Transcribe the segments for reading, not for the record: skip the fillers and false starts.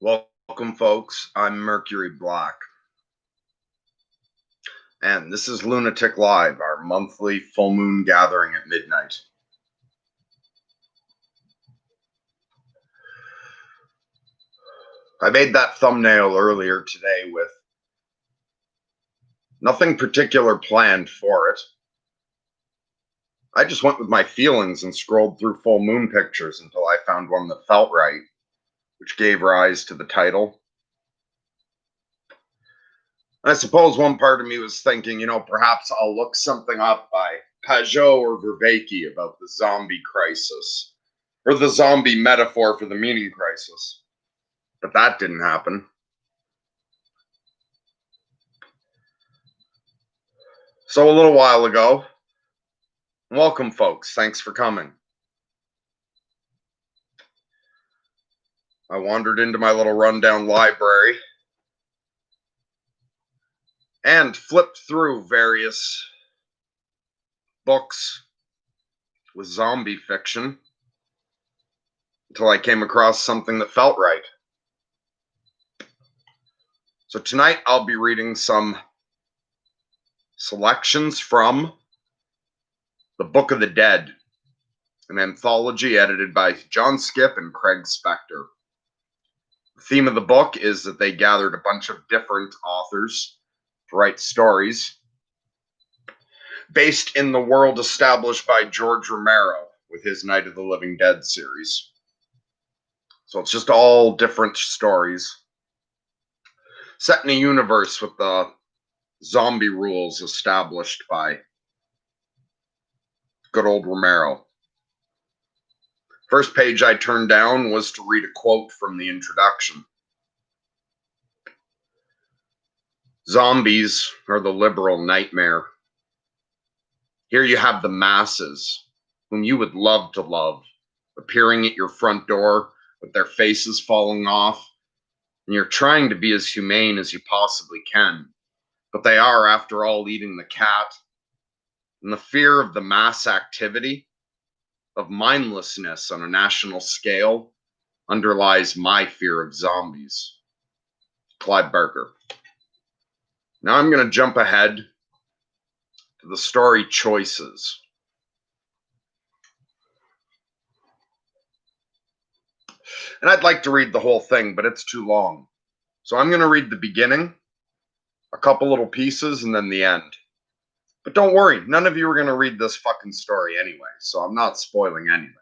Welcome, folks. I'm Mercury Black, and this is Lunatic Live, our monthly full moon gathering at midnight. I made that thumbnail earlier today with nothing particular planned for it. I just went with my feelings and scrolled through full moon pictures until I found one that felt right, which gave rise to the title. I suppose one part of me was thinking, perhaps I'll look something up by Pajot or Vervaeke about the zombie crisis, or the zombie metaphor for the meaning crisis. But that didn't happen. So a little while ago, welcome, folks. Thanks for coming. I wandered into my little rundown library and flipped through various books with zombie fiction until I came across something that felt right. So tonight I'll be reading some selections from The Book of the Dead, an anthology edited by John Skipp and Craig Spector. The theme of the book is that they gathered a bunch of different authors to write stories based in the world established by George Romero with his Night of the Living Dead series. So it's just all different stories set in a universe with the zombie rules established by good old Romero. First page I turned down was to read a quote from the introduction. Zombies are the liberal nightmare. Here you have the masses, whom you would love to love, appearing at your front door with their faces falling off, and you're trying to be as humane as you possibly can. But they are, after all, eating the cat. And the fear of the mass activity, of mindlessness on a national scale, underlies my fear of zombies. Clive Barker. Now I'm going to jump ahead to the story Choices. And I'd like to read the whole thing, but it's too long. So I'm going to read the beginning, a couple little pieces, and then the end. But don't worry, none of you are going to read this fucking story anyway, so I'm not spoiling anything.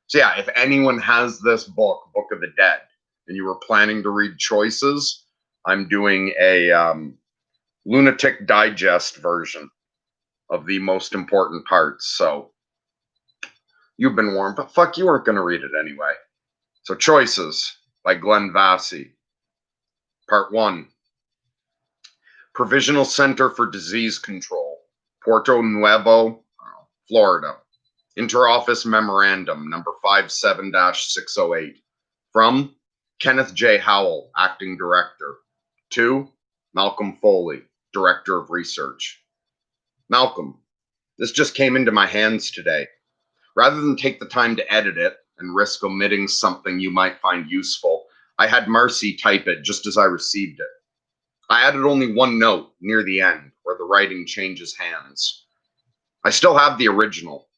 So yeah, if anyone has this book, Book of the Dead, and you were planning to read Choices, I'm doing a Lunatic Digest version of the most important parts. So you've been warned, but fuck, you weren't going to read it anyway. So Choices by Glenn Vassy. Part 1. Provisional Center for Disease Control, Puerto Nuevo, Florida. Interoffice Memorandum number 57-608. From Kenneth J. Howell, Acting Director. To Malcolm Foley, Director of Research. Malcolm, this just came into my hands today. Rather than take the time to edit it and risk omitting something you might find useful, I had Marcy type it just as I received it. I added only one note near the end where the writing changes hands. I still have the original.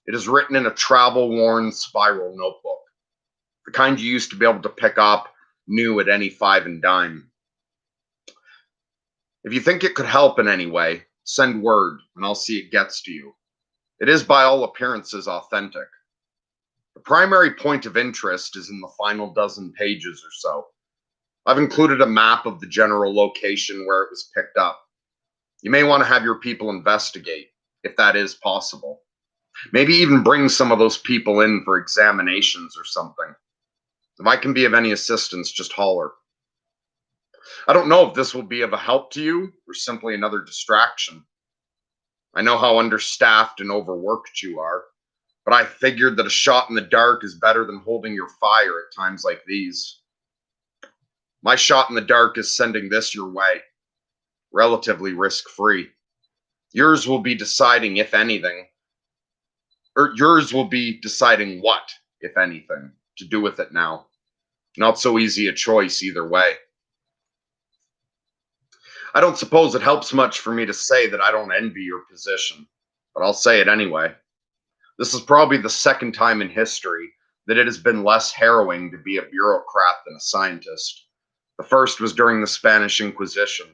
It is written in a travel-worn spiral notebook, the kind you used to be able to pick up new at any five and dime. If you think it could help in any way, send word and I'll see it gets to you. It is by all appearances authentic. The primary point of interest is in the final dozen pages or so. I've included a map of the general location where it was picked up. You may want to have your people investigate, if that is possible. Maybe even bring some of those people in for examinations or something. If I can be of any assistance, just holler. I don't know if this will be of a help to you or simply another distraction. I know how understaffed and overworked you are, but I figured that a shot in the dark is better than holding your fire at times like these. My shot in the dark is sending this your way, relatively risk-free. Yours will be deciding if anything, or yours will be deciding what, if anything, to do with it now. Not so easy a choice either way. I don't suppose it helps much for me to say that I don't envy your position, but I'll say it anyway. This is probably the second time in history that it has been less harrowing to be a bureaucrat than a scientist. The first was during the Spanish Inquisition.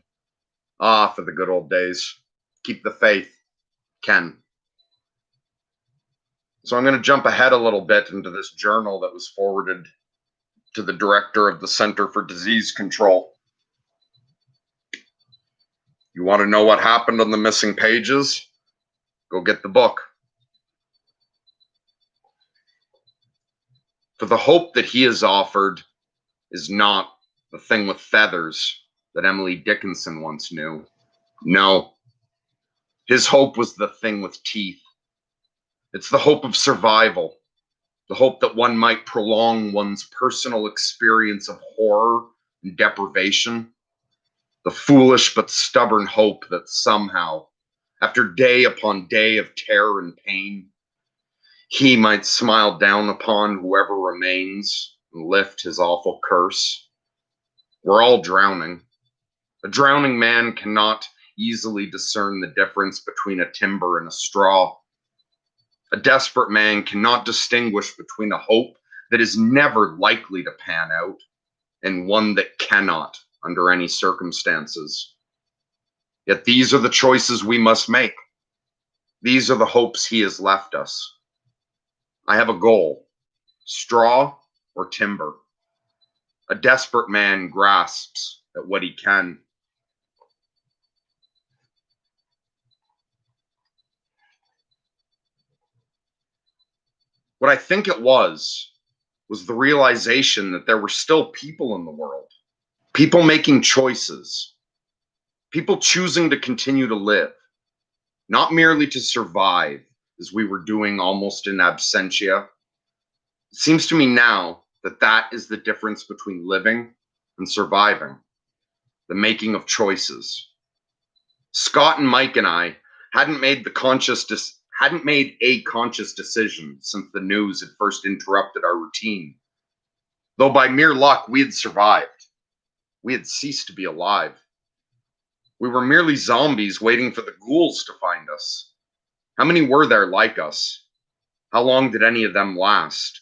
Ah, for the good old days. Keep the faith, Ken. So I'm going to jump ahead a little bit into this journal that was forwarded to the director of the Center for Disease Control. You want to know what happened on the missing pages? Go get the book. For the hope that he has offered is not the thing with feathers that Emily Dickinson once knew. No, his hope was the thing with teeth. It's the hope of survival, the hope that one might prolong one's personal experience of horror and deprivation, the foolish but stubborn hope that somehow, after day upon day of terror and pain, he might smile down upon whoever remains and lift his awful curse. We're all drowning. A drowning man cannot easily discern the difference between a timber and a straw. A desperate man cannot distinguish between a hope that is never likely to pan out and one that cannot under any circumstances. Yet these are the choices we must make. These are the hopes he has left us. I have a goal: straw or timber. A desperate man grasps at what he can. What I think it was the realization that there were still people in the world, people making choices, people choosing to continue to live, not merely to survive as we were doing almost in absentia. It seems to me now that that is the difference between living and surviving, the making of choices. Scott and Mike and I hadn't made a conscious decision since the news had first interrupted our routine. Though by mere luck we had survived, we had ceased to be alive. We were merely zombies waiting for the ghouls to find us. How many were there like us? How long did any of them last?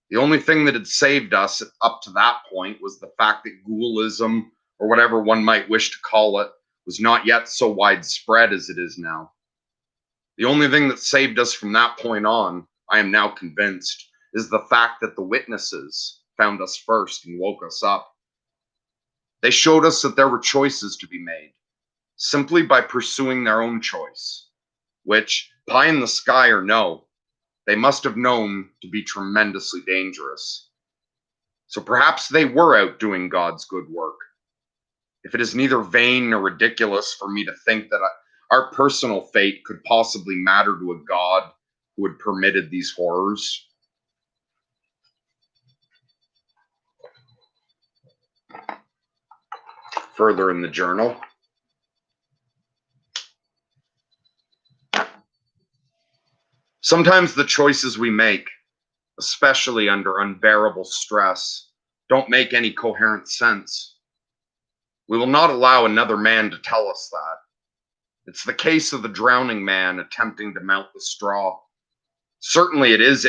The only thing that had saved us up to that point was the fact that ghoulism, or whatever one might wish to call it, was not yet so widespread as it is now. The only thing that saved us from that point on, I am now convinced, is the fact that the witnesses found us first and woke us up. They showed us that there were choices to be made, simply by pursuing their own choice, which, pie in the sky or no, they must have known to be tremendously dangerous. So perhaps they were out doing God's good work. If it is neither vain nor ridiculous for me to think that our personal fate could possibly matter to a God who had permitted these horrors. Further in the journal. Sometimes the choices we make, especially under unbearable stress, don't make any coherent sense. We will not allow another man to tell us that. It's the case of the drowning man attempting to mount the straw. Certainly it is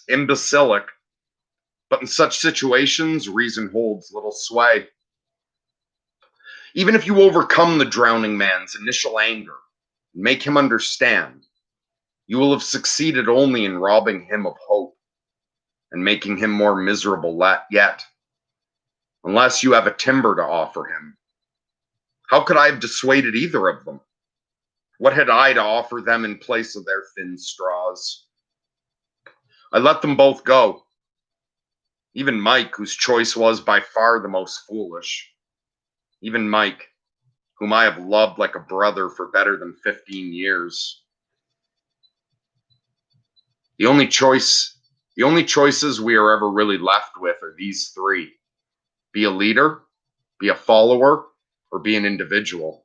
imbecilic, but in such situations, reason holds little sway. Even if you overcome the drowning man's initial anger and make him understand, you will have succeeded only in robbing him of hope and making him more miserable yet, unless you have a timber to offer him. How could I have dissuaded either of them? What had I to offer them in place of their thin straws? I let them both go. Even Mike, whose choice was by far the most foolish. Even Mike, whom I have loved like a brother for better than 15 years. The only choices we are ever really left with are these three: be a leader, be a follower, or be an individual.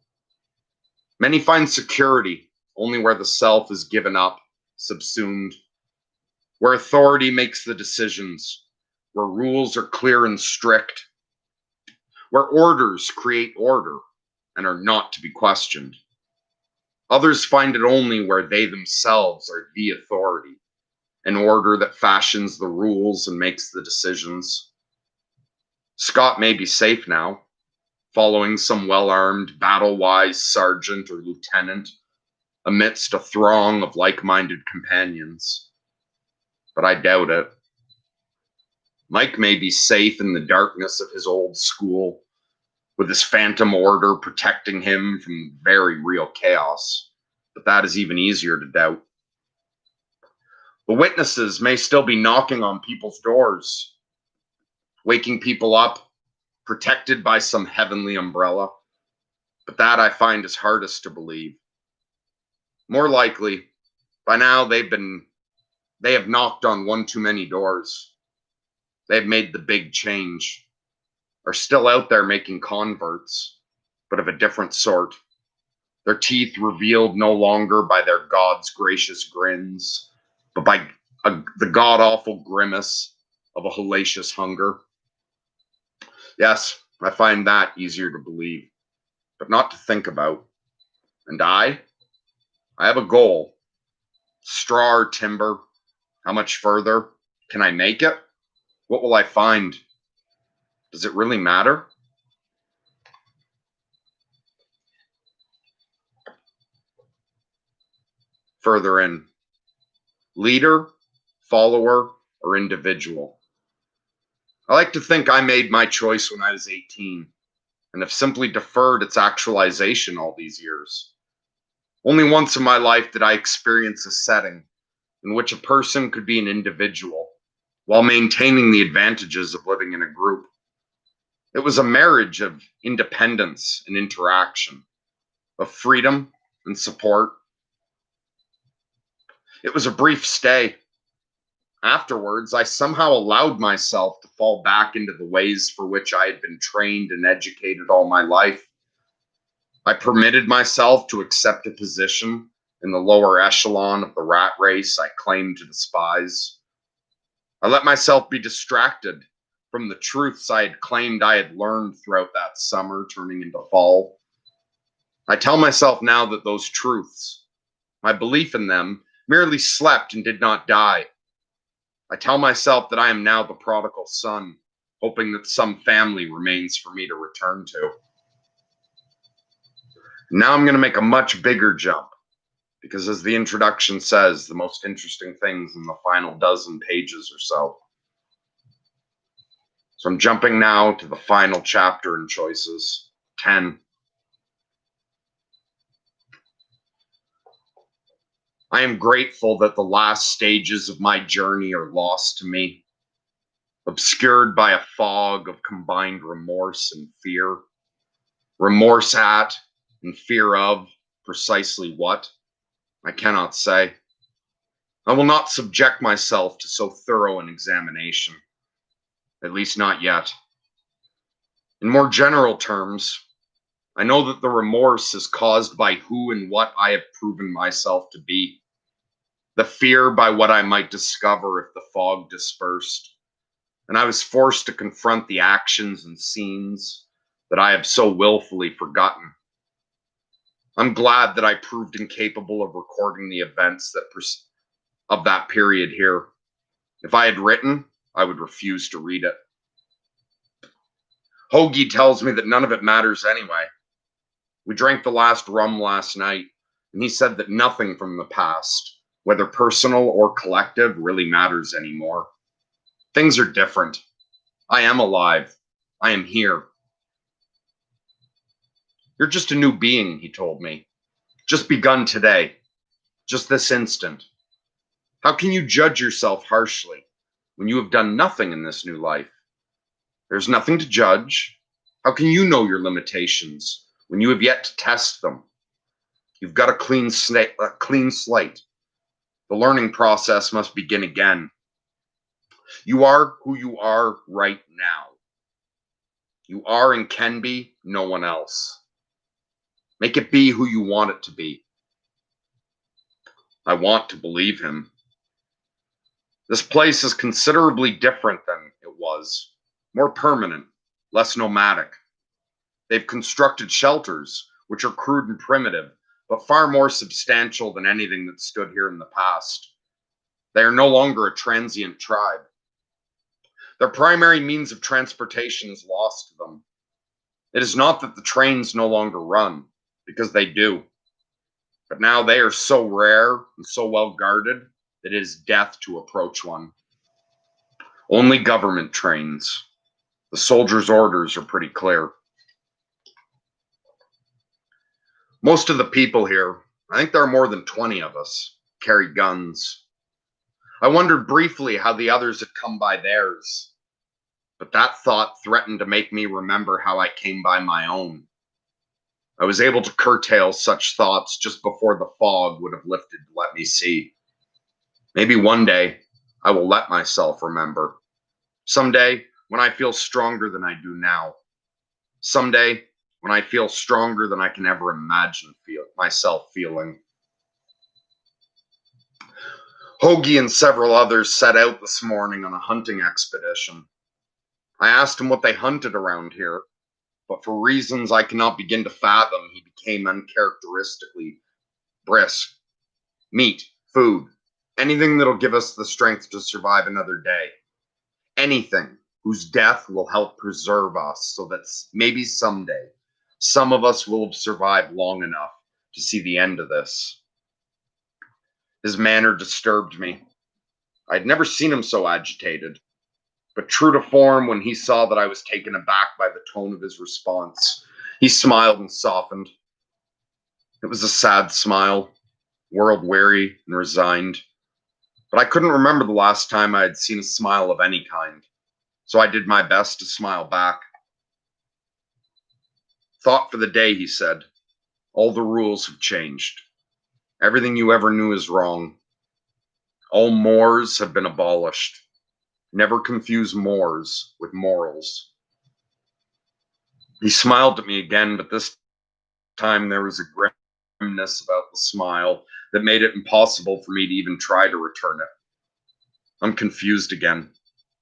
Many find security only where the self is given up, subsumed, where authority makes the decisions, where rules are clear and strict, where orders create order and are not to be questioned. Others find it only where they themselves are the authority, an order that fashions the rules and makes the decisions. Scott may be safe now, following some well-armed, battle-wise sergeant or lieutenant amidst a throng of like-minded companions. But I doubt it. Mike may be safe in the darkness of his old school, with his phantom order protecting him from very real chaos, but that is even easier to doubt. The witnesses may still be knocking on people's doors, waking people up, protected by some heavenly umbrella, but that I find is hardest to believe. More likely, by now they have knocked on one too many doors. They've made the big change, are still out there making converts, but of a different sort. Their teeth revealed no longer by their God's gracious grins, but by the god-awful grimace of a hellacious hunger. Yes, I find that easier to believe, but not to think about. And I have a goal. Straw or timber? How much further? Can I make it? What will I find? Does it really matter? Further in. Leader, follower, or individual? I like to think I made my choice when I was 18 and have simply deferred its actualization all these years. Only once in my life did I experience a setting in which a person could be an individual while maintaining the advantages of living in a group. It was a marriage of independence and interaction, of freedom and support. It was a brief stay. Afterwards, I somehow allowed myself to fall back into the ways for which I had been trained and educated all my life. I permitted myself to accept a position in the lower echelon of the rat race I claimed to despise. I let myself be distracted from the truths I had claimed I had learned throughout that summer turning into fall. I tell myself now that those truths, my belief in them, merely slept and did not die. I tell myself that I am now the prodigal son, hoping that some family remains for me to return to. Now I'm going to make a much bigger jump, because as the introduction says, the most interesting things in the final dozen pages or so. So I'm jumping now to the final chapter in choices, 10. I am grateful that the last stages of my journey are lost to me, obscured by a fog of combined remorse and fear. Remorse at and fear of precisely what? I cannot say. I will not subject myself to so thorough an examination, at least not yet. In more general terms, I know that the remorse is caused by who and what I have proven myself to be, the fear by what I might discover if the fog dispersed, and I was forced to confront the actions and scenes that I have so willfully forgotten. I'm glad that I proved incapable of recording the events of that period here. If I had written, I would refuse to read it. Hoagie tells me that none of it matters anyway. We drank the last rum last night, and he said that nothing from the past, whether personal or collective, really matters anymore. Things are different. I am alive. I am here. You're just a new being, he told me. Just begun today. Just this instant. How can you judge yourself harshly when you have done nothing in this new life? There's nothing to judge. How can you know your limitations when you have yet to test them? You've got a clean slate. The learning process must begin again. You are who you are right now. You are and can be no one else. Make it be who you want it to be. I want to believe him. This place is considerably different than it was, more permanent, less nomadic. They've constructed shelters, which are crude and primitive, but far more substantial than anything that stood here in the past. They are no longer a transient tribe. Their primary means of transportation is lost to them. It is not that the trains no longer run, because they do, but now they are so rare and so well guarded that it is death to approach one. Only government trains. The soldiers' orders are pretty clear. Most of the people here, I think there are more than 20 of us, carry guns. I wondered briefly how the others had come by theirs, but that thought threatened to make me remember how I came by my own. I was able to curtail such thoughts just before the fog would have lifted to let me see. Maybe one day I will let myself remember. Someday when I feel stronger than I do now. Someday when I feel stronger than I can ever imagine myself feeling. Hoagie and several others set out this morning on a hunting expedition. I asked him what they hunted around here, but for reasons I cannot begin to fathom, he became uncharacteristically brisk. Meat, food, anything that'll give us the strength to survive another day. Anything whose death will help preserve us so that maybe someday some of us will have survived long enough to see the end of this. His manner disturbed me. I'd never seen him so agitated, but true to form, when he saw that I was taken aback by the tone of his response, he smiled and softened. It was a sad smile, world-weary and resigned, but I couldn't remember the last time I had seen a smile of any kind, so I did my best to smile back. Thought for the day, he said. All the rules have changed. Everything you ever knew is wrong. All mores have been abolished. Never confuse mores with morals. He smiled at me again, but this time there was a grimness about the smile that made it impossible for me to even try to return it. I'm confused again,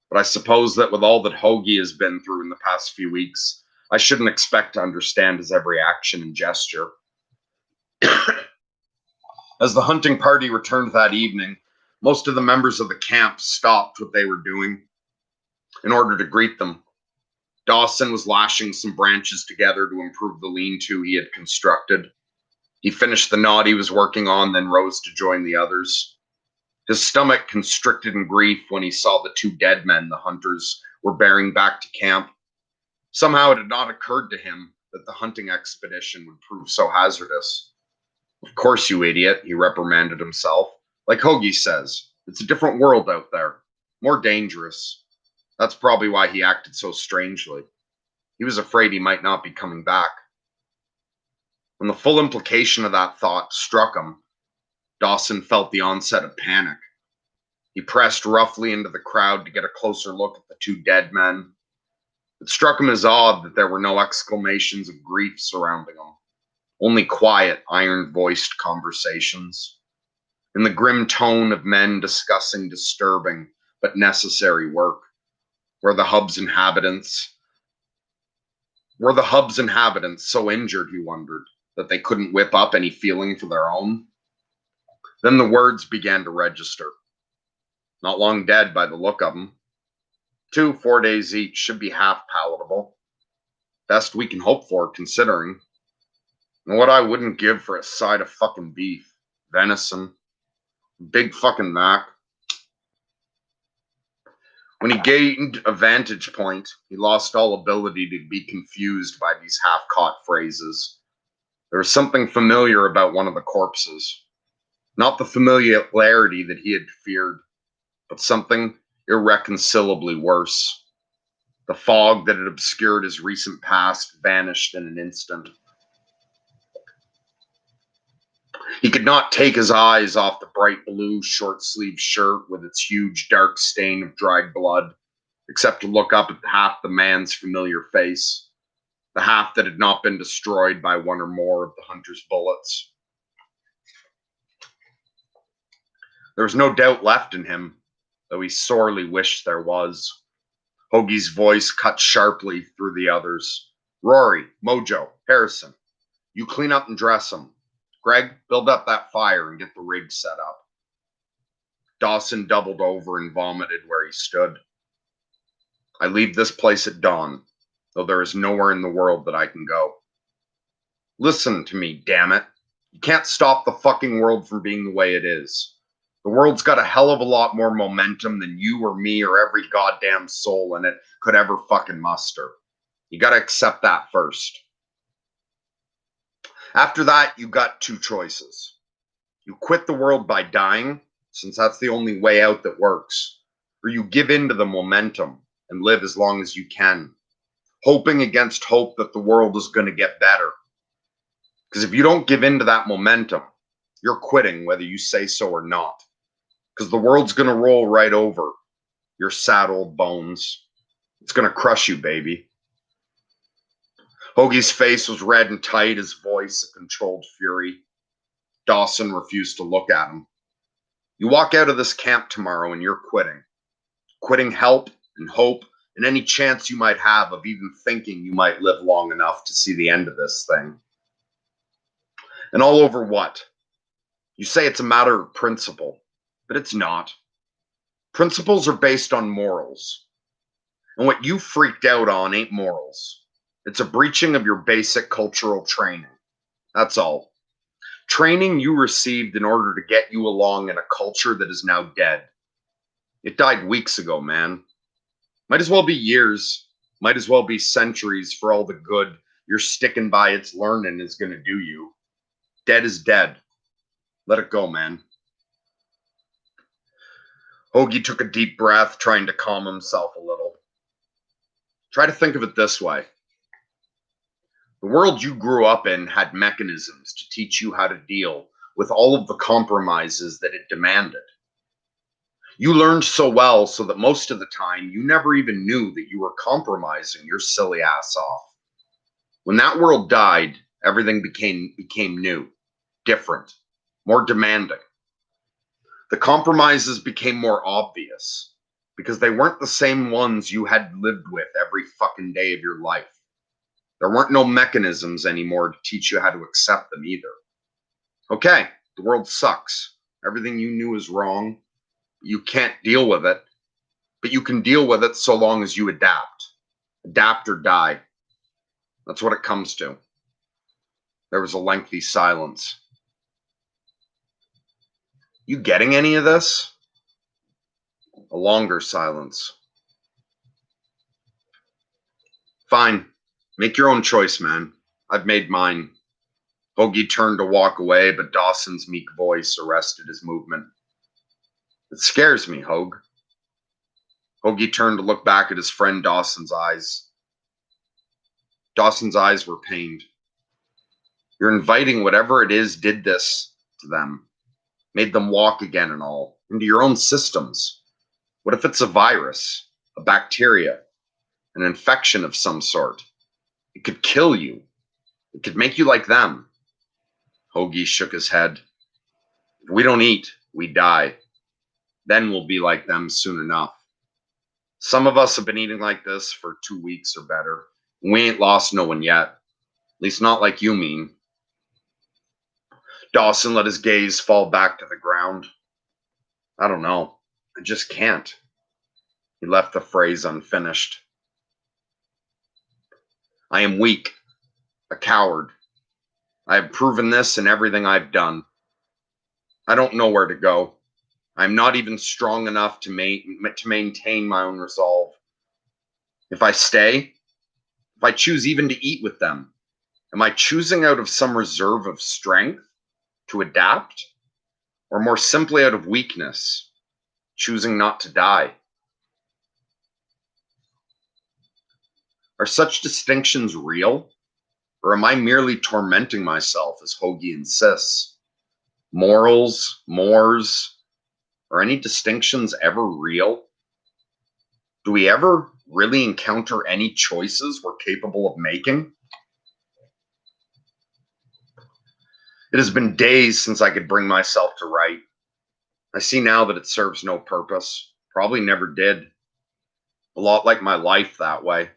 but I suppose that with all that Hoagie has been through in the past few weeks, I shouldn't expect to understand his every action and gesture. As the hunting party returned that evening, most of the members of the camp stopped what they were doing in order to greet them. Dawson was lashing some branches together to improve the lean-to he had constructed. He finished the knot he was working on, then rose to join the others. His stomach constricted in grief when he saw the two dead men the hunters were bearing back to camp. Somehow it had not occurred to him that the hunting expedition would prove so hazardous. Of course, you idiot, he reprimanded himself. Like Hoagie says, it's a different world out there, more dangerous. That's probably why he acted so strangely. He was afraid he might not be coming back. When the full implication of that thought struck him, Dawson felt the onset of panic. He pressed roughly into the crowd to get a closer look at the two dead men. It struck him as odd that there were no exclamations of grief surrounding them, only quiet, iron-voiced conversations, in the grim tone of men discussing disturbing but necessary work. Were the hub's inhabitants so injured, he wondered, that they couldn't whip up any feeling for their own? Then the words began to register. Not long dead by the look of them. 4 days each should be half palatable. Best we can hope for, considering. And what I wouldn't give for a side of fucking beef, venison, Big fucking Mac. When he gained a vantage point, he lost all ability to be confused by these half-caught phrases. There was something familiar about one of the corpses. Not the familiarity that he had feared, but something irreconcilably worse. The fog that had obscured his recent past vanished in an instant. He could not take his eyes off the bright blue short-sleeved shirt with its huge dark stain of dried blood, except to look up at half the man's familiar face, the half that had not been destroyed by one or more of the hunter's bullets. There was no doubt left in him. though he sorely wished there was. Hoagie's voice cut sharply through the others. Rory, Mojo, Harrison, you clean up and dress him. Greg, build up that fire and get the rig set up. Dawson doubled over and vomited where he stood. I leave this place at dawn, though there is nowhere in the world that I can go. Listen to me, damn it. You can't stop the fucking world from being the way it is. The world's got a hell of a lot more momentum than you or me or every goddamn soul in it could ever fucking muster. You gotta accept that first. After that, you got two choices. You quit the world by dying, since that's the only way out that works, or you give in to the momentum and live as long as you can, hoping against hope that the world is going to get better. Because if you don't give in to that momentum, you're quitting whether you say so or not. Because the world's going to roll right over your sad old bones. It's going to crush you, baby. Hoagie's face was red and tight, his voice a controlled fury. Dawson refused to look at him. You walk out of this camp tomorrow and you're quitting. Quitting help and hope and any chance you might have of even thinking you might live long enough to see the end of this thing. And all over what? You say it's a matter of principle, but it's not. Principles are based on morals. And what you freaked out on ain't morals. It's a breaching of your basic cultural training. That's all. Training you received in order to get you along in a culture that is now dead. It died weeks ago, man. Might as well be years. Might as well be centuries for all the good you're sticking by its learning is going to do you. Dead is dead. Let it go, man. Hoagie took a deep breath, trying to calm himself a little. Try to think of it this way. The world you grew up in had mechanisms to teach you how to deal with all of the compromises that it demanded. You learned so well so that most of the time you never even knew that you were compromising your silly ass off. When that world died, everything became new, different, more demanding. The compromises became more obvious because they weren't the same ones you had lived with every fucking day of your life. There weren't no mechanisms anymore to teach you how to accept them either. Okay, the world sucks. Everything you knew is wrong. You can't deal with it, but you can deal with it so long as you adapt. Adapt or die. That's what it comes to. There was a lengthy silence. You getting any of this? A longer silence. Fine. Make your own choice, man. I've made mine. Hoagie turned to walk away, but Dawson's meek voice arrested his movement. It scares me, Hoag. Hoagie turned to look back at his friend Dawson's eyes. Dawson's eyes were pained. You're inviting whatever it is did this to them, made them walk again and all, into your own systems. What if it's a virus, a bacteria, an infection of some sort? It could kill you. It could make you like them. Hoagie shook his head. If we don't eat, we die. Then we'll be like them soon enough. Some of us have been eating like this for 2 weeks or better. And we ain't lost no one yet. At least not like you mean. Dawson let his gaze fall back to the ground. I don't know. I just can't. He left the phrase unfinished. I am weak, a coward. I have proven this in everything I've done. I don't know where to go. I'm not even strong enough to maintain my own resolve. If I stay, if I choose even to eat with them, am I choosing out of some reserve of strength to adapt? Or more simply out of weakness, choosing not to die? Are such distinctions real? Or am I merely tormenting myself as Hoagie insists? Morals, mores, are any distinctions ever real? Do we ever really encounter any choices we're capable of making? It has been days since I could bring myself to write. I see now that it serves no purpose. Probably never did. A lot like my life that way.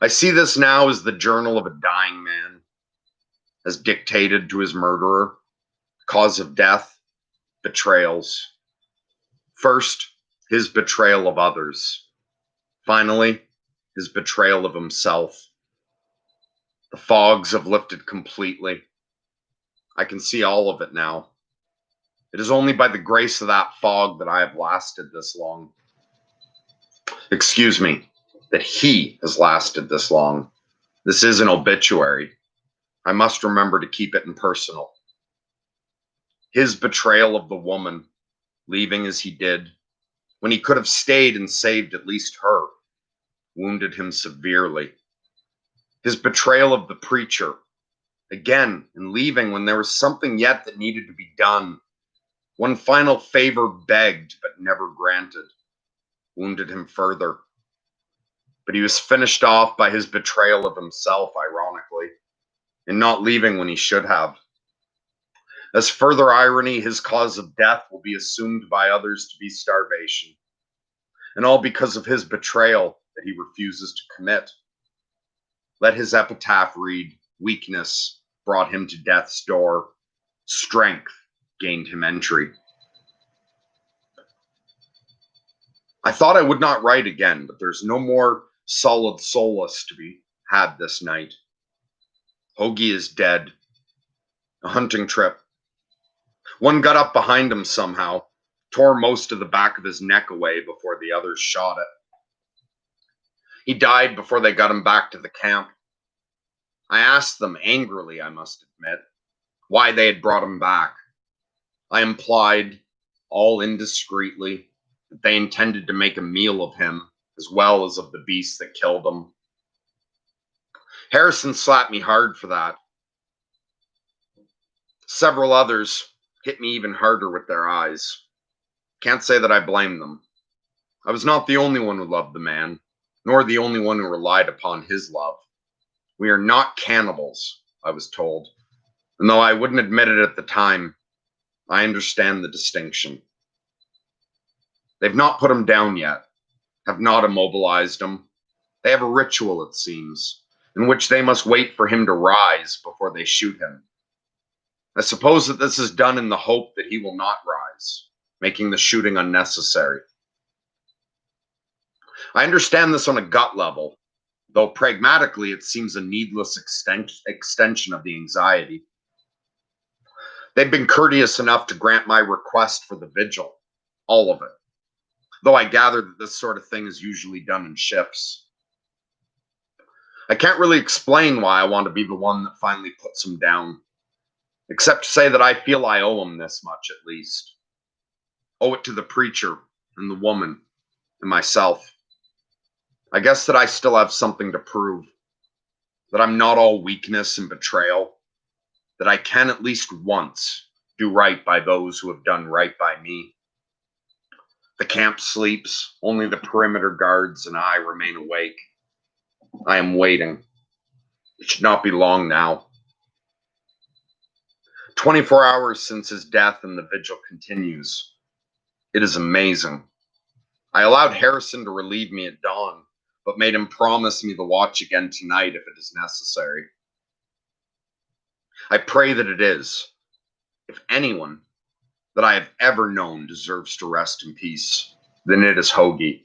I see this now as the journal of a dying man, as dictated to his murderer, cause of death, betrayals. First, his betrayal of others. Finally, his betrayal of himself. The fogs have lifted completely. I can see all of it now. It is only by the grace of that fog that I have lasted this long. Excuse me, that he has lasted this long. This is an obituary. I must remember to keep it impersonal. His betrayal of the woman, leaving as he did, when he could have stayed and saved at least her, wounded him severely. His betrayal of the preacher, again, in leaving when there was something yet that needed to be done, one final favor begged but never granted, wounded him further. But he was finished off by his betrayal of himself, ironically, in not leaving when he should have. As further irony, his cause of death will be assumed by others to be starvation, and all because of his betrayal that he refuses to commit. Let his epitaph read, weakness brought him to death's door, strength gained him entry. I thought I would not write again, but there's no more solid solace to be had this night. Hoagie is dead. A hunting trip. One got up behind him somehow, tore most of the back of his neck away before the others shot it. He died before they got him back to the camp. I asked them, angrily I must admit, why they had brought him back. I implied, all indiscreetly, that they intended to make a meal of him, as well as of the beast that killed him. Harrison slapped me hard for that. Several others hit me even harder with their eyes. Can't say that I blame them. I was not the only one who loved the man, nor the only one who relied upon his love. We are not cannibals, I was told, and though I wouldn't admit it at the time, I understand the distinction. They've not put him down yet, have not immobilized him. They have a ritual, it seems, in which they must wait for him to rise before they shoot him. I suppose that this is done in the hope that he will not rise, making the shooting unnecessary. I understand this on a gut level, though pragmatically it seems a needless extension of the anxiety. They've been courteous enough to grant my request for the vigil, all of it, though I gather that this sort of thing is usually done in shifts. I can't really explain why I want to be the one that finally puts him down, except to say that I feel I owe him this much at least. Owe it to the preacher and the woman and myself. I guess that I still have something to prove, that I'm not all weakness and betrayal, that I can at least once do right by those who have done right by me. The camp sleeps, only the perimeter guards and I remain awake. I am waiting. It should not be long now. 24 hours since his death and the vigil continues. It is amazing. I allowed Harrison to relieve me at dawn, but made him promise me the watch again tonight if it is necessary. I pray that it is. If anyone that I have ever known deserves to rest in peace, then it is Hoagie.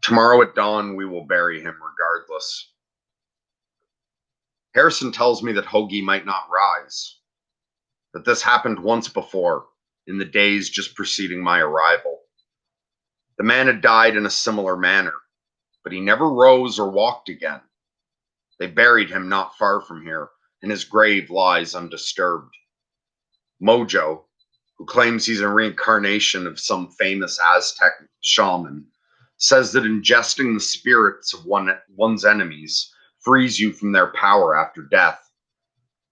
Tomorrow at dawn, we will bury him regardless. Harrison tells me that Hoagie might not rise, that this happened once before, in the days just preceding my arrival. The man had died in a similar manner, but he never rose or walked again. They buried him not far from here, and his grave lies undisturbed. Mojo, who claims he's a reincarnation of some famous Aztec shaman, says that ingesting the spirits of one's enemies frees you from their power after death,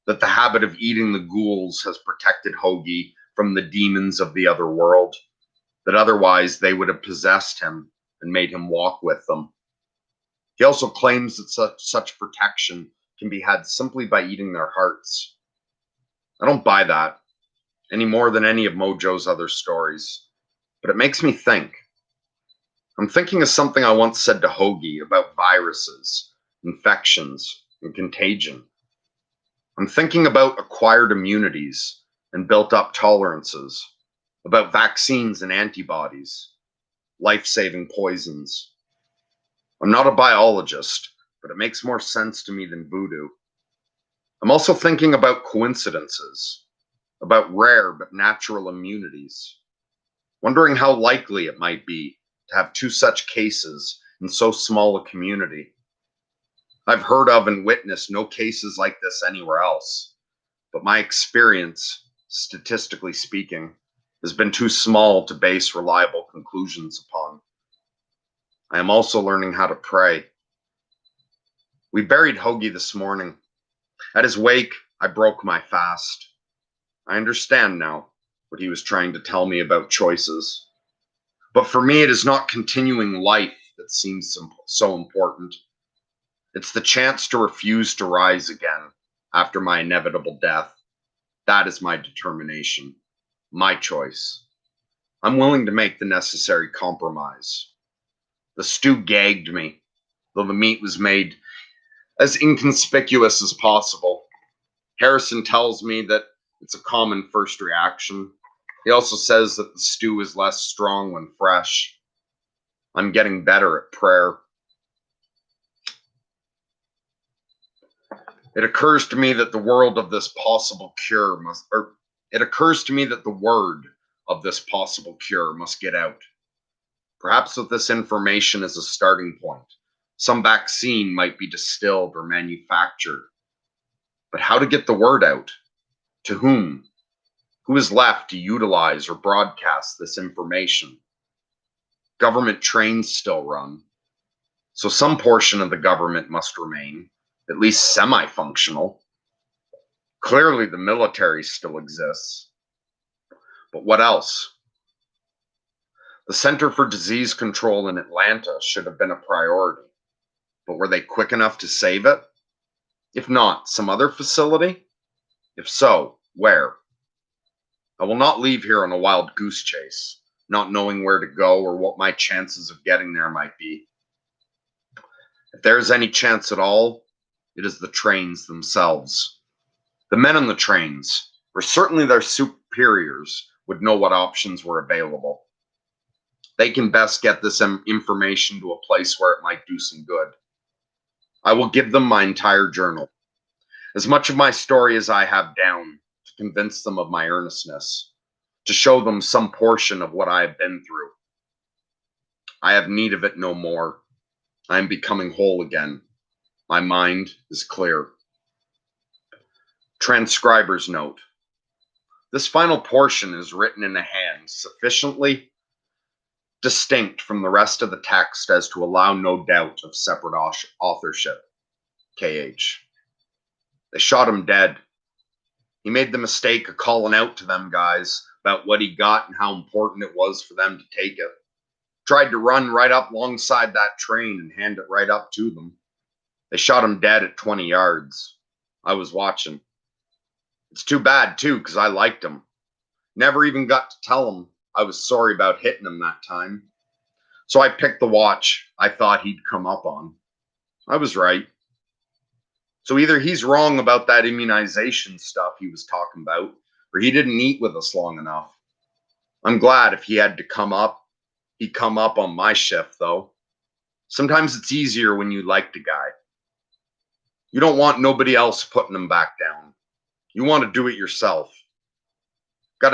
that the habit of eating the ghouls has protected Hoagie from the demons of the other world, that otherwise they would have possessed him and made him walk with them. He also claims that such protection can be had simply by eating their hearts. I don't buy that, any more than any of Mojo's other stories. but it makes me think. I'm thinking of something I once said to Hoagie about viruses, infections, and contagion. I'm thinking about acquired immunities and built up tolerances, about vaccines and antibodies, life saving poisons. I'm not a biologist, but it makes more sense to me than voodoo. I'm also thinking about coincidences, about rare but natural immunities, wondering how likely it might be to have two such cases in so small a community. I've heard of and witnessed no cases like this anywhere else, but my experience, statistically speaking, has been too small to base reliable conclusions upon. I am also learning how to pray. We buried Hoagie this morning. At his wake, I broke my fast. I understand now what he was trying to tell me about choices. But for me, it is not continuing life that seems so important. It's the chance to refuse to rise again after my inevitable death. That is my determination, my choice. I'm willing to make the necessary compromise. The stew gagged me, though the meat was made as inconspicuous as possible. Harrison tells me that it's a common first reaction. He also says that the stew is less strong when fresh. I'm getting better at prayer. It occurs to me that the word of this possible cure must get out. Perhaps with this information as a starting point, some vaccine might be distilled or manufactured. But how to get the word out? To whom? Who is left to utilize or broadcast this information? Government trains still run, so some portion of the government must remain, at least semi-functional. Clearly, the military still exists. But what else? The Center for Disease Control in Atlanta should have been a priority. But were they quick enough to save it? If not, some other facility? If so, where? I will not leave here on a wild goose chase, not knowing where to go or what my chances of getting there might be. If there is any chance at all, it is the trains themselves. The men on the trains, or certainly their superiors, would know what options were available. They can best get this information to a place where it might do some good. I will give them my entire journal, as much of my story as I have down, to convince them of my earnestness, to show them some portion of what I have been through. I have need of it no more. I am becoming whole again. My mind is clear. Transcriber's note. This final portion is written in a hand sufficiently distinct from the rest of the text as to allow no doubt of separate authorship. KH. They shot him dead. He made the mistake of calling out to them guys about what he got and how important it was for them to take it. Tried to run right up alongside that train and hand it right up to them. They shot him dead at 20 yards. I was watching. It's too bad, too, because I liked him. Never even got to tell him I was sorry about hitting him that time. So I picked the watch I thought he'd come up on. I was right. So either he's wrong about that immunization stuff he was talking about, or he didn't eat with us long enough. I'm glad if he had to come up, he'd come up on my shift, though. Sometimes it's easier when you like the guy. You don't want nobody else putting him back down. You want to do it yourself. I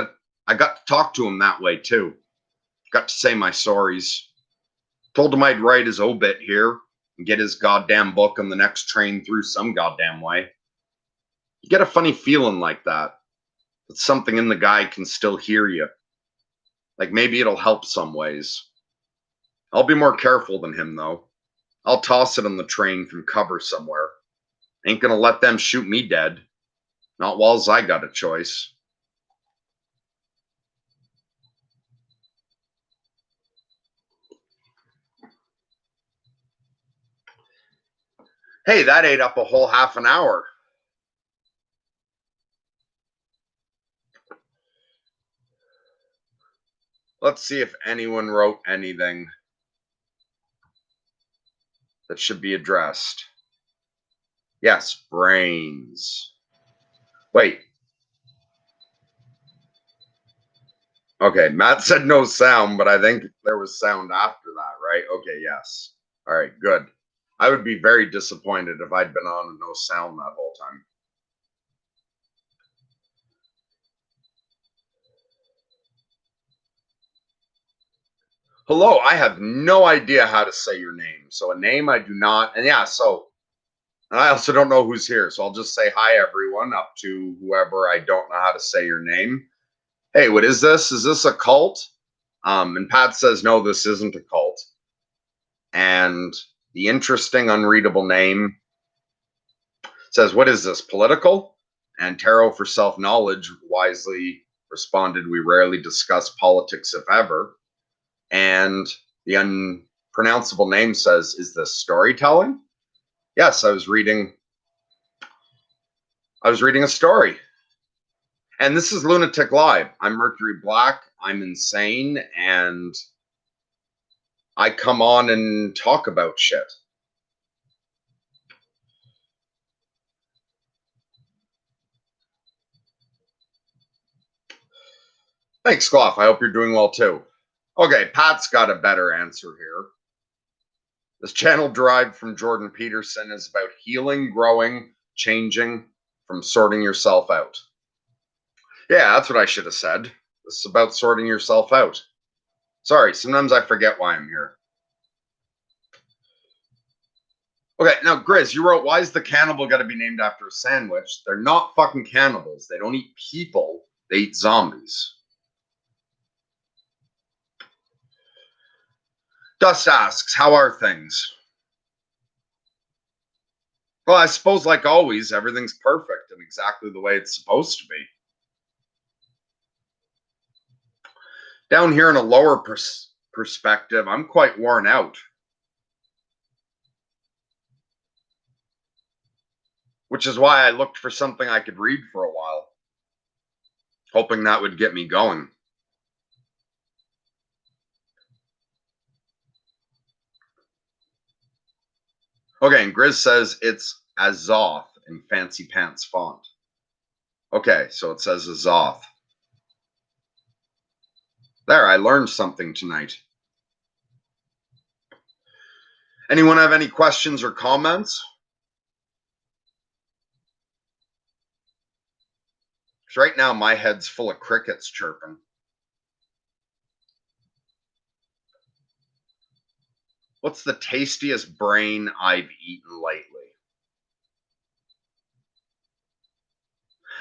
got to talk to him that way, too. Got to say my sorries. Told him I'd write his obit here and get his goddamn book on the next train through some goddamn way. You get a funny feeling like that something in the guy can still hear you. Like maybe it'll help some ways. I'll be more careful than him, though. I'll toss it on the train from cover somewhere. Ain't gonna let them shoot me dead. Not whilst I got a choice. Hey, that ate up a whole half an hour. Let's see if anyone wrote anything that should be addressed. Yes, brains. Wait. Okay, Matt said no sound, but I think there was sound after that, right? Okay, yes. All right, good. I would be very disappointed if I'd been on with no sound that whole time. Hello, I have no idea how to say your name. So a name I do not, and yeah, and I also don't know who's here. So I'll just say hi, everyone, up to whoever I don't know how to say your name. Hey, what is this? Is this a cult? And Pat says, no, this isn't a cult. And the interesting, unreadable name says, what is this, political? And Tarot for Self-Knowledge wisely responded, we rarely discuss politics, if ever. And the unpronounceable name says, is this storytelling? Yes, I was reading a story. And this is Lunatic Live. I'm Mercury Black. I'm insane. And I come on and talk about shit. Thanks, Gloff. I hope you're doing well too. Okay, Pat's got a better answer here. This channel derived from Jordan Peterson is about healing, growing, changing, from sorting yourself out. Yeah, that's what I should have said. This is about sorting yourself out. Sorry, sometimes I forget why I'm here. Okay, now Grizz, you wrote, why is the cannibal got to be named after a sandwich? They're not fucking cannibals. They don't eat people. They eat zombies. Dust asks, how are things? Well, I suppose, like always, everything's perfect and exactly the way it's supposed to be. Down here in a lower perspective, I'm quite worn out. Which is why I looked for something I could read for a while, hoping that would get me going. Okay, and Grizz says it's Azoth in fancy pants font. Okay, so it says Azoth. There, I learned something tonight. Anyone have any questions or comments? Because right now my head's full of crickets chirping. What's the tastiest brain I've eaten lately?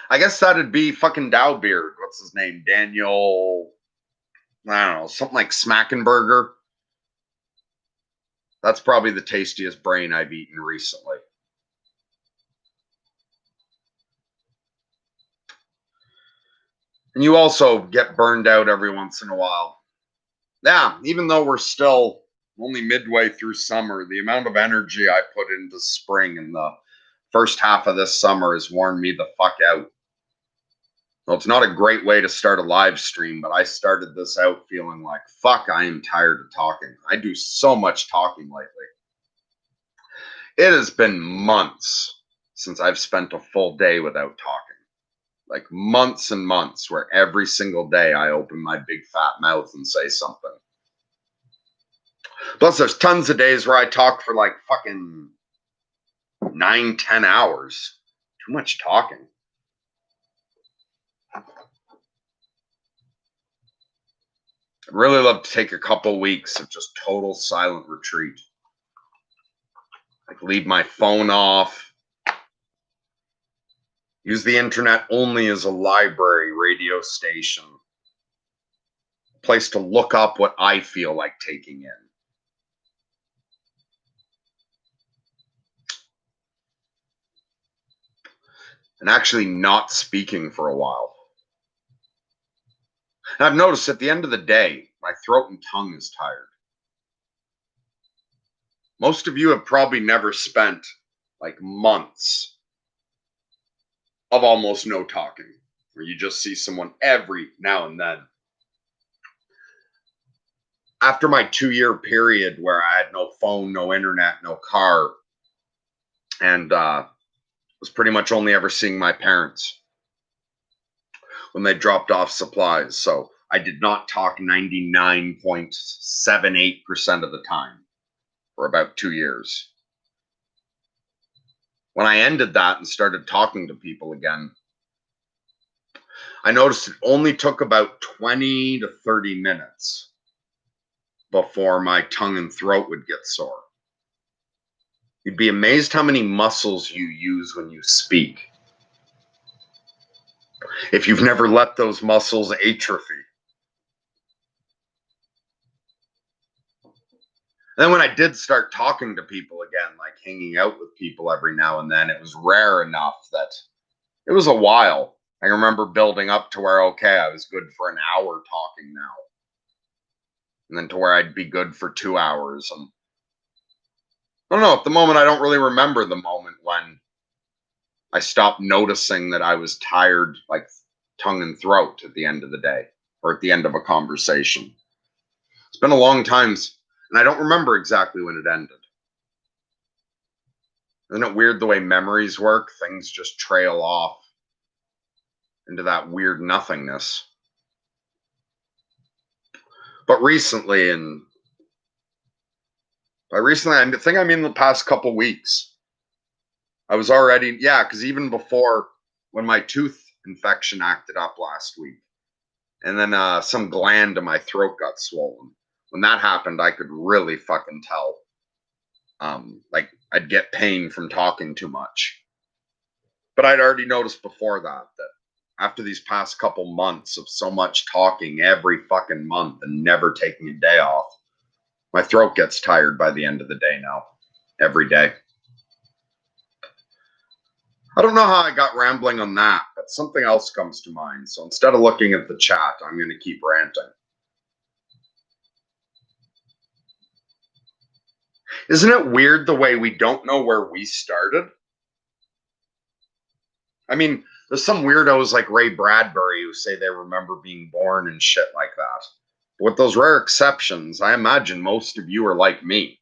I guess that'd be fucking Dowbeard. What's his name? Daniel, I don't know, something like Smackenburger. That's probably the tastiest brain I've eaten recently. And you also get burned out every once in a while. Yeah, even though we're still only midway through summer, the amount of energy I put into spring and the first half of this summer has worn me the fuck out. Well, it's not a great way to start a live stream, but I started this out feeling like, fuck, I am tired of talking. I do so much talking lately. It has been months since I've spent a full day without talking. Like months and months where every single day I open my big fat mouth and say something. Plus, there's tons of days where I talk for like fucking 9-10 hours. Too much talking. I'd really love to take a couple weeks of just total silent retreat. Like leave my phone off. Use the internet only as a library, radio station. A place to look up what I feel like taking in. And actually not speaking for a while. And I've noticed at the end of the day, my throat and tongue is tired. Most of you have probably never spent like months of almost no talking, where you just see someone every now and then. After my 2-year period where I had no phone, no internet, no car, and was pretty much only ever seeing my parents when they dropped off supplies. So I did not talk 99.78% of the time for about 2 years. When I ended that and started talking to people again, I noticed it only took about 20 to 30 minutes before my tongue and throat would get sore. You'd be amazed how many muscles you use when you speak if you've never let those muscles atrophy. And then when I did start talking to people again, like hanging out with people every now and then, it was rare enough that it was a while. I remember building up to where, okay, I was good for an hour talking now. And then to where I'd be good for 2 hours. And I don't know, at the moment, I don't really remember the moment when I stopped noticing that I was tired, like tongue and throat at the end of the day or at the end of a conversation. It's been a long time, and I don't remember exactly when it ended. Isn't it weird the way memories work? Things just trail off into that weird nothingness. But recently, and by recently, I think I mean the past couple weeks, I was already, yeah, because even before when my tooth infection acted up last week, and then some gland in my throat got swollen. When that happened, I could really fucking tell. Like I'd get pain from talking too much. But I'd already noticed before that after these past couple months of so much talking every fucking month and never taking a day off, my throat gets tired by the end of the day now. Every day. I don't know how I got rambling on that, but something else comes to mind. So instead of looking at the chat, I'm going to keep ranting. Isn't it weird the way we don't know where we started? I mean, there's some weirdos like Ray Bradbury who say they remember being born and shit like that. But with those rare exceptions, I imagine most of you are like me.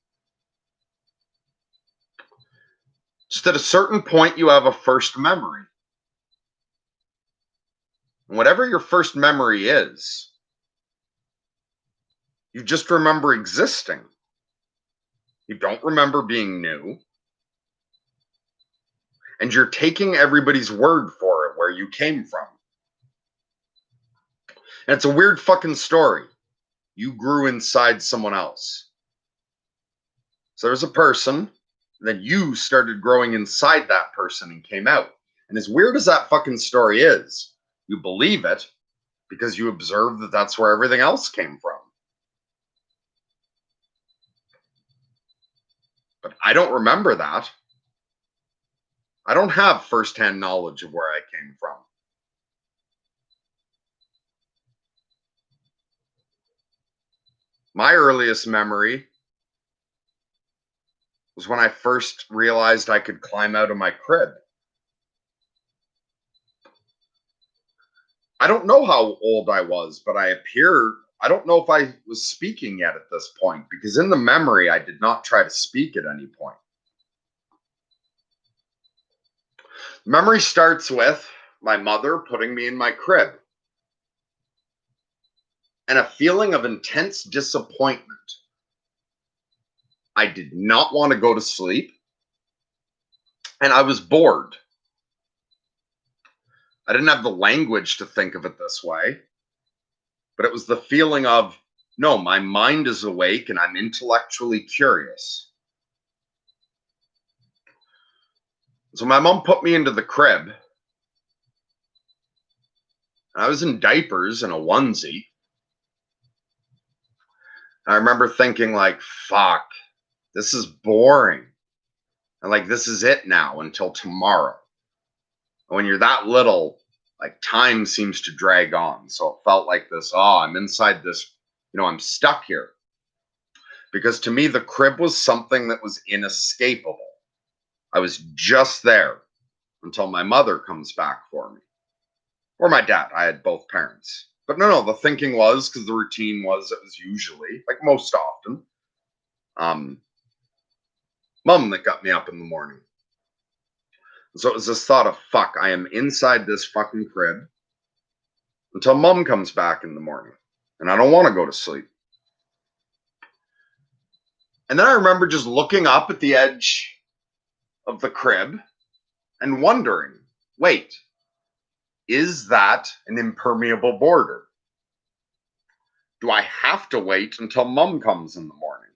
Just at a certain point, you have a first memory. And whatever your first memory is, you just remember existing. You don't remember being new. And you're taking everybody's word for it where you came from. And it's a weird fucking story. You grew inside someone else. So there's a person, then you started growing inside that person and came out. And as weird as that fucking story is, you believe it because you observe that that's where everything else came from. But I don't remember that. I don't have firsthand knowledge of where I came from. My earliest memory was when I first realized I could climb out of my crib. I don't know how old I was, but I don't know if I was speaking yet at this point, because in the memory, I did not try to speak at any point. Memory starts with my mother putting me in my crib and a feeling of intense disappointment. I did not want to go to sleep, and I was bored. I didn't have the language to think of it this way, but it was the feeling of, no, my mind is awake and I'm intellectually curious. So my mom put me into the crib. I was in diapers and a onesie. I remember thinking like, fuck, this is boring. And like, this is it now until tomorrow. And when you're that little, like time seems to drag on. So it felt like this, oh, I'm inside this, I'm stuck here. Because to me, the crib was something that was inescapable. I was just there until my mother comes back for me. Or my dad. I had both parents. But no, the thinking was, because the routine was, it was usually, like most often, mom that got me up in the morning. So it was this thought of, fuck, I am inside this fucking crib until mom comes back in the morning. And I don't want to go to sleep. And then I remember just looking up at the edge of the crib and wondering, wait, is that an impermeable border? Do I have to wait until mom comes in the morning?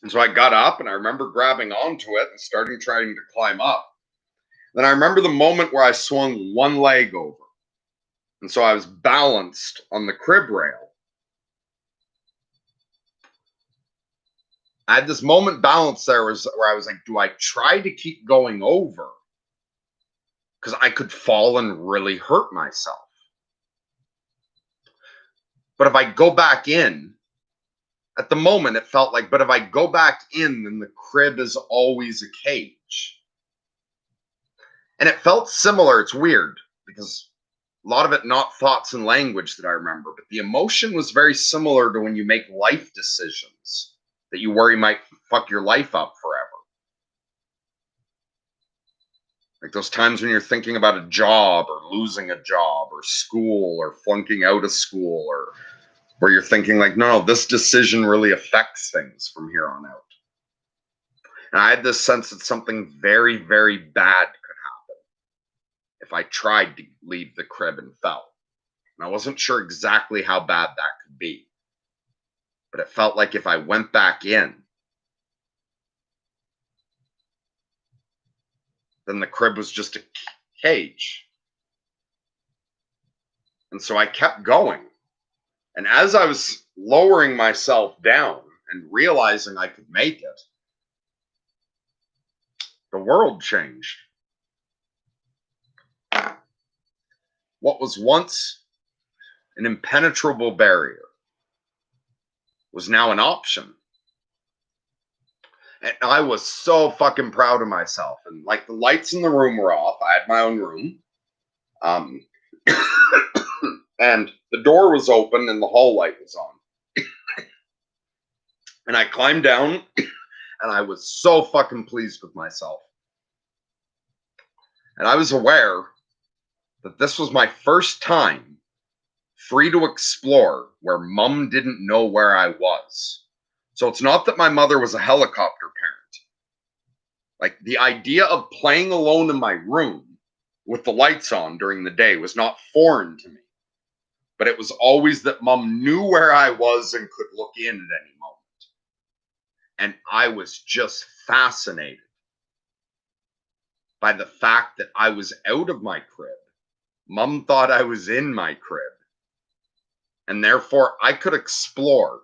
And so I got up and I remember grabbing onto it and starting trying to climb up. Then I remember the moment where I swung one leg over. And so I was balanced on the crib rail. I had this moment balance there where I was like, do I try to keep going over? Because I could fall and really hurt myself. But if I go back in, at the moment it felt like, but if I go back in, then the crib is always a cage. And it felt similar. It's weird because a lot of it not thoughts and language that I remember, but the emotion was very similar to when you make life decisions that you worry might fuck your life up forever. Like those times when you're thinking about a job or losing a job or school or flunking out of school, or where you're thinking like, no, this decision really affects things from here on out. And I had this sense that something very, very bad could happen if I tried to leave the crib and fell. And I wasn't sure exactly how bad that could be. But it felt like if I went back in, then the crib was just a cage. And so I kept going. And as I was lowering myself down and realizing I could make it, the world changed. What was once an impenetrable barrier was now an option. And I was so fucking proud of myself. And like the lights in the room were off. I had my own room. And the door was open and the hall light was on. And I climbed down and I was so fucking pleased with myself. And I was aware that this was my first time free to explore where mom didn't know where I was. So it's not that my mother was a helicopter parent. Like the idea of playing alone in my room with the lights on during the day was not foreign to me. But it was always that mom knew where I was and could look in at any moment. And I was just fascinated by the fact that I was out of my crib. Mom thought I was in my crib. And therefore I could explore.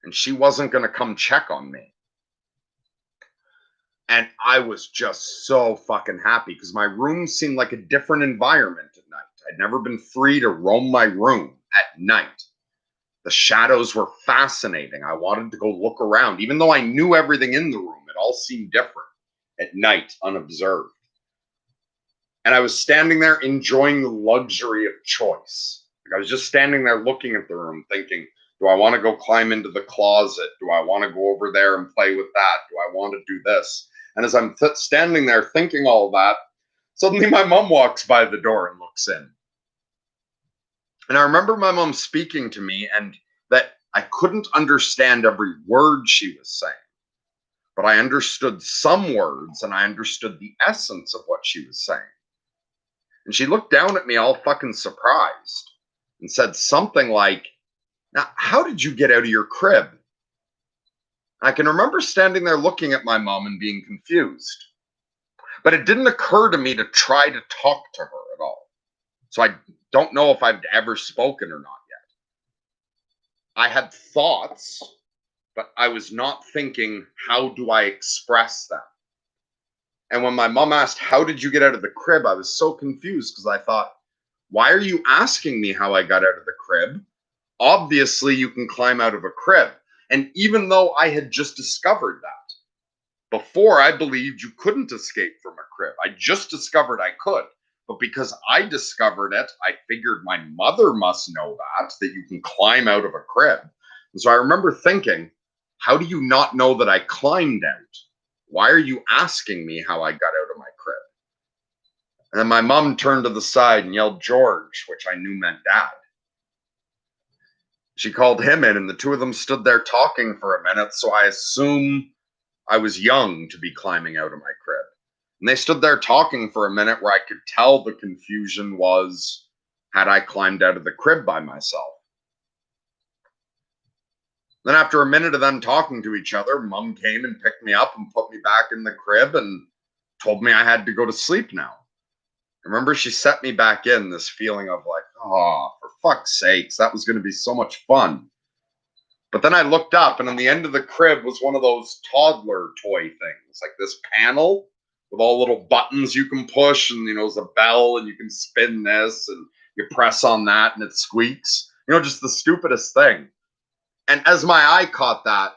And she wasn't going to come check on me. And I was just so fucking happy because my room seemed like a different environment at night. I'd never been free to roam my room at night. The shadows were fascinating. I wanted to go look around. Even though I knew everything in the room, it all seemed different at night, unobserved. And I was standing there enjoying the luxury of choice. Like I was just standing there looking at the room thinking, do I want to go climb into the closet? Do I want to go over there and play with that? Do I want to do this? And as I'm standing there thinking all that, suddenly my mom walks by the door and looks in. And I remember my mom speaking to me and that I couldn't understand every word she was saying. But I understood some words and I understood the essence of what she was saying. And she looked down at me all fucking surprised and said something like, now, how did you get out of your crib? I can remember standing there looking at my mom and being confused. But it didn't occur to me to try to talk to her at all. So I don't know if I've ever spoken or not yet. I had thoughts, but I was not thinking, how do I express them? And when my mom asked, how did you get out of the crib? I was so confused because I thought, why are you asking me how I got out of the crib? Obviously, you can climb out of a crib. And even though I had just discovered that, before I believed you couldn't escape from a crib, I just discovered I could. but because I discovered it, I figured my mother must know that you can climb out of a crib. And so I remember thinking, how do you not know that I climbed out? Why are you asking me how I got out of my crib? And then my mom turned to the side and yelled, George, which I knew meant dad. She called him in, and the two of them stood there talking for a minute, so I assume I was young to be climbing out of my crib. And they stood there talking for a minute where I could tell the confusion was, had I climbed out of the crib by myself? Then after a minute of them talking to each other, Mom came and picked me up and put me back in the crib and told me I had to go to sleep now. I remember she set me back in, this feeling of like, oh, for fuck's sakes, that was going to be so much fun. But then I looked up, and on the end of the crib was one of those toddler toy things, like this panel with all little buttons you can push, and there's a bell, and you can spin this, and you press on that, and it squeaks. Just the stupidest thing. And as my eye caught that,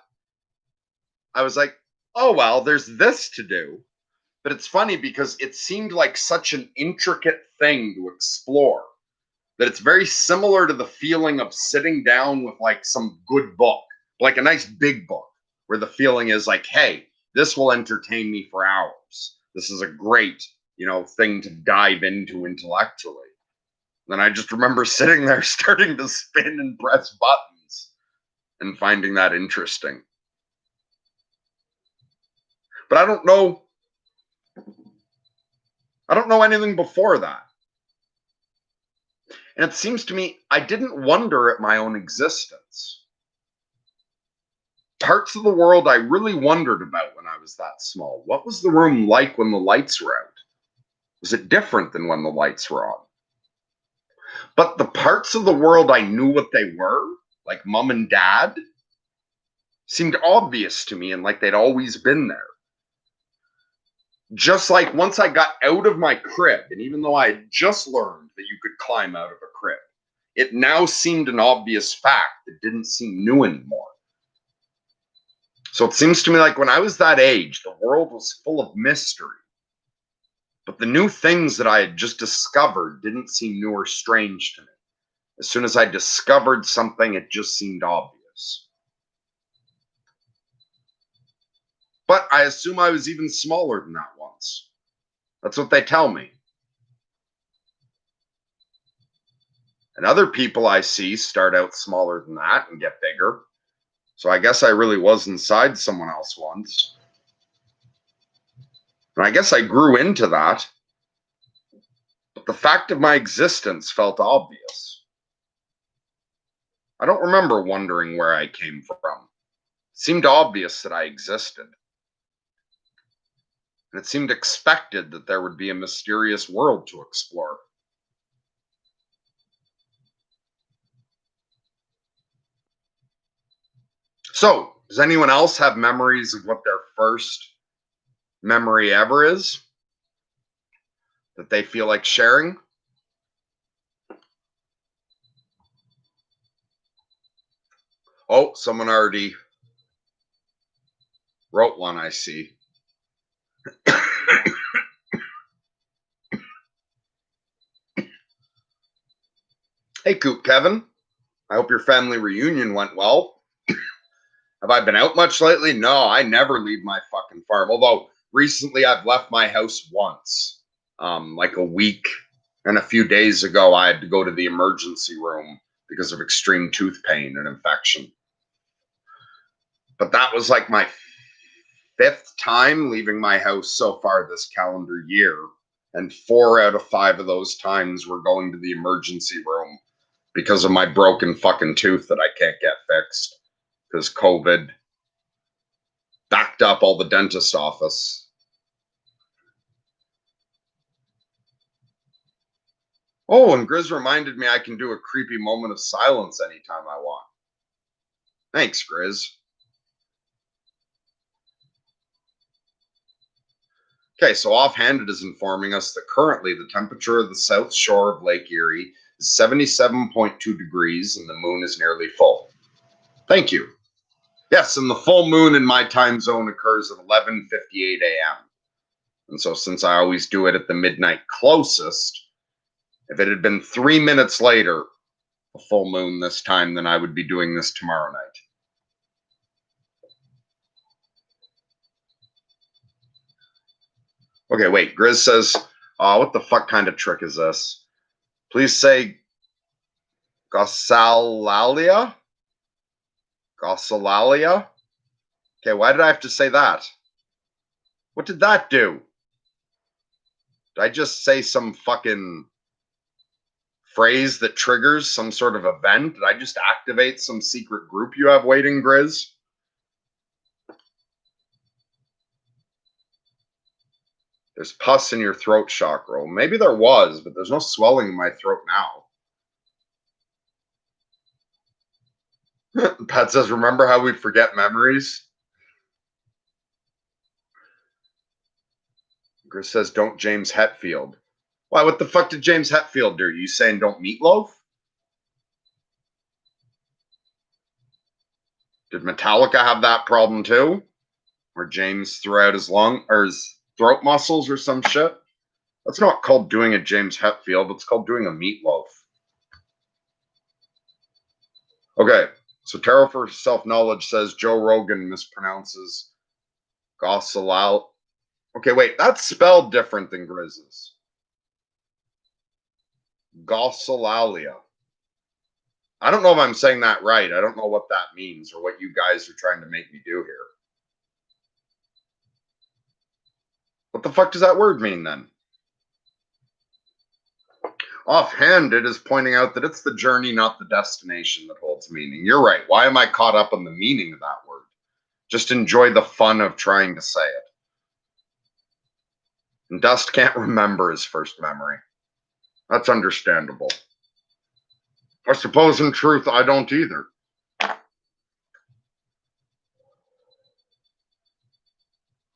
I was like, oh, well, there's this to do. But it's funny because it seemed like such an intricate thing to explore that it's very similar to the feeling of sitting down with like some good book, like a nice big book, where the feeling is like, hey, this will entertain me for hours. This is a great, thing to dive into intellectually. Then I just remember sitting there starting to spin and press buttons and finding that interesting. But I don't know anything before that. And it seems to me I didn't wonder at my own existence. Parts of the world I really wondered about when I was that small. What was the room like when the lights were out? Was it different than when the lights were on? But the parts of the world I knew what they were, like mom and dad, seemed obvious to me and like they'd always been there. Just like once I got out of my crib, and even though I had just learned that you could climb out of a crib, it now seemed an obvious fact that didn't seem new anymore. So it seems to me like when I was that age, the world was full of mystery. But the new things that I had just discovered didn't seem new or strange to me. As soon as I discovered something, it just seemed obvious. But I assume I was even smaller than that once. That's what they tell me. And other people I see start out smaller than that and get bigger. So I guess I really was inside someone else once. And I guess I grew into that. But the fact of my existence felt obvious. I don't remember wondering where I came from. It seemed obvious that I existed. And it seemed expected that there would be a mysterious world to explore. So, does anyone else have memories of what their first memory ever is that they feel like sharing? Oh, someone already wrote one, I see. Hey, Coop Kevin. I hope your family reunion went well. Have I been out much lately? No, I never leave my fucking farm. Although recently I've left my house once, like a week and a few days ago, I had to go to the emergency room because of extreme tooth pain and infection. But that was like my 5th time leaving my house so far this calendar year. And 4 out of 5 of those times were going to the emergency room because of my broken fucking tooth that I can't get fixed because COVID backed up all the dentist office. Oh, and Grizz reminded me I can do a creepy moment of silence anytime I want. Thanks, Grizz. Okay, so Offhanded is informing us that currently the temperature of the south shore of Lake Erie is 77.2 degrees and the moon is nearly full. Thank you. Yes, and the full moon in my time zone occurs at 11:58 a.m. And so since I always do it at the midnight closest, if it had been 3 minutes later, a full moon this time, then I would be doing this tomorrow night. Okay, wait. Grizz says, what the fuck kind of trick is this? Please say Gossalalia? Gossalalia? Okay, why did I have to say that? What did that do? Did I just say some fucking phrase that triggers some sort of event? Did I just activate some secret group you have waiting, Grizz? There's pus in your throat chakra. Well, maybe there was, but there's no swelling in my throat now. Pat says, remember how we forget memories? Grizz says, don't James Hetfield. Why, what the fuck did James Hetfield do? You saying don't Meatloaf? Did Metallica have that problem too? Where James threw out his lung or his throat muscles or some shit? That's not called doing a James Hetfield. It's called doing a Meatloaf. Okay, so Tarot for Self-Knowledge says Joe Rogan mispronounces Gossalal. Okay, wait, that's spelled different than Grizz's. Gossalalia. I don't know if I'm saying that right. I don't know what that means or what you guys are trying to make me do here. What the fuck does that word mean then? Offhand, it is pointing out that it's the journey, not the destination, that holds meaning. You're right. Why am I caught up in the meaning of that word? Just enjoy the fun of trying to say it. And Dust can't remember his first memory. That's understandable. I suppose in truth, I don't either.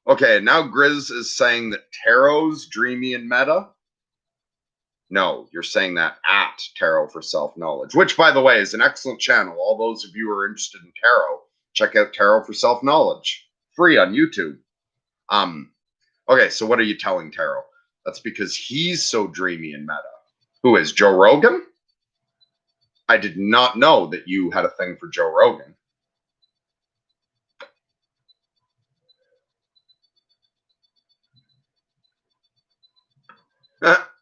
Okay, now Grizz is saying that Tarot's dreamy and meta. No, you're saying that at Tarot for Self-Knowledge, which, by the way, is an excellent channel. All those of you who are interested in tarot, check out Tarot for Self-Knowledge. Free on YouTube. Okay, so what are you telling Tarot? That's because he's so dreamy and meta. Who is Joe Rogan? I did not know that you had a thing for Joe Rogan.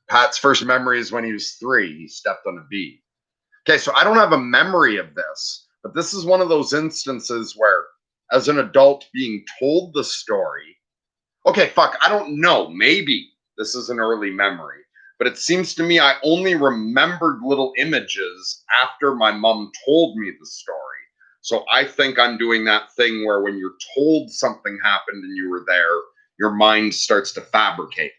Pat's first memory is when he was 3. He stepped on a bee. Okay, so I don't have a memory of this, but this is one of those instances where, as an adult being told the story, okay, fuck, I don't know. Maybe this is an early memory, but it seems to me I only remembered little images after my mom told me the story. So I think I'm doing that thing where when you're told something happened and you were there, your mind starts to fabricate it.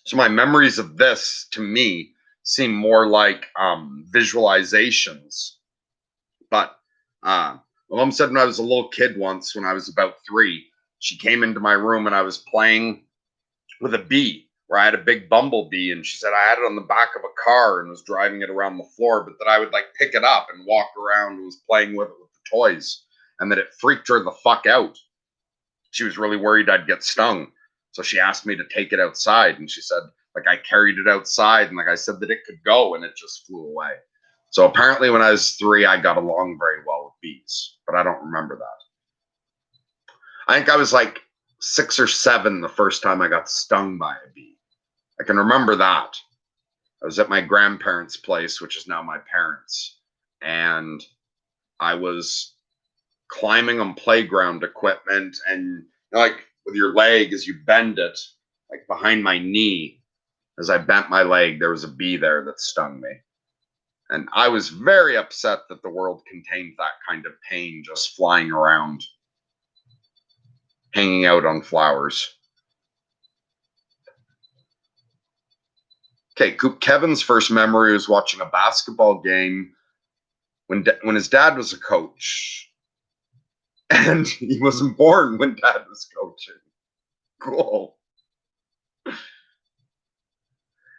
So my memories of this, to me, seem more like visualizations. But my mom said when I was a little kid once, when I was about 3, she came into my room and I was playing with a bee, where I had a big bumblebee, and she said I had it on the back of a car and was driving it around the floor, but that I would like pick it up and walk around and was playing with it with the toys, and that it freaked her the fuck out. She was really worried I'd get stung. So she asked me to take it outside, and she said, like, I carried it outside, and like I said that it could go, and it just flew away. So apparently when I was 3, I got along very well with bees, but I don't remember that. I think I was like 6 or 7 the first time I got stung by a bee. I can remember that. I was at my grandparents' place, which is now my parents', and I was climbing on playground equipment, and like with your leg, as you bend it, like behind my knee, as I bent my leg, there was a bee there that stung me. And I was very upset that the world contained that kind of pain just flying around, hanging out on flowers. Okay, Kevin's first memory was watching a basketball game when his dad was a coach. And he wasn't born when dad was coaching. Cool.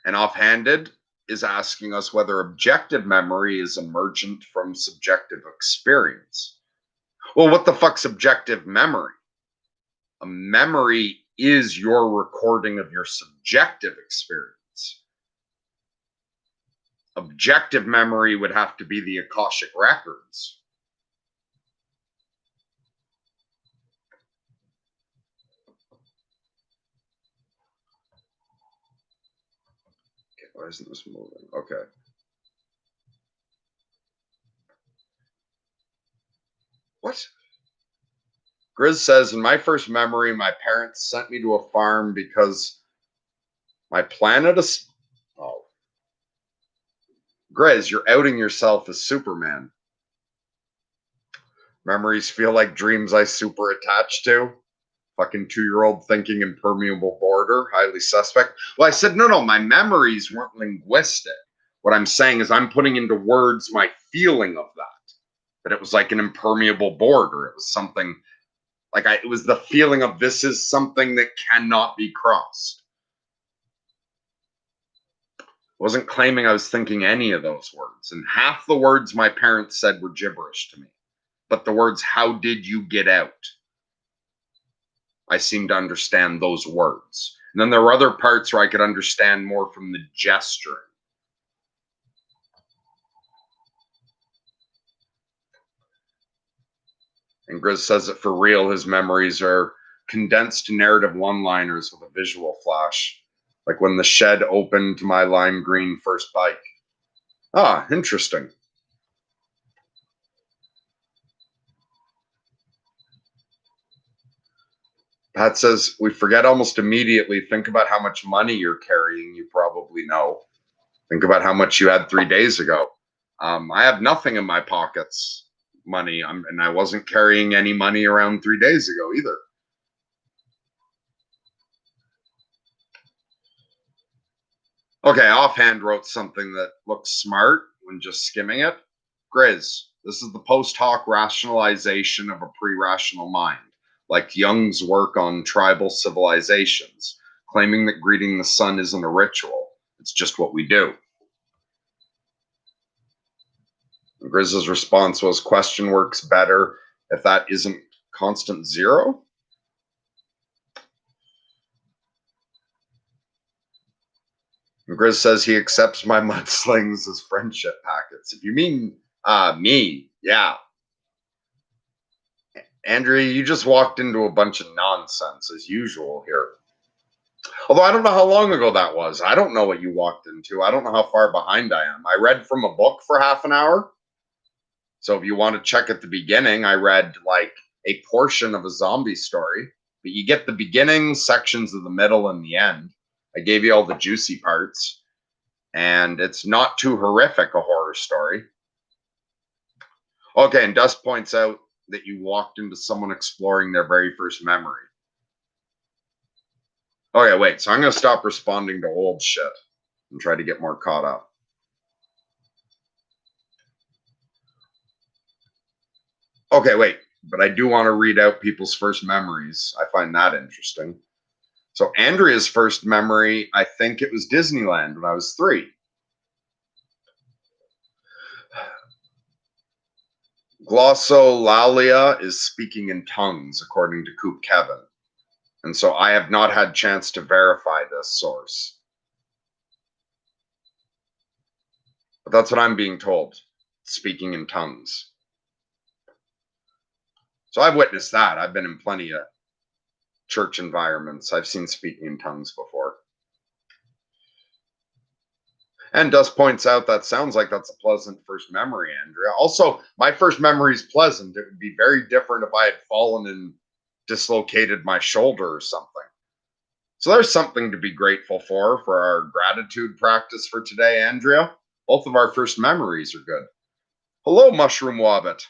And Offhanded is asking us whether objective memory is emergent from subjective experience. Well, what the fuck's objective memory? A memory is your recording of your subjective experience. Objective memory would have to be the Akashic records. Okay, why isn't this moving? Okay. What? Grizz says, in my first memory, my parents sent me to a farm because my planet is. Oh. Grizz, you're outing yourself as Superman. Memories feel like dreams I super attached to. Fucking 2-year-old thinking impermeable border, highly suspect. Well, I said, no, my memories weren't linguistic. What I'm saying is I'm putting into words my feeling of that it was like an impermeable border. It was something like it was the feeling of this is something that cannot be crossed. I wasn't claiming I was thinking any of those words. And half the words my parents said were gibberish to me. But the words, how did you get out? I seemed to understand those words. And then there were other parts where I could understand more from the gesturing. And Grizz says that for real, his memories are condensed narrative one-liners with a visual flash, like when the shed opened to my lime green first bike. Ah, interesting. Pat says, we forget almost immediately. Think about how much money you're carrying. You probably know. Think about how much you had 3 days ago. I have nothing in my pockets, money, and I wasn't carrying any money around 3 days ago either. Okay, offhand wrote something that looks smart when just skimming it. Grizz, this is the post hoc rationalization of a pre-rational mind, like Jung's work on tribal civilizations, claiming that greeting the sun isn't a ritual. It's just what we do. And Grizz's response was, question works better if that isn't constant zero. And Grizz says he accepts my mudslings as friendship packets. If you mean me, yeah. Andrea, you just walked into a bunch of nonsense as usual here. Although I don't know how long ago that was. I don't know what you walked into. I don't know how far behind I am. I read from a book for half an hour. So if you want to check at the beginning, I read like a portion of a zombie story. But you get the beginning, sections of the middle, and the end. I gave you all the juicy parts. And it's not too horrific a horror story. Okay, and Dust points out that you walked into someone exploring their very first memory. Okay, wait. So I'm going to stop responding to old shit and try to get more caught up. Okay, wait. But I do want to read out people's first memories. I find that interesting. So Andrea's first memory, I think it was Disneyland when I was 3. Glossolalia is speaking in tongues, according to Coop Kevin. And so I have not had chance to verify this source. But that's what I'm being told, speaking in tongues. So I've witnessed that. I've been in plenty of church environments. I've seen speaking in tongues before. And Dust points out that sounds like that's a pleasant first memory, Andrea. Also, my first memory is pleasant. It would be very different if I had fallen and dislocated my shoulder or something. So there's something to be grateful for our gratitude practice for today, Andrea. Both of our first memories are good. Hello, Mushroom Wobbit.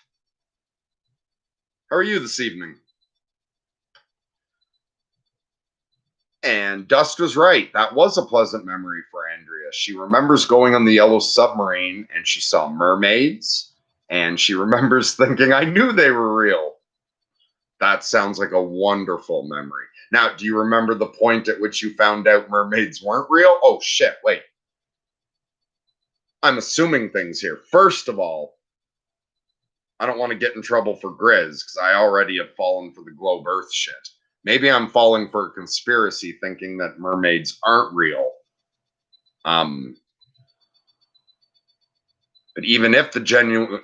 How are you this evening? And Dust was right. That was a pleasant memory for Andrea. She remembers going on the Yellow Submarine and she saw mermaids. And she remembers thinking, I knew they were real. That sounds like a wonderful memory. Now, do you remember the point at which you found out mermaids weren't real? Oh, shit, wait. I'm assuming things here. First of all, I don't want to get in trouble for Grizz because I already have fallen for the globe Earth shit. Maybe I'm falling for a conspiracy thinking that mermaids aren't real. Um, but even if the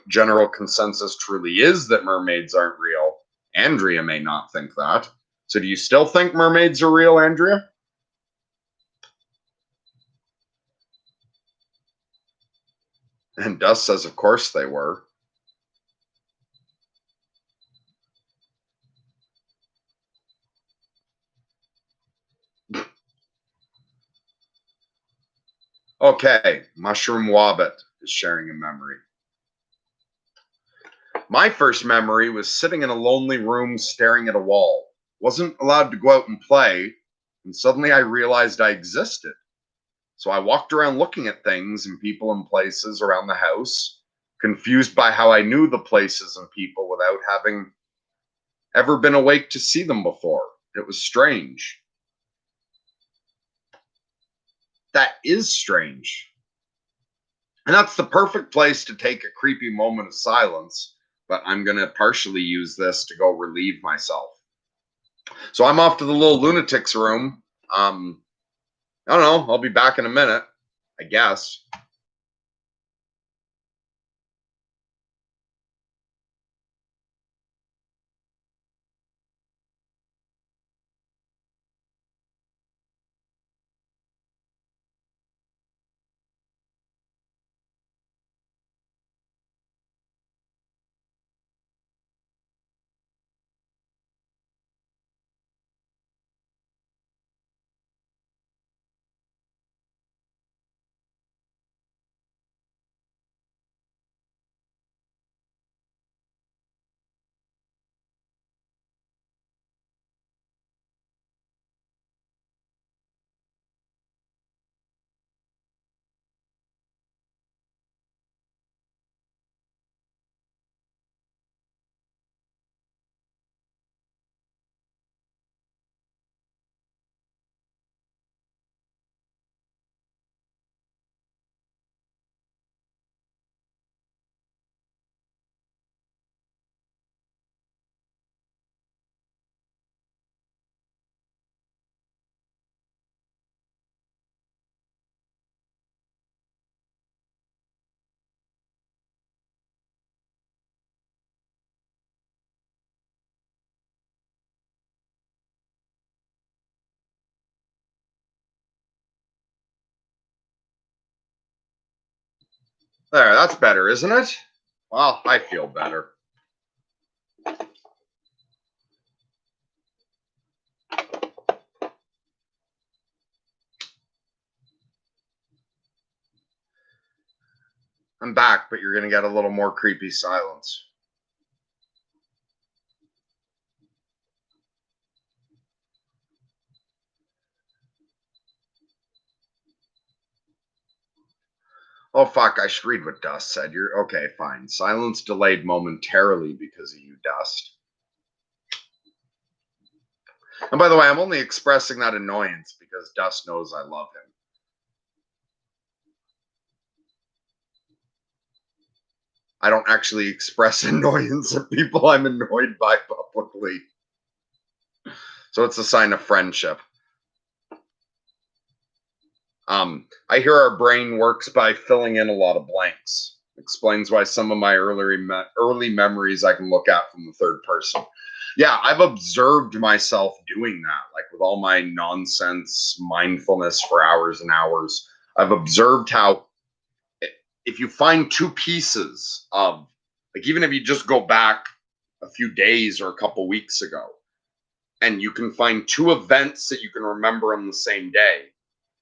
general consensus truly is that mermaids aren't real, Andrea may not think that. So do you still think mermaids are real, Andrea? And Dust says, of course they were. Okay, Mushroom Wobbit is sharing a memory. My first memory was sitting in a lonely room staring at a wall. Wasn't allowed to go out and play, and suddenly I realized I existed. So I walked around looking at things and people and places around the house, confused by how I knew the places and people without having ever been awake to see them before. It was strange. That is strange. And that's the perfect place to take a creepy moment of silence, but I'm going to partially use this to go relieve myself. So I'm off to the little lunatics room. I don't know. I'll be back in a minute, I guess. There, that's better, isn't it? Well, I feel better. I'm back, but you're going to get a little more creepy silence. Oh, fuck, I should read what Dust said. You're okay, fine. Silence delayed momentarily because of you, Dust. And by the way, I'm only expressing that annoyance because Dust knows I love him. I don't actually express annoyance at people I'm annoyed by publicly. So it's a sign of friendship. I hear our brain works by filling in a lot of blanks. Explains why some of my early memories I can look at from the third person. Yeah, I've observed myself doing that, like with all my nonsense mindfulness for hours and hours. I've observed how if you find two pieces of, like, even if you just go back a few days or a couple weeks ago, and you can find two events that you can remember on the same day,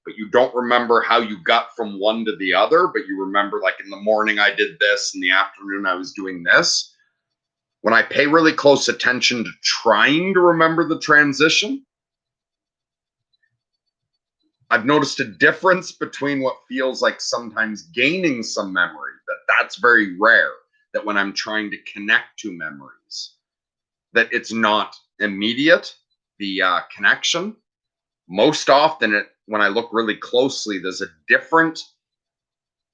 but you don't remember how you got from one to the other, but you remember, like, in the morning I did this, in the afternoon I was doing this. When I pay really close attention to trying to remember the transition, I've noticed a difference between what feels like sometimes gaining some memory, that's very rare, that when I'm trying to connect to memories, that it's not immediate, the connection. Most often, when I look really closely, there's a different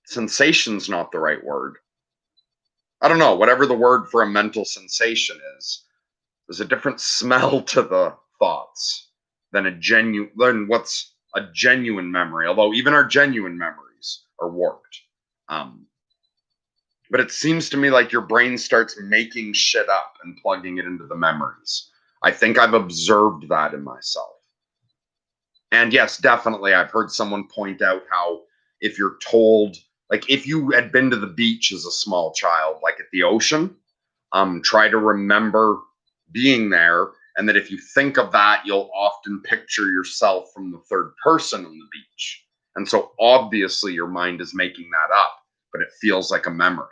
sensation's not the right word. I don't know, whatever the word for a mental sensation is, there's a different smell to the thoughts than what's a genuine memory, although even our genuine memories are warped. But it seems to me like your brain starts making shit up and plugging it into the memories. I think I've observed that in myself. And yes, definitely, I've heard someone point out how if you're told, like if you had been to the beach as a small child, like at the ocean, try to remember being there, and that if you think of that, you'll often picture yourself from the third person on the beach. And so obviously your mind is making that up, but it feels like a memory.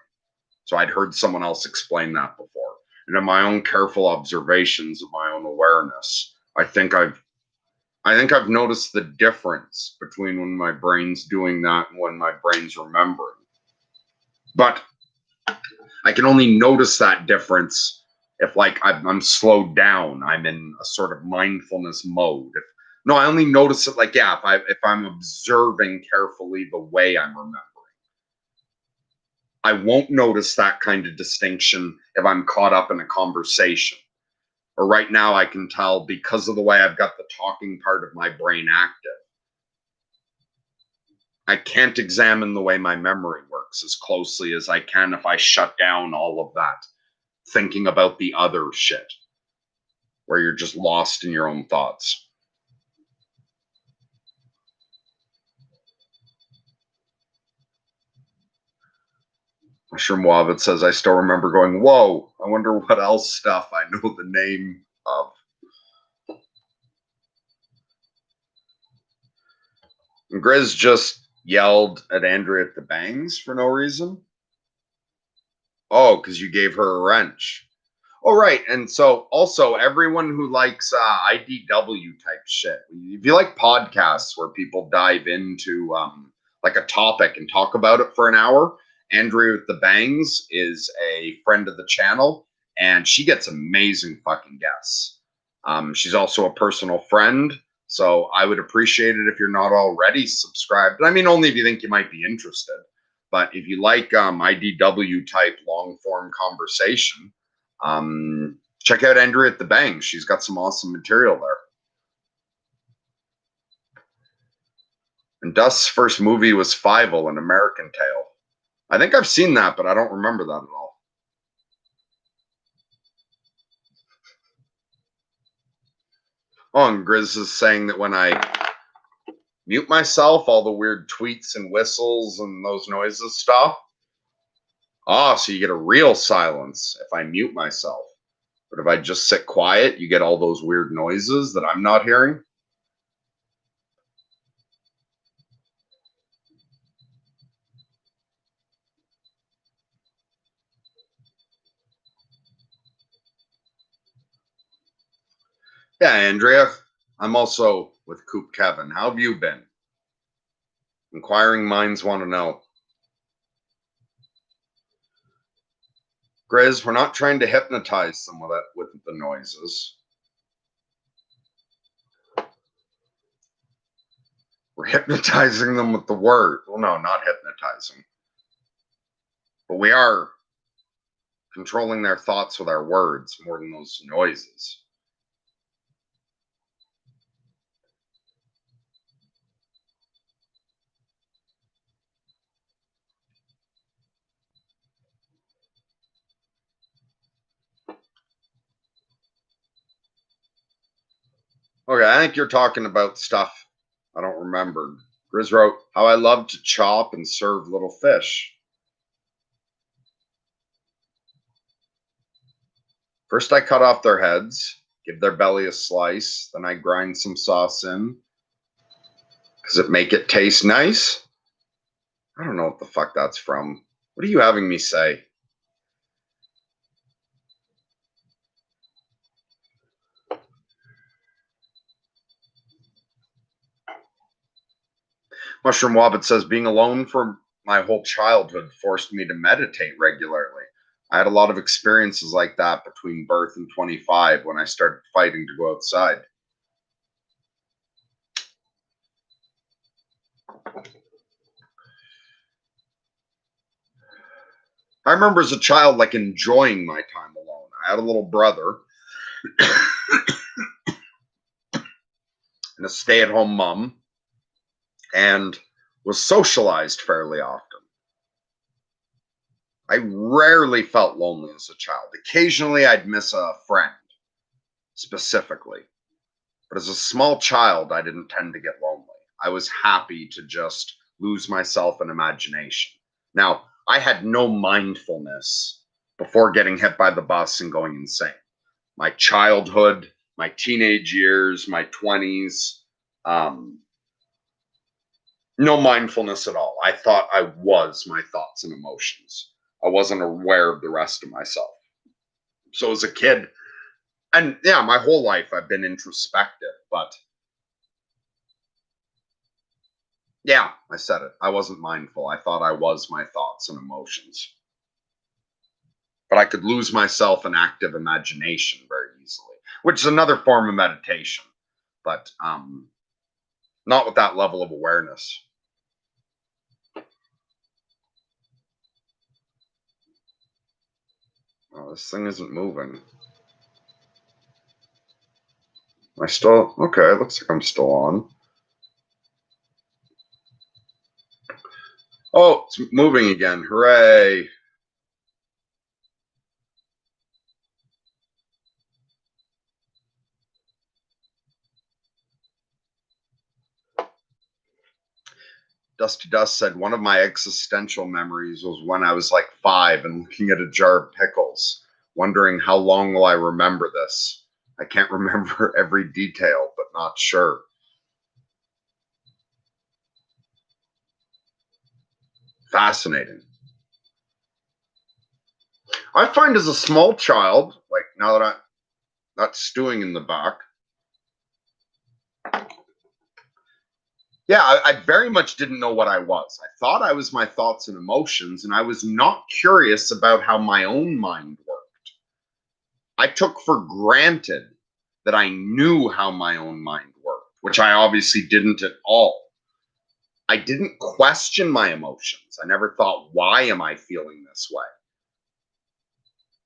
So I'd heard someone else explain that before. And in my own careful observations of my own awareness, I think I've noticed the difference between when my brain's doing that and when my brain's remembering. But I can only notice that difference if, like, I'm slowed down. I'm in a sort of mindfulness mode. I only notice it like, yeah, if I'm observing carefully the way I'm remembering. I won't notice that kind of distinction if I'm caught up in a conversation. Or right now, I can tell because of the way I've got the talking part of my brain active. I can't examine the way my memory works as closely as I can if I shut down all of that thinking about the other shit, where you're just lost in your own thoughts. Mushroom Wabbit says, I still remember going, whoa, I wonder what else stuff I know the name of. And Grizz just yelled at Andrea at the bangs for no reason. Oh, because you gave her a wrench. Oh, right. And so also everyone who likes IDW type shit, if you like podcasts where people dive into like a topic and talk about it for an hour, Andrea with the Bangs is a friend of the channel, and she gets amazing fucking guests. She's also a personal friend, so I would appreciate it if you're not already subscribed. I mean, only if you think you might be interested. But if you like IDW type long form conversation, check out Andrea at the Bangs. She's got some awesome material there. And Dust's first movie was Fievel, An American Tale. I think I've seen that, but I don't remember that at all. Oh, and Grizz is saying that when I mute myself, all the weird tweets and whistles and those noises stop. Ah, so you get a real silence if I mute myself. But if I just sit quiet, you get all those weird noises that I'm not hearing. Yeah, Andrea, I'm also with Coop Kevin. How have you been? Inquiring minds want to know. Grizz, we're not trying to hypnotize them with the noises. We're hypnotizing them with the word. Well, no, not hypnotizing. But we are controlling their thoughts with our words more than those noises. Okay, I think you're talking about stuff I don't remember. Grizz wrote, how I love to chop and serve little fish. First, I cut off their heads, give their belly a slice, then I grind some sauce in. Does it make it taste nice? I don't know what the fuck that's from. What are you having me say? Mushroom Wobbit says, being alone for my whole childhood forced me to meditate regularly. I had a lot of experiences like that between birth and 25 when I started fighting to go outside. I remember as a child, like, enjoying my time alone. I had a little brother. and a stay-at-home mom, and was socialized fairly often. I rarely felt lonely as a child. Occasionally, I'd miss a friend, specifically. But as a small child, I didn't tend to get lonely. I was happy to just lose myself in imagination. Now, I had no mindfulness before getting hit by the bus and going insane. My childhood, my teenage years, my 20s, no mindfulness at all. I thought I was my thoughts and emotions. I wasn't aware of the rest of myself. So as a kid, and yeah, my whole life I've been introspective, but yeah, I said it. I wasn't mindful. I thought I was my thoughts and emotions. But I could lose myself in active imagination very easily, which is another form of meditation, but not with that level of awareness. Oh, this thing isn't moving. I still, okay, it looks like I'm still on. Oh, it's moving again. Hooray. Dusty Dust said, one of my existential memories was when I was like 5 and looking at a jar of pickles, wondering how long will I remember this. I can't remember every detail, but not sure. Fascinating. I find as a small child, like now that I'm not stewing in the back, yeah, I very much didn't know what I was. I thought I was my thoughts and emotions, and I was not curious about how my own mind worked. I took for granted that I knew how my own mind worked, which I obviously didn't at all. I didn't question my emotions. I never thought, why am I feeling this way?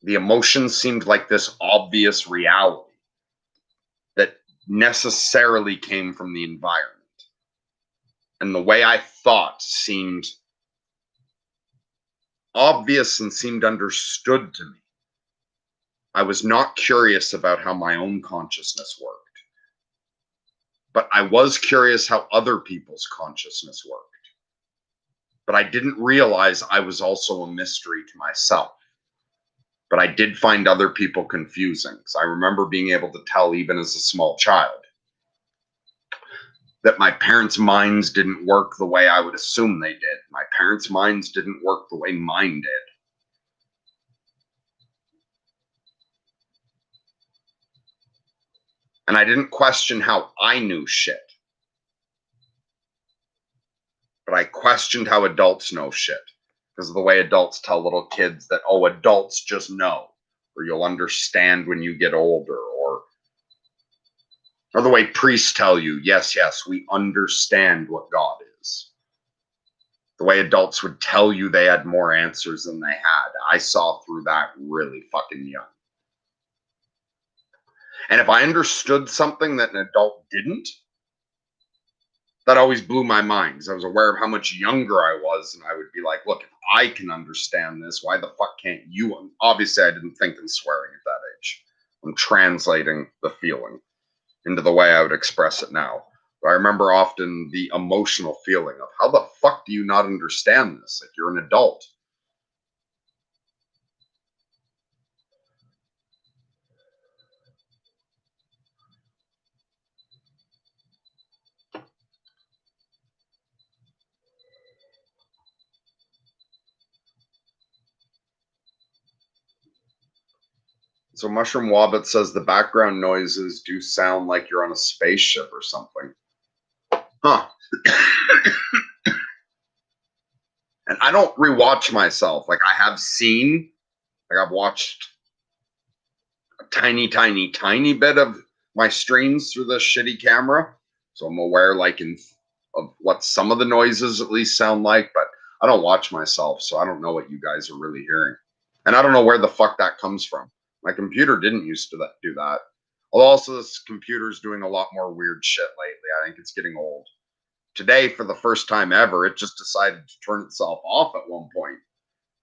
The emotions seemed like this obvious reality that necessarily came from the environment. And the way I thought seemed obvious and seemed understood to me. I was not curious about how my own consciousness worked, but I was curious how other people's consciousness worked. But I didn't realize I was also a mystery to myself. But I did find other people confusing, because I remember being able to tell, even as a small child, that my parents' minds didn't work the way I would assume they did. My parents' minds didn't work the way mine did. And I didn't question how I knew shit. But I questioned how adults know shit, because of the way adults tell little kids that, oh, adults just know, or you'll understand when you get older, or the way priests tell you, yes, yes, we understand what God is. The way adults would tell you they had more answers than they had. I saw through that really fucking young. And if I understood something that an adult didn't, that always blew my mind, because I was aware of how much younger I was, and I would be like, look, if I can understand this, why the fuck can't you? Obviously, I didn't think in swearing at that age. I'm translating the feeling into the way I would express it now. But I remember often the emotional feeling of, how the fuck do you not understand this? Like, you're an adult. So Mushroom Wobbit says the background noises do sound like you're on a spaceship or something. Huh. And I don't rewatch myself. Like, I have seen, like, I've watched a tiny, tiny, tiny bit of my streams through the shitty camera. So I'm aware, like, of what some of the noises at least sound like, but I don't watch myself, so I don't know what you guys are really hearing. And I don't know where the fuck that comes from. My computer didn't used to do that. Also, this computer's doing a lot more weird shit lately. I think it's getting old. Today, for the first time ever, it just decided to turn itself off at one point,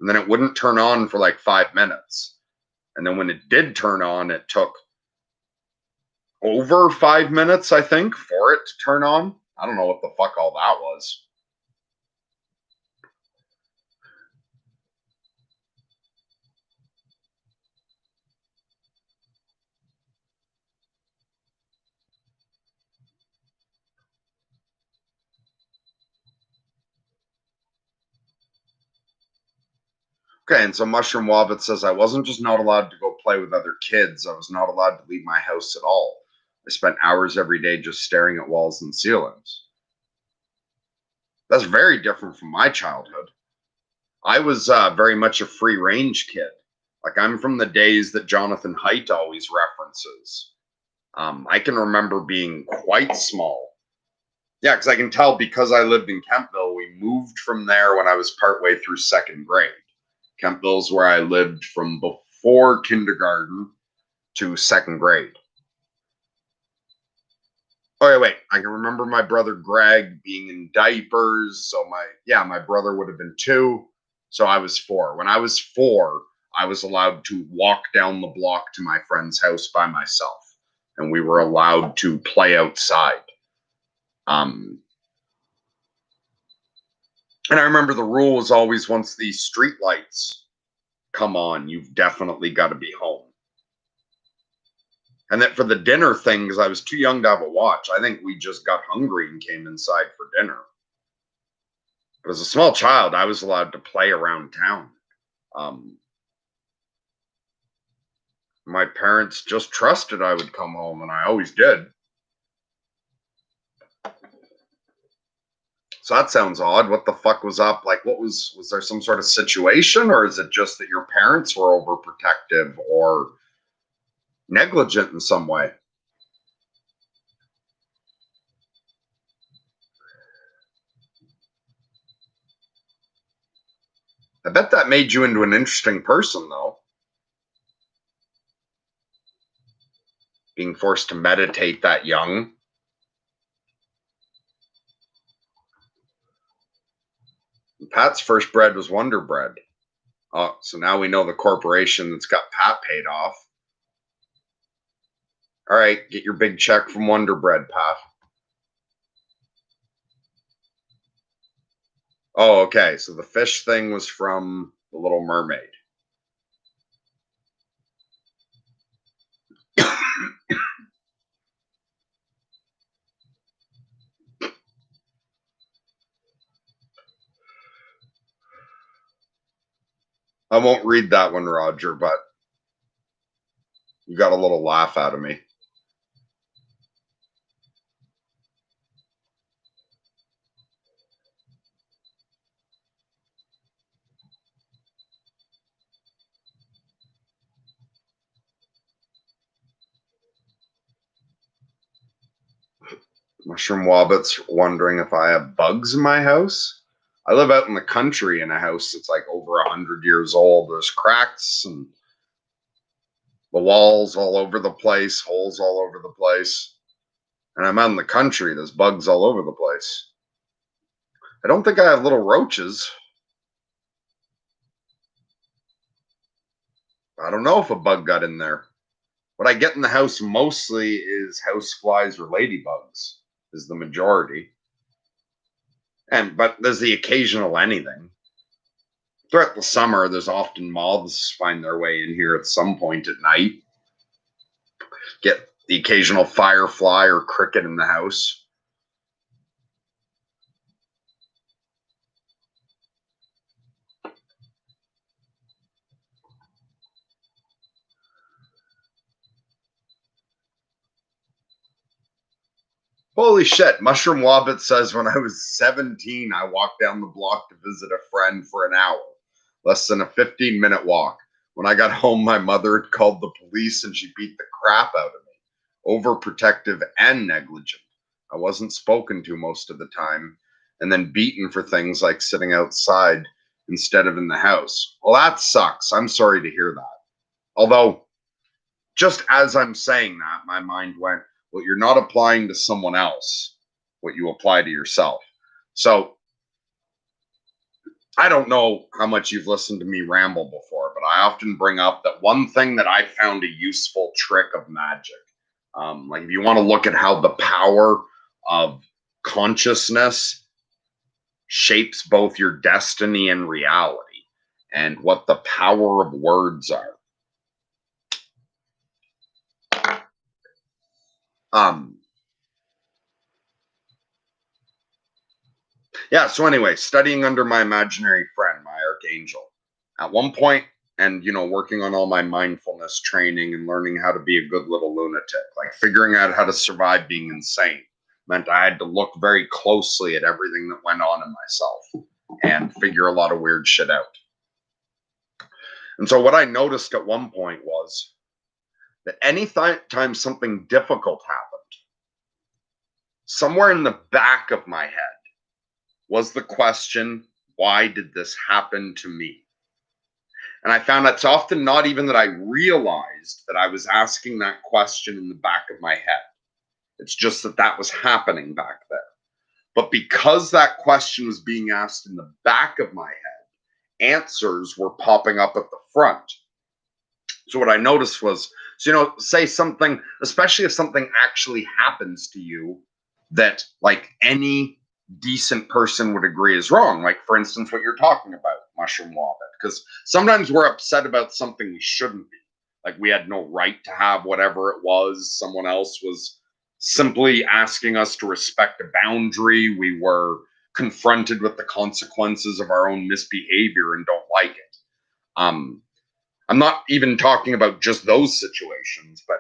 and then it wouldn't turn on for like 5 minutes. And then when it did turn on, it took over 5 minutes, I think, for it to turn on. I don't know what the fuck all that was. Okay, and so Mushroom Wobbit says, I wasn't just not allowed to go play with other kids, I was not allowed to leave my house at all. I spent hours every day just staring at walls and ceilings. That's very different from my childhood. I was very much a free range kid. Like, I'm from the days that Jonathan Haidt always references. I can remember being quite small. Yeah, because I can tell because I lived in Kempville, we moved from there when I was partway through second grade. Kempville's where I lived from before kindergarten to second grade. Oh, wait. I can remember my brother Greg being in diapers. So my brother would have been 2. So I was 4. When I was 4, I was allowed to walk down the block to my friend's house by myself. And we were allowed to play outside. And I remember the rule was always once these street lights come on, you've definitely got to be home. And that for the dinner thing, because I was too young to have a watch, I think we just got hungry and came inside for dinner. But as a small child, I was allowed to play around town. My parents just trusted I would come home, and I always did. So that sounds odd. What the fuck was up? Like, was there some sort of situation, or is it just that your parents were overprotective or negligent in some way? I bet that made you into an interesting person, though. Being forced to meditate that young. Pat's first bread was Wonder Bread. Oh, so now we know the corporation that's got Pat paid off. All right, get your big check from Wonder Bread, Pat. Oh, okay. So the fish thing was from The Little Mermaid. I won't read that one, Roger, but you got a little laugh out of me. Mushroom Wobbit's wondering if I have bugs in my house. I live out in the country in a house that's like over 100 years old. There's cracks and the walls all over the place, holes all over the place. And I'm out in the country. There's bugs all over the place. I don't think I have little roaches. I don't know if a bug got in there. What I get in the house mostly is house flies or ladybugs, is the majority. But there's the occasional anything. Throughout the summer, there's often moths find their way in here at some point at night. Get the occasional firefly or cricket in the house. Holy shit. Mushroom Wobbit says when I was 17, I walked down the block to visit a friend for an hour. Less than a 15-minute walk. When I got home, my mother had called the police and she beat the crap out of me. Overprotective and negligent. I wasn't spoken to most of the time, and then beaten for things like sitting outside instead of in the house. Well, that sucks. I'm sorry to hear that. Although, just as I'm saying that, my mind went, well, you're not applying to someone else what you apply to yourself. So I don't know how much you've listened to me ramble before, but I often bring up that one thing that I found a useful trick of magic. Like if you want to look at how the power of consciousness shapes both your destiny and reality, and what the power of words are. Um, yeah, so anyway, studying under my imaginary friend, my archangel. At one point, and working on all my mindfulness training and learning how to be a good little lunatic, like figuring out how to survive being insane, meant I had to look very closely at everything that went on in myself and figure a lot of weird shit out. And so what I noticed at one point was that any time something difficult happened, somewhere in the back of my head was the question, why did this happen to me? And I found it's often not even that I realized that I was asking that question in the back of my head. It's just that that was happening back there. But because that question was being asked in the back of my head, answers were popping up at the front. So what I noticed was, say something, especially if something actually happens to you that like any decent person would agree is wrong. Like for instance, what you're talking about, mushroom wabbit. Because sometimes we're upset about something we shouldn't be. Like we had no right to have whatever it was. Someone else was simply asking us to respect a boundary. We were confronted with the consequences of our own misbehavior and don't like it. I'm not even talking about just those situations, but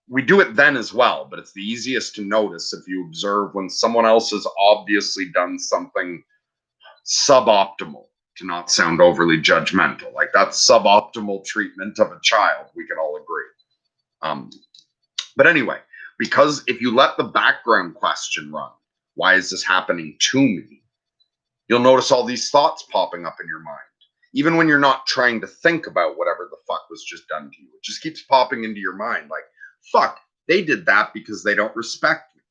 we do it then as well. But it's the easiest to notice if you observe when someone else has obviously done something suboptimal, to not sound overly judgmental. Like that's suboptimal treatment of a child. We can all agree. But anyway, because if you let the background question run, why is this happening to me? You'll notice all these thoughts popping up in your mind. Even when you're not trying to think about whatever the fuck was just done to you, it just keeps popping into your mind like, fuck, they did that because they don't respect me.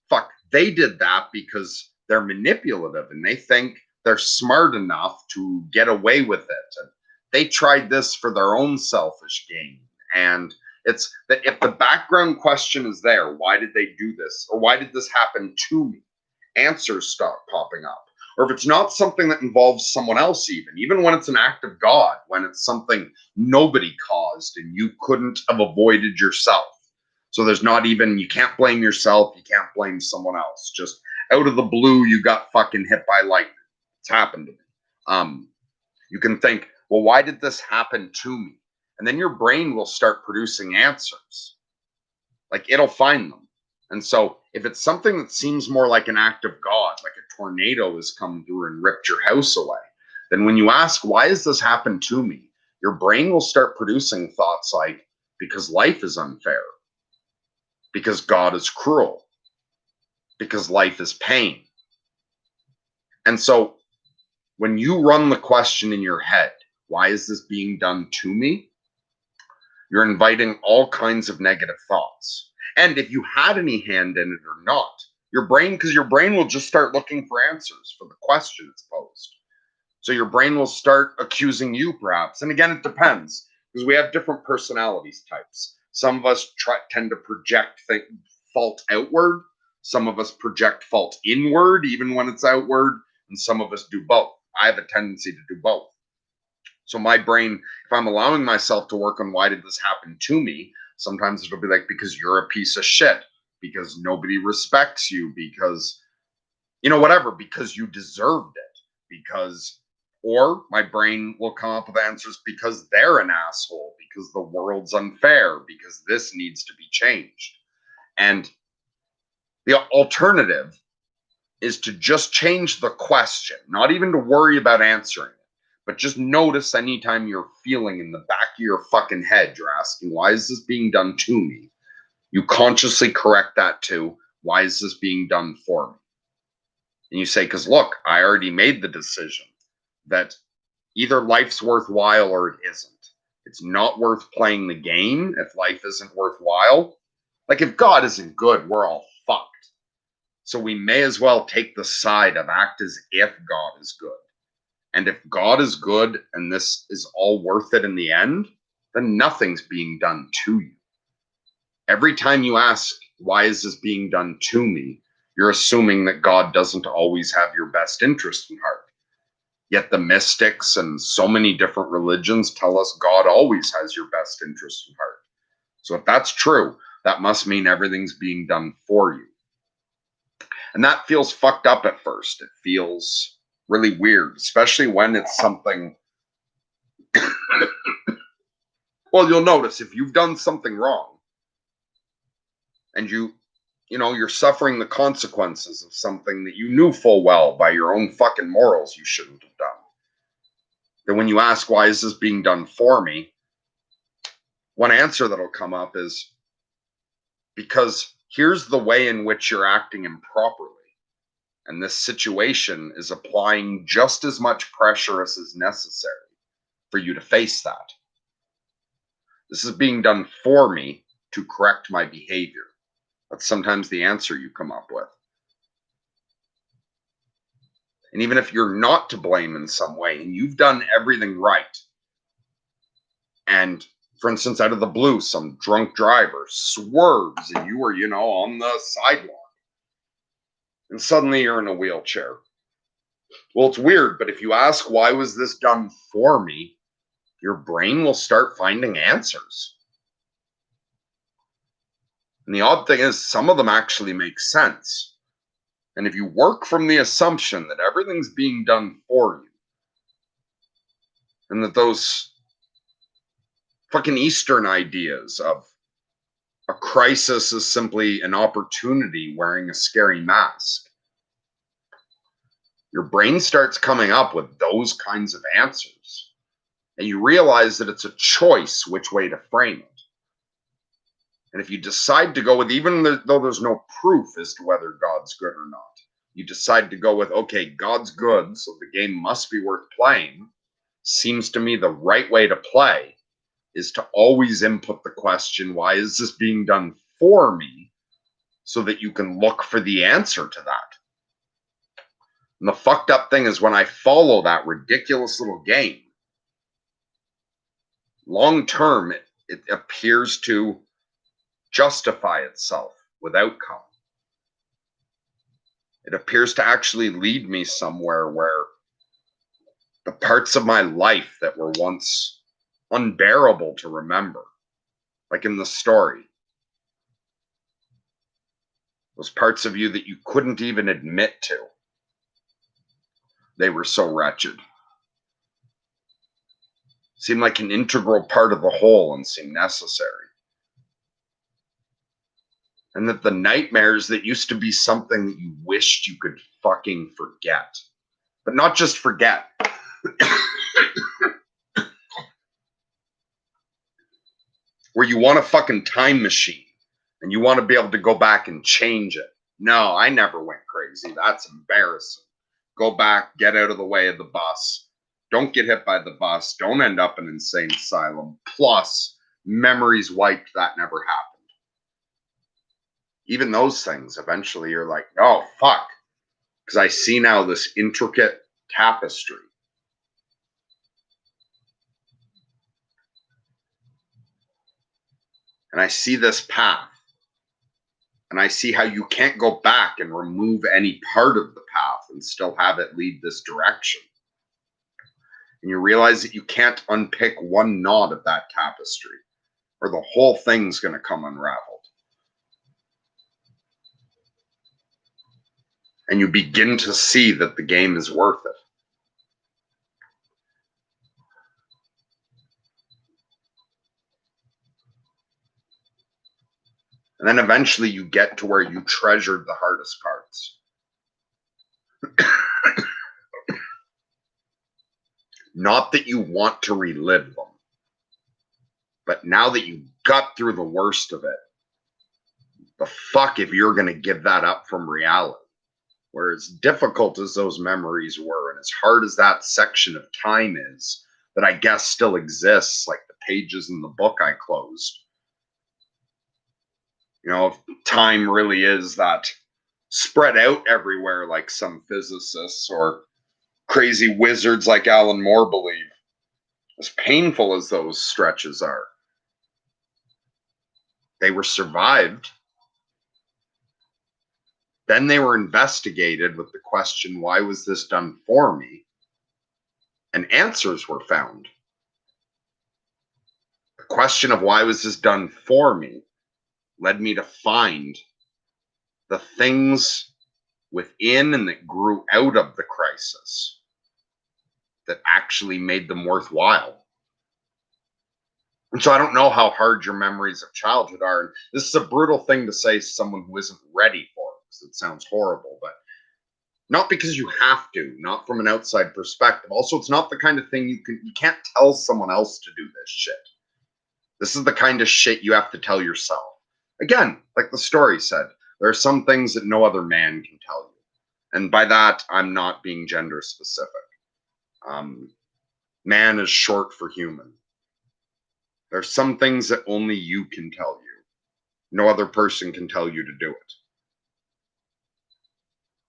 Fuck, they did that because they're manipulative and they think they're smart enough to get away with it. And they tried this for their own selfish gain. And it's that if the background question is there, why did they do this? Or why did this happen to me? Answers start popping up. Or if it's not something that involves someone else, even when it's an act of God, when it's something nobody caused and you couldn't have avoided yourself. So there's not even, you can't blame yourself, you can't blame someone else. Just out of the blue, you got fucking hit by lightning. It's happened to me. You can think, well, why did this happen to me? And then your brain will start producing answers. Like it'll find them. And so if it's something that seems more like an act of God, like a tornado has come through and ripped your house away, then when you ask, why has this happened to me? Your brain will start producing thoughts like, because life is unfair, because God is cruel, because life is pain. And so when you run the question in your head, why is this being done to me? You're inviting all kinds of negative thoughts. And if you had any hand in it or not, because your brain will just start looking for answers for the question it's posed. So your brain will start accusing you, perhaps. And again, it depends because we have different personalities types. Some of us tend to project fault outward. Some of us project fault inward, even when it's outward. And some of us do both. I have a tendency to do both. So my brain, if I'm allowing myself to work on why did this happen to me, sometimes it'll be like, because you're a piece of shit, because nobody respects you, because, whatever, because you deserved it, because, or my brain will come up with answers because they're an asshole, because the world's unfair, because this needs to be changed. And the alternative is to just change the question, not even to worry about answering it, but just notice anytime you're feeling in the back of your fucking head, you're asking, why is this being done to me? You consciously correct that to, why is this being done for me? And you say, because look, I already made the decision that either life's worthwhile or it isn't. It's not worth playing the game if life isn't worthwhile. Like, if God isn't good, we're all fucked. So we may as well take the side of act as if God is good. And if God is good and this is all worth it in the end, then nothing's being done to you. Every time you ask, why is this being done to me? You're assuming that God doesn't always have your best interest in heart. Yet the mystics and so many different religions tell us God always has your best interest in heart. So if that's true, that must mean everything's being done for you. And that feels fucked up at first. It feels really weird, especially when it's something. Well, you'll notice if you've done something wrong and you're suffering the consequences of something that you knew full well by your own fucking morals you shouldn't have done. Then when you ask, why is this being done for me? One answer that'll come up is because here's the way in which you're acting improperly. And this situation is applying just as much pressure as is necessary for you to face that. This is being done for me to correct my behavior. That's sometimes the answer you come up with. And even if you're not to blame in some way and you've done everything right, and for instance, out of the blue, some drunk driver swerves and you were, on the sidewalk, and suddenly you're in a wheelchair. Well, it's weird, but if you ask, why was this done for me? Your brain will start finding answers. And the odd thing is, some of them actually make sense. And if you work from the assumption that everything's being done for you, and that those fucking Eastern ideas of a crisis is simply an opportunity wearing a scary mask, your brain starts coming up with those kinds of answers. And you realize that it's a choice which way to frame it. And if you decide to go with, even though there's no proof as to whether God's good or not, you decide to go with, okay, God's good, so the game must be worth playing, seems to me the right way to play is to always input the question, why is this being done for me? So that you can look for the answer to that. And the fucked up thing is when I follow that ridiculous little game, long term, it appears to justify itself with outcome. It appears to actually lead me somewhere where the parts of my life that were once unbearable to remember, like in the story, those parts of you that you couldn't even admit to, they were so wretched, seemed like an integral part of the whole and seemed necessary. And that the nightmares that used to be something that you wished you could fucking forget, but not just forget. Where you want a fucking time machine and you want to be able to go back and change it. No, I never went crazy. That's embarrassing. Go back, get out of the way of the bus. Don't get hit by the bus. Don't end up in an insane asylum. Plus, memories wiped, that never happened. Even those things, eventually you're like, oh, fuck. Because I see now this intricate tapestry. And I see this path. And I see how you can't go back and remove any part of the path and still have it lead this direction. And you realize that you can't unpick one knot of that tapestry, or the whole thing's going to come unraveled. And you begin to see that the game is worth it. And then eventually you get to where you treasured the hardest parts. Not that you want to relive them, but now that you got through the worst of it, the fuck if you're going to give that up from reality. Where as difficult as those memories were, and as hard as that section of time is, that I guess still exists, like the pages in the book I closed. You know, if time really is that spread out everywhere like some physicists or crazy wizards like Alan Moore believe, as painful as those stretches are, they were survived. Then they were investigated with the question, why was this done for me? And answers were found. The question of why was this done for me led me to find the things within and that grew out of the crisis that actually made them worthwhile. And so I don't know how hard your memories of childhood are. And this is a brutal thing to say to someone who isn't ready for it, because it sounds horrible, but not because you have to, not from an outside perspective. Also, it's not the kind of thing you can't tell someone else to do this shit. This is the kind of shit you have to tell yourself. Again, like the story said, there are some things that no other man can tell you. And by that, I'm not being gender specific. Man is short for human. There are some things that only you can tell you. No other person can tell you to do it.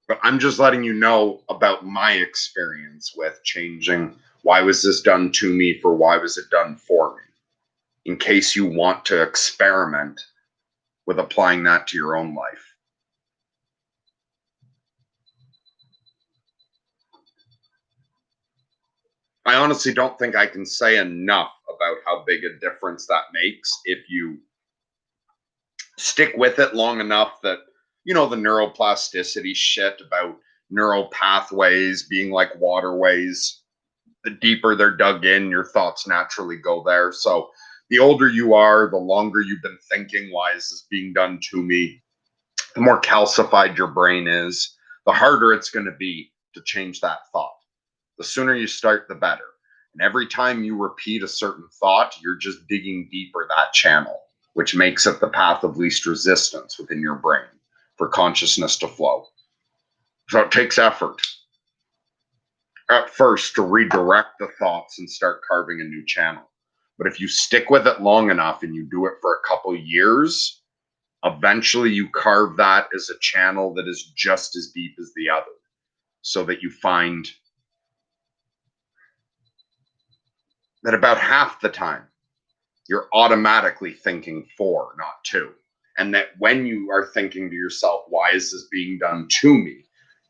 But I'm just letting you know about my experience with changing. Why was this done to me? For why was it done for me? In case you want to experiment with applying that to your own life. I honestly don't think I can say enough about how big a difference that makes if you stick with it long enough that, you know, the neuroplasticity shit about neural pathways being like waterways. The deeper they're dug in, your thoughts naturally go there. So the older you are, the longer you've been thinking, why is this being done to me? The more calcified your brain is, the harder it's going to be to change that thought. The sooner you start, the better. And every time you repeat a certain thought, you're just digging deeper that channel, which makes it the path of least resistance within your brain for consciousness to flow. So it takes effort at first to redirect the thoughts and start carving a new channel. But if you stick with it long enough and you do it for a couple years, eventually you carve that as a channel that is just as deep as the other, so that you find that about half the time you're automatically thinking for, not to. And that when you are thinking to yourself, why is this being done to me?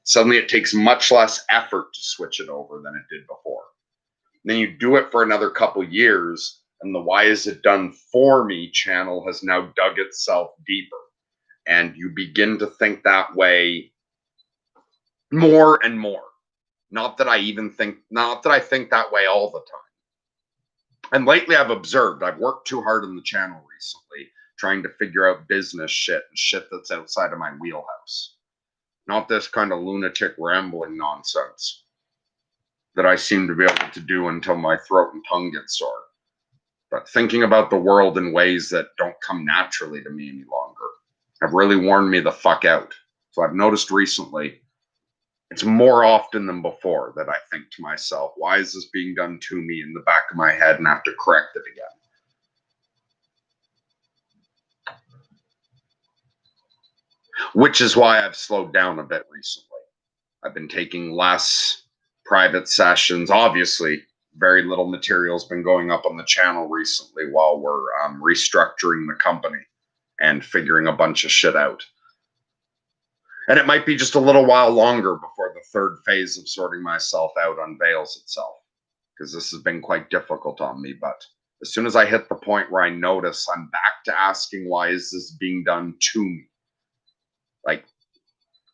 Suddenly it takes much less effort to switch it over than it did before. And then you do it for another couple years, and the why is it done for me channel has now dug itself deeper. And you begin to think that way more and more. Not that I think that way all the time. And lately I've observed, I've worked too hard on the channel recently, trying to figure out business shit and shit that's outside of my wheelhouse. Not this kind of lunatic rambling nonsense that I seem to be able to do until my throat and tongue get sore. But thinking about the world in ways that don't come naturally to me any longer have really worn me the fuck out. So I've noticed recently, it's more often than before that I think to myself, why is this being done to me, in the back of my head, and have to correct it again? Which is why I've slowed down a bit recently. I've been taking less private sessions. Obviously, very little material's been going up on the channel recently while we're restructuring the company and figuring a bunch of shit out. And it might be just a little while longer before the third phase of sorting myself out unveils itself, because this has been quite difficult on me. But as soon as I hit the point where I notice I'm back to asking, why is this being done to me? Like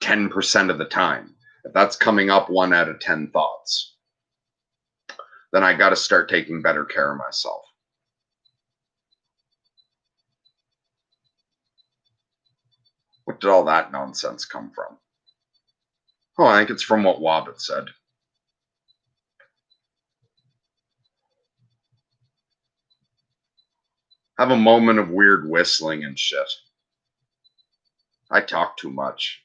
10% of the time. If that's coming up 1 out of 10 thoughts, then I got to start taking better care of myself. What did all that nonsense come from? Oh, I think it's from what Wobbit said. Have a moment of weird whistling and shit. I talk too much.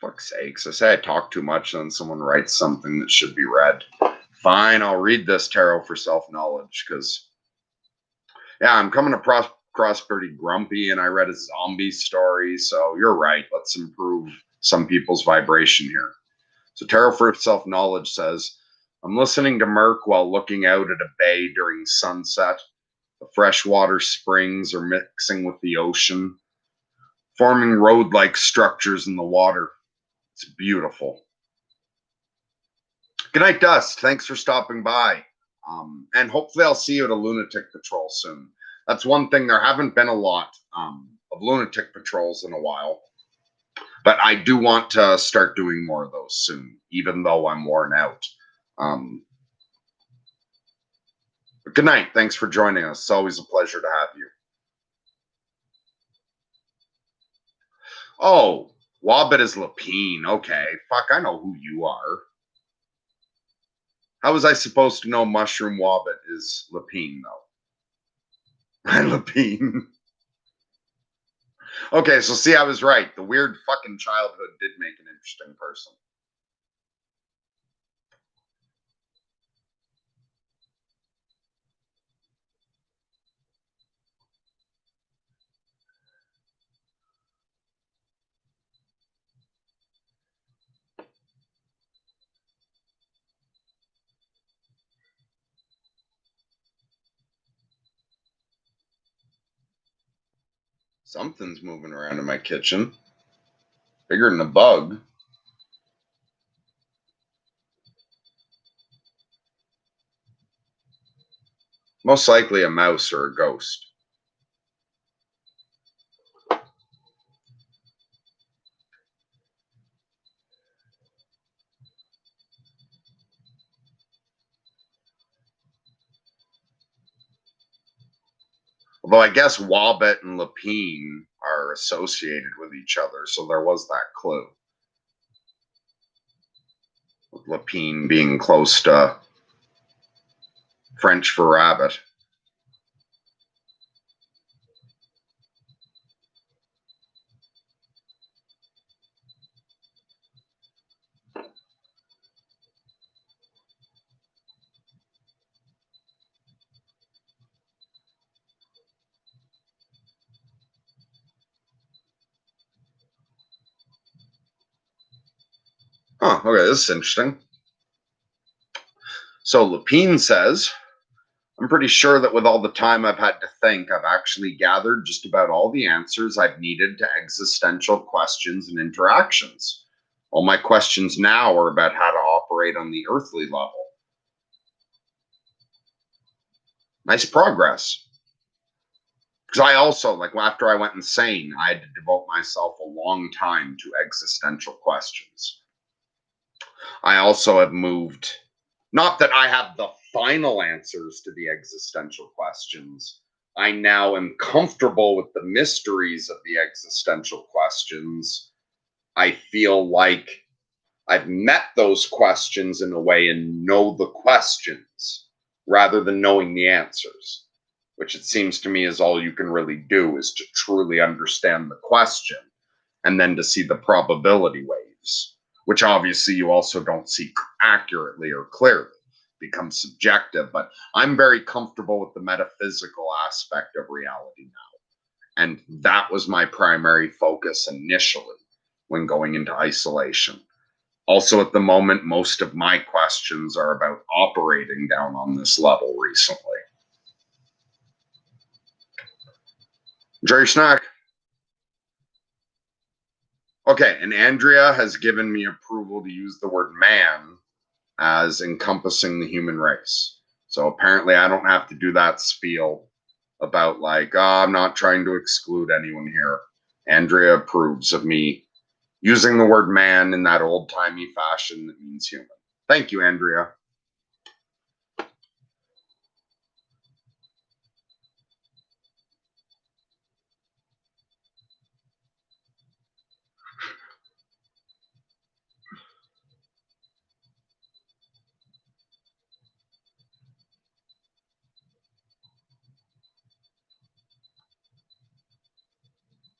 Fuck's sakes. I say I talk too much, and then someone writes something that should be read. Fine, I'll read this tarot for self-knowledge, because, yeah, I'm coming across pretty grumpy, and I read a zombie story, so you're right. Let's improve some people's vibration here. So tarot for self-knowledge says, I'm listening to Merc while looking out at a bay during sunset. The freshwater springs are mixing with the ocean, forming road-like structures in the water. It's beautiful. Good night, Dust. Thanks for stopping by. And hopefully I'll see you at a Lunatic Patrol soon. That's one thing. There haven't been a lot of Lunatic Patrols in a while. But I do want to start doing more of those soon, even though I'm worn out. But good night. Thanks for joining us. It's always a pleasure to have you. Oh, Wobbit is Lapine. Okay. Fuck, I know who you are. How was I supposed to know Mushroom Wobbit is Lapine, though? Lapine. Okay, so see, I was right. The weird fucking childhood did make an interesting person. Something's moving around in my kitchen. Bigger than a bug. Most likely a mouse or a ghost. Although I guess Wobbit and Lapine are associated with each other, so there was that clue. With Lapine being close to French for rabbit. Oh, okay, this is interesting. So Lapine says, I'm pretty sure that with all the time I've had to think, I've actually gathered just about all the answers I've needed to existential questions and interactions. All my questions now are about how to operate on the earthly level. Nice progress. Because I also, like, after I went insane, I had to devote myself a long time to existential questions. I also have moved, not that I have the final answers to the existential questions. I now am comfortable with the mysteries of the existential questions. I feel like I've met those questions in a way and know the questions rather than knowing the answers, which it seems to me is all you can really do, is to truly understand the question and then to see the probability waves, which obviously you also don't see accurately or clearly. It becomes subjective, but I'm very comfortable with the metaphysical aspect of reality now. And that was my primary focus initially when going into isolation. Also, at the moment, most of my questions are about operating down on this level recently. Enjoy your snack. Okay, and Andrea has given me approval to use the word man as encompassing the human race. So apparently I don't have to do that spiel about like, oh, I'm not trying to exclude anyone here. Andrea approves of me using the word man in that old-timey fashion that means human. Thank you, Andrea.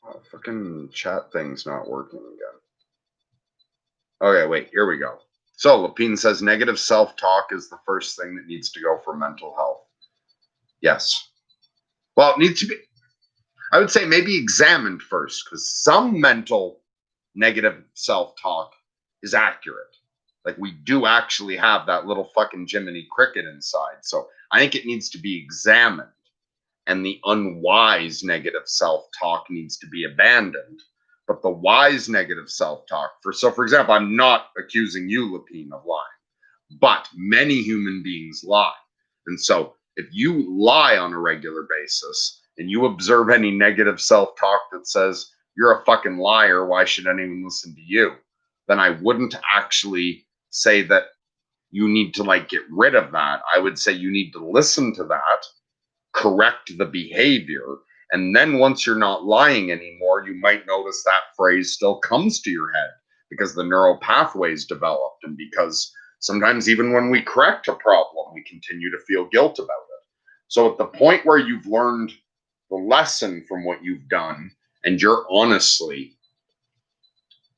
Oh, fucking chat thing's not working again. Okay, wait, here we go. So Lapine says negative self-talk is the first thing that needs to go for mental health. Yes. Well, it needs to be, I would say maybe examined first, because some mental negative self-talk is accurate. Like we do actually have that little fucking Jiminy Cricket inside. So I think it needs to be examined, and the unwise negative self-talk needs to be abandoned. But the wise negative self-talk, for example, I'm not accusing you, Lapine, of lying, but many human beings lie. And so if you lie on a regular basis and you observe any negative self-talk that says you're a fucking liar, why should anyone listen to you? Then I wouldn't actually say that you need to like get rid of that. I would say you need to listen to that, correct the behavior, and then once you're not lying anymore, you might notice that phrase still comes to your head because the neural pathways developed, and because sometimes even when we correct a problem, we continue to feel guilt about it. So at the point where you've learned the lesson from what you've done and you're honestly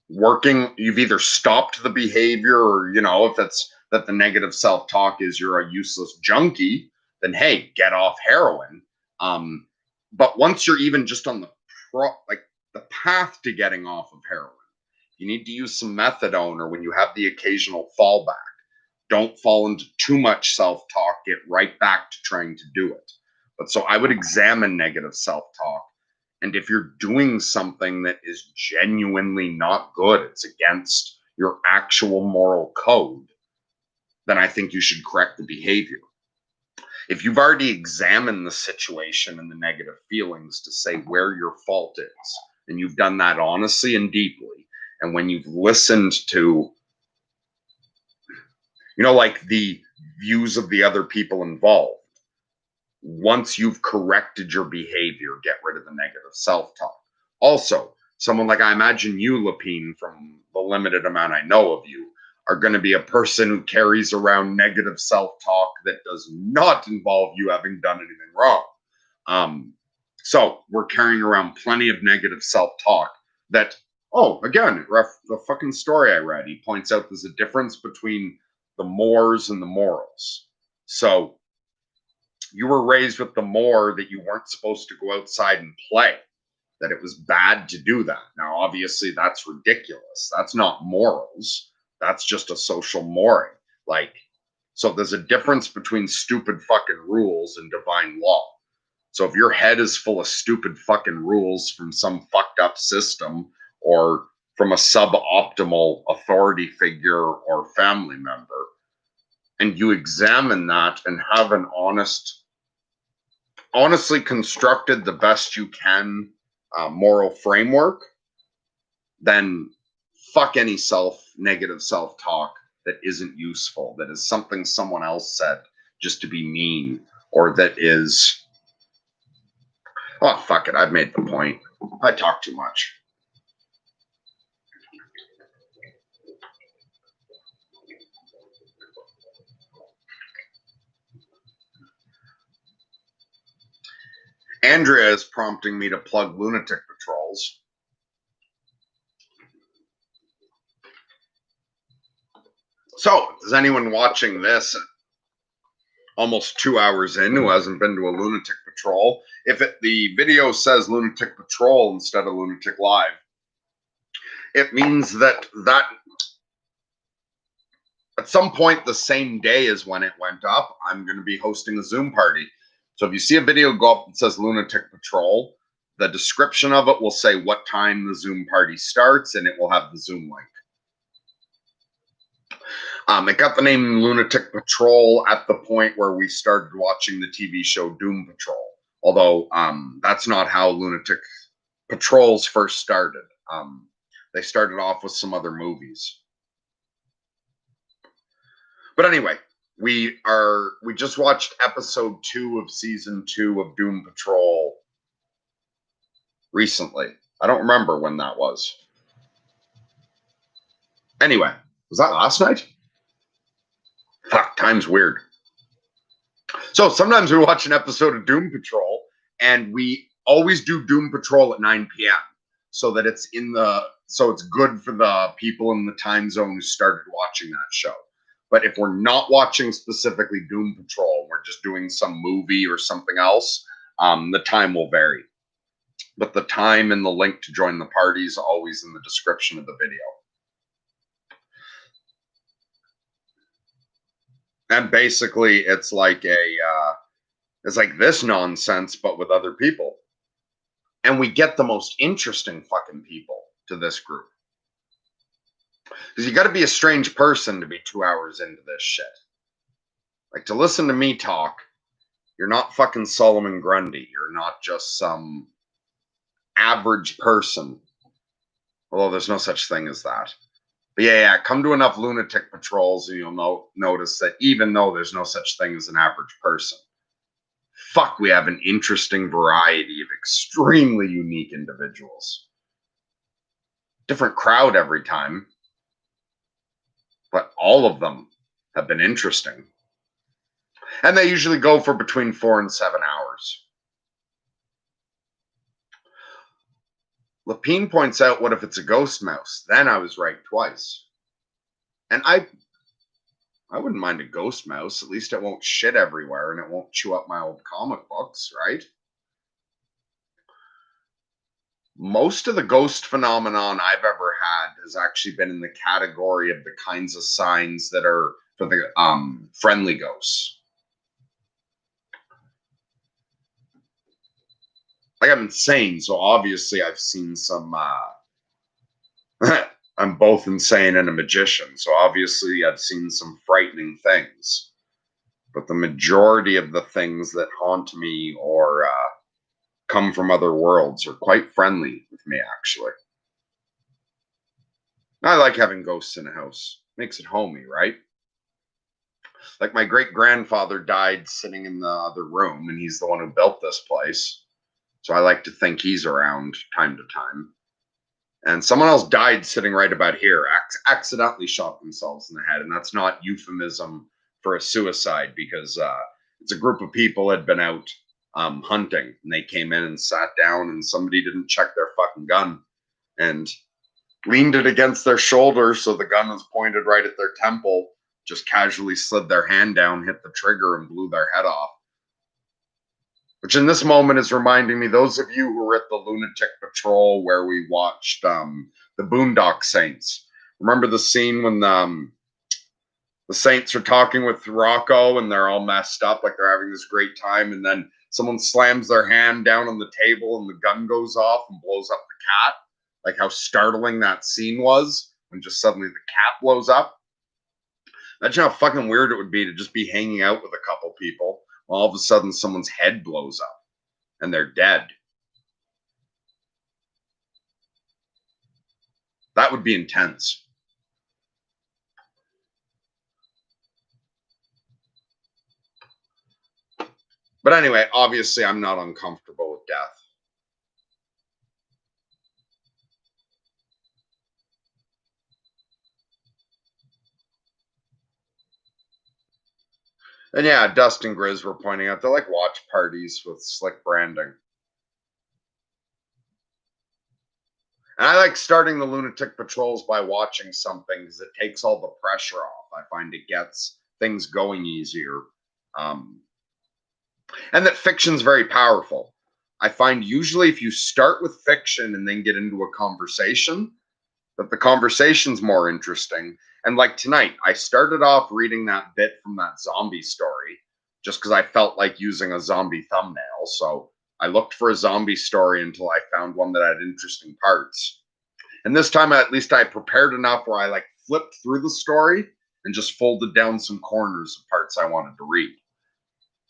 working, you've either stopped the behavior, or if it's that the negative self-talk is you're a useless junkie, then hey, get off heroin. But once you're even just on the path to getting off of heroin, you need to use some methadone, or when you have the occasional fallback, don't fall into too much self-talk, get right back to trying to do it. But so I would examine negative self-talk. And if you're doing something that is genuinely not good, it's against your actual moral code, then I think you should correct the behavior. If you've already examined the situation and the negative feelings to say where your fault is, and you've done that honestly and deeply, and when you've listened to, like the views of the other people involved, once you've corrected your behavior, get rid of the negative self-talk. Also, someone like, I imagine you, Lapine, from the limited amount I know of you, are going to be a person who carries around negative self-talk that does not involve you having done anything wrong. So we're carrying around plenty of negative self-talk that, again, the fucking story I read, he points out there's a difference between the mores and the morals. So you were raised with the more that you weren't supposed to go outside and play, that it was bad to do that. Now, obviously, that's ridiculous. That's not morals. That's just a social more. So there's a difference between stupid fucking rules and divine law. So if your head is full of stupid fucking rules from some fucked up system, or from a suboptimal authority figure or family member, and you examine that and have an honestly constructed the best you can moral framework, then fuck any negative self-talk that isn't useful, that is something someone else said just to be mean, or that is, fuck it, I've made the point. I talk too much. Andrea is prompting me to plug Lunatic Patrols. So, is anyone watching this almost 2 hours in who hasn't been to a Lunatic Patrol? If the video says Lunatic Patrol instead of Lunatic Live, it means that at some point the same day as when it went up, I'm going to be hosting a Zoom party. So if you see a video go up that says Lunatic Patrol, the description of it will say what time the Zoom party starts, and it will have the Zoom link. It got the name Lunatic Patrol at the point where we started watching the TV show Doom Patrol. Although that's not how Lunatic Patrols first started. They started off with some other movies. But anyway, we just watched episode 2 of season 2 of Doom Patrol recently. I don't remember when that was. Anyway, was that last night? Fuck, time's weird. So sometimes we watch an episode of Doom Patrol, and we always do Doom Patrol at 9 p.m. so that it's in the so it's good for the people in the time zone who started watching that show. But if we're not watching specifically Doom Patrol, we're just doing some movie or something else, the time will vary. But the time and the link to join the party is always in the description of the video. And basically, it's like it's like this nonsense, but with other people. And we get the most interesting fucking people to this group. Because you got to be a strange person to be 2 hours into this shit. Like, to listen to me talk, you're not fucking Solomon Grundy. You're not just some average person. Although there's no such thing as that. But yeah, come to enough lunatic patrols and you'll notice that even though there's no such thing as an average person, fuck, we have an interesting variety of extremely unique individuals. Different crowd every time, but all of them have been interesting. And they usually go for between 4 and 7 hours. Lapine points out, what if it's a ghost mouse? Then I was right twice. And I wouldn't mind a ghost mouse. At least it won't shit everywhere and it won't chew up my old comic books, right? Most of the ghost phenomenon I've ever had has actually been in the category of the kinds of signs that are for the friendly ghosts. Like, I'm insane, so obviously I've seen some I'm both insane and a magician, so obviously I've seen some frightening things. But the majority of the things that haunt me or come from other worlds are quite friendly with me, actually. I like having ghosts in a house. Makes it homey, right? Like, my great-grandfather died sitting in the other room, and he's the one who built this place. So I like to think he's around time to time. And someone else died sitting right about here, accidentally shot themselves in the head. And that's not euphemism for a suicide, because it's a group of people had been out hunting, and they came in and sat down, and somebody didn't check their fucking gun and leaned it against their shoulder, so the gun was pointed right at their temple, just casually slid their hand down, hit the trigger, and blew their head off. Which in this moment is reminding me, those of you who were at the Lunatic Patrol where we watched the Boondock Saints, remember the scene when the Saints are talking with Rocco and they're all messed up, like they're having this great time, and then someone slams their hand down on the table and the gun goes off and blows up the cat? Like, how startling that scene was when just suddenly the cat blows up. Imagine how fucking weird it would be to just be hanging out with a couple people. All of a sudden someone's head blows up and they're dead. That would be intense. But anyway, obviously I'm not uncomfortable with death. And yeah, Dust and Grizz were pointing out, they're like watch parties with slick branding. And I like starting the Lunatic Patrols by watching something because it takes all the pressure off. I find it gets things going easier. And that fiction's very powerful. I find usually if you start with fiction and then get into a conversation, that the conversation's more interesting. And like tonight, I started off reading that bit from that zombie story just because I felt like using a zombie thumbnail. So I looked for a zombie story until I found one that had interesting parts. And this time, at least I prepared enough where I like flipped through the story and just folded down some corners of parts I wanted to read.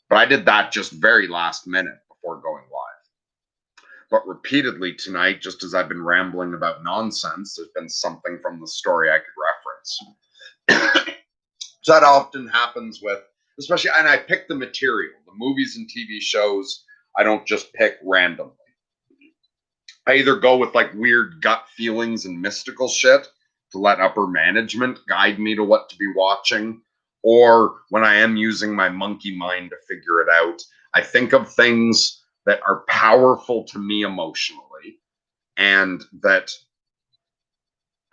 But I did that just very last minute before going live. But repeatedly tonight, just as I've been rambling about nonsense, there's been something from the story I could reference. So that often happens with, especially, and I pick the material, the movies and TV shows, I don't just pick randomly. I either go with like weird gut feelings and mystical shit to let upper management guide me to what to be watching, or when I am using my monkey mind to figure it out, I think of things that are powerful to me emotionally and that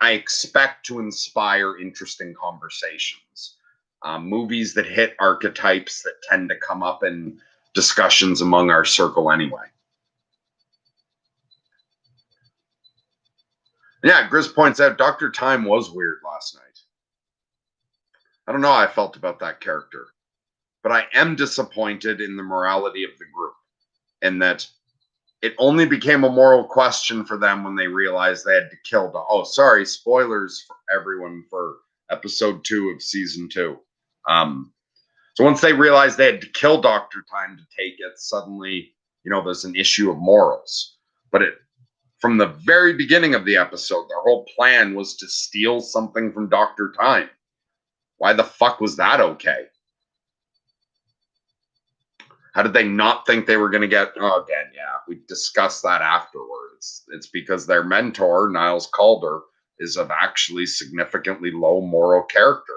I expect to inspire interesting conversations. Movies that hit archetypes that tend to come up in discussions among our circle anyway. Yeah, Grizz points out Dr. Time was weird last night. I don't know how I felt about that character, but I am disappointed in the morality of the group, in that it only became a moral question for them when they realized they had to kill the. Oh, sorry, spoilers for everyone for episode 2 of season 2. So once they realized they had to kill Dr. Time to take it, suddenly, there's an issue of morals. But from the very beginning of the episode, their whole plan was to steal something from Dr. Time. Why the fuck was that okay? How did they not think they were going to get? Oh, again, yeah, we discussed that afterwards. It's because their mentor, Niles Calder, is of actually significantly low moral character.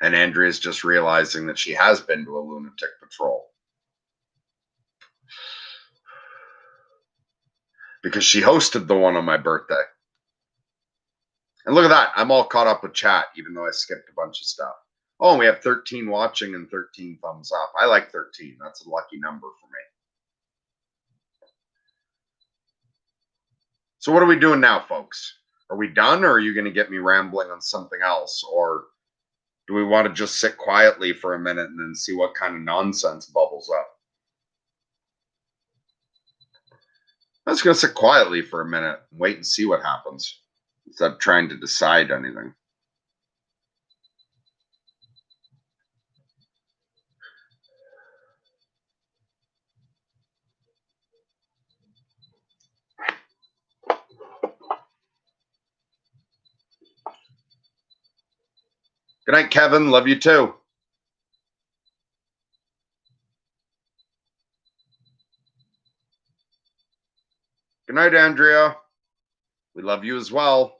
And Andrea's just realizing that she has been to a lunatic patrol. Because she hosted the one on my birthday. And look at that. I'm all caught up with chat, even though I skipped a bunch of stuff. Oh, and we have 13 watching and 13 thumbs up. I like 13. That's a lucky number for me. So what are we doing now, folks? Are we done, or are you going to get me rambling on something else? Or do we want to just sit quietly for a minute and then see what kind of nonsense bubbles up? I'm just going to sit quietly for a minute and wait and see what happens, instead of trying to decide anything. Good night, Kevin. Love you too. Good night, Andrea. We love you as well.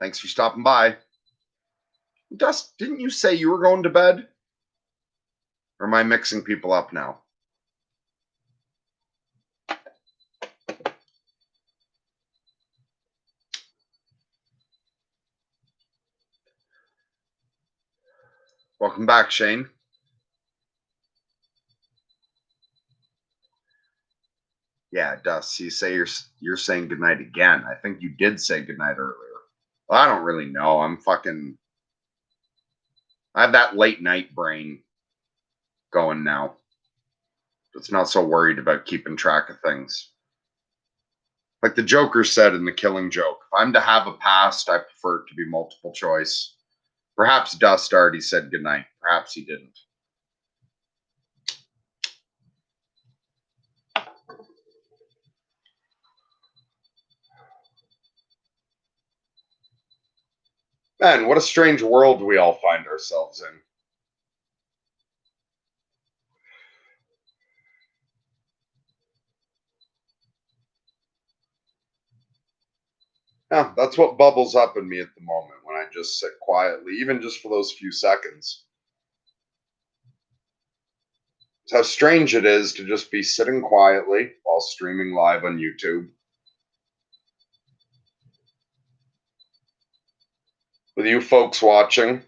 Thanks for stopping by. Dust, didn't you say you were going to bed? Or am I mixing people up now? Welcome back, Shane. Yeah, Dust, you say you're saying goodnight again. I think you did say goodnight earlier. Well, I don't really know. I have that late night brain going now. It's not so worried about keeping track of things. Like the Joker said in The Killing Joke, if I'm to have a past, I prefer it to be multiple choice. Perhaps Dust already said goodnight. Perhaps he didn't. Man, what a strange world we all find ourselves in. Yeah, that's what bubbles up in me at the moment when I just sit quietly, even just for those few seconds. It's how strange it is to just be sitting quietly while streaming live on YouTube, with you folks watching,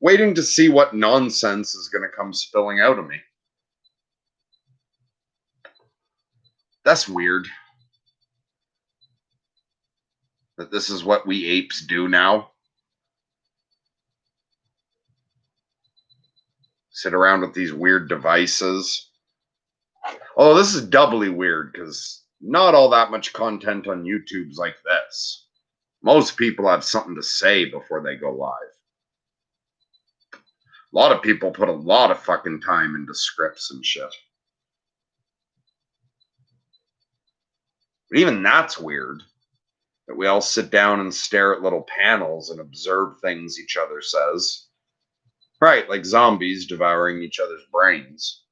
waiting to see what nonsense is going to come spilling out of me. That's weird. That this is what we apes do now. Sit around with these weird devices. Oh, this is doubly weird because not all that much content on YouTube's like this. Most people have something to say before they go live. A lot of people put a lot of fucking time into scripts and shit. But even that's weird. That we all sit down and stare at little panels and observe things each other says. Right, like zombies devouring each other's brains.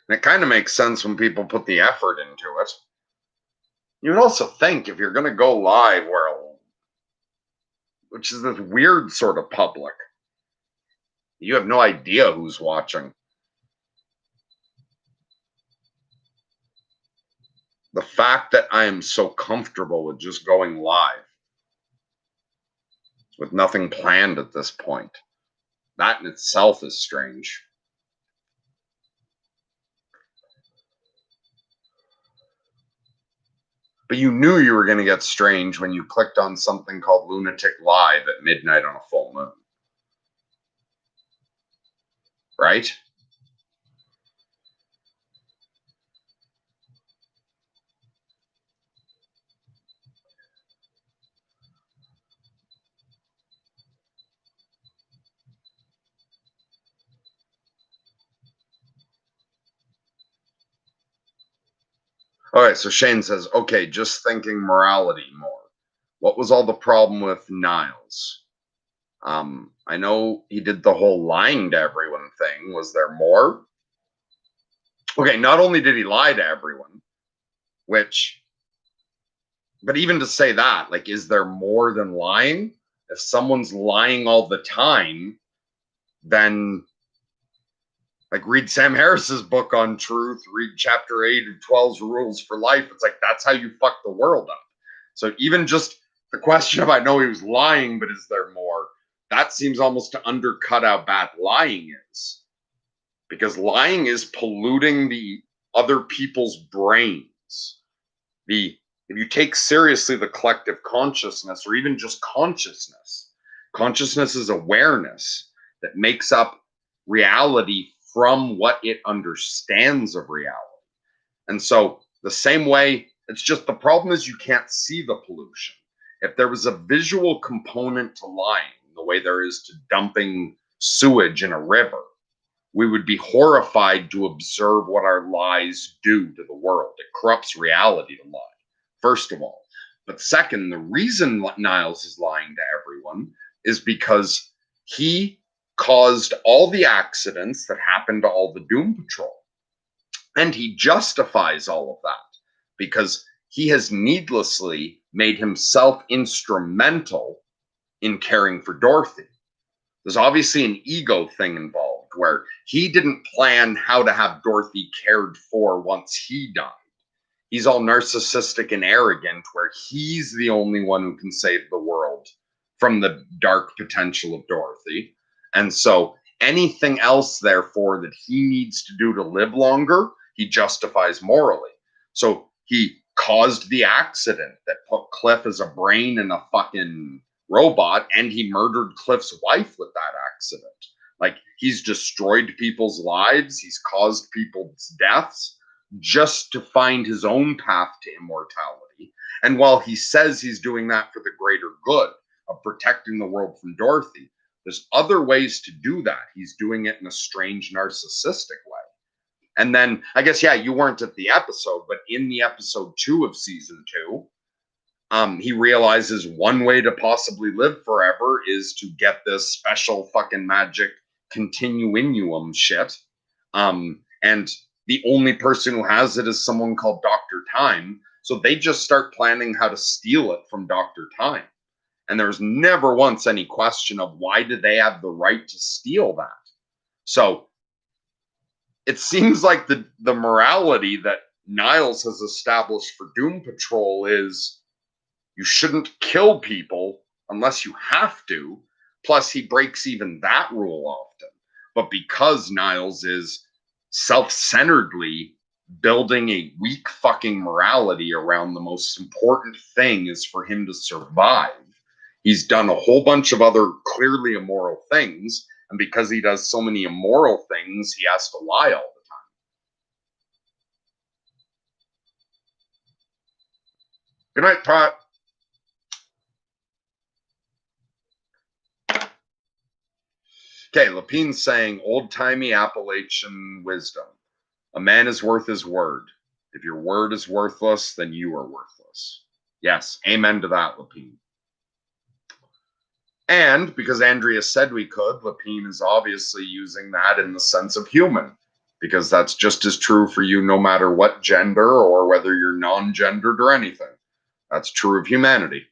And it kind of makes sense when people put the effort into it. You would also think if you're going to go live where which is this weird sort of public. You have no idea who's watching. The fact that I am so comfortable with just going live with nothing planned at this point, that in itself is strange. But you knew you were going to get strange when you clicked on something called Lunatic Live at midnight on a full moon. Right? Okay, so Shane says, okay, just thinking morality more. What was all the problem with Niles? I know he did the whole lying to everyone thing. Was there more? Okay, not only did he lie to everyone, but even to say that, like, is there more than lying? If someone's lying all the time, then, like, read Sam Harris's book on truth, read chapter 8 of 12's Rules for Life. It's like, that's how you fuck the world up. So even just the question of, I know he was lying, but is there more? That seems almost to undercut how bad lying is. Because lying is polluting the other people's brains. If you take seriously the collective consciousness, or even just consciousness is awareness that makes up reality from what it understands of reality. And so the same way, it's just the problem is you can't see the pollution. If there was a visual component to lying, the way there is to dumping sewage in a river, we would be horrified to observe what our lies do to the world. It corrupts reality to lie, first of all. But second, the reason Niles is lying to everyone is because he caused all the accidents that happened to all the Doom Patrol. And he justifies all of that because he has needlessly made himself instrumental in caring for Dorothy. There's obviously an ego thing involved where he didn't plan how to have Dorothy cared for once he died. He's all narcissistic and arrogant where he's the only one who can save the world from the dark potential of Dorothy. And so anything else, therefore, that he needs to do to live longer, he justifies morally. So he caused the accident that put Cliff as a brain in a fucking robot, and he murdered Cliff's wife with that accident. Like, he's destroyed people's lives, he's caused people's deaths just to find his own path to immortality. And while he says he's doing that for the greater good of protecting the world from Dorothy, there's other ways to do that. He's doing it in a strange narcissistic way. And then, I guess, yeah, you weren't at the episode, but in the episode 2 of season 2, he realizes one way to possibly live forever is to get this special fucking magic continuum shit. And the only person who has it is someone called Dr. Time. So they just start planning how to steal it from Dr. Time. And there's never once any question of why did they have the right to steal that. So it seems like the morality that Niles has established for Doom Patrol is you shouldn't kill people unless you have to. Plus, he breaks even that rule often. But because Niles is self-centeredly building a weak fucking morality around the most important thing is for him to survive, he's done a whole bunch of other clearly immoral things. And because he does so many immoral things, he has to lie all the time. Good night, Pat. Okay, Lapine's saying old-timey Appalachian wisdom. A man is worth his word. If your word is worthless, then you are worthless. Yes, amen to that, Lapine. And because Andrea said we could, Lapine is obviously using that in the sense of human, because that's just as true for you no matter what gender or whether you're non-gendered or anything. That's true of humanity.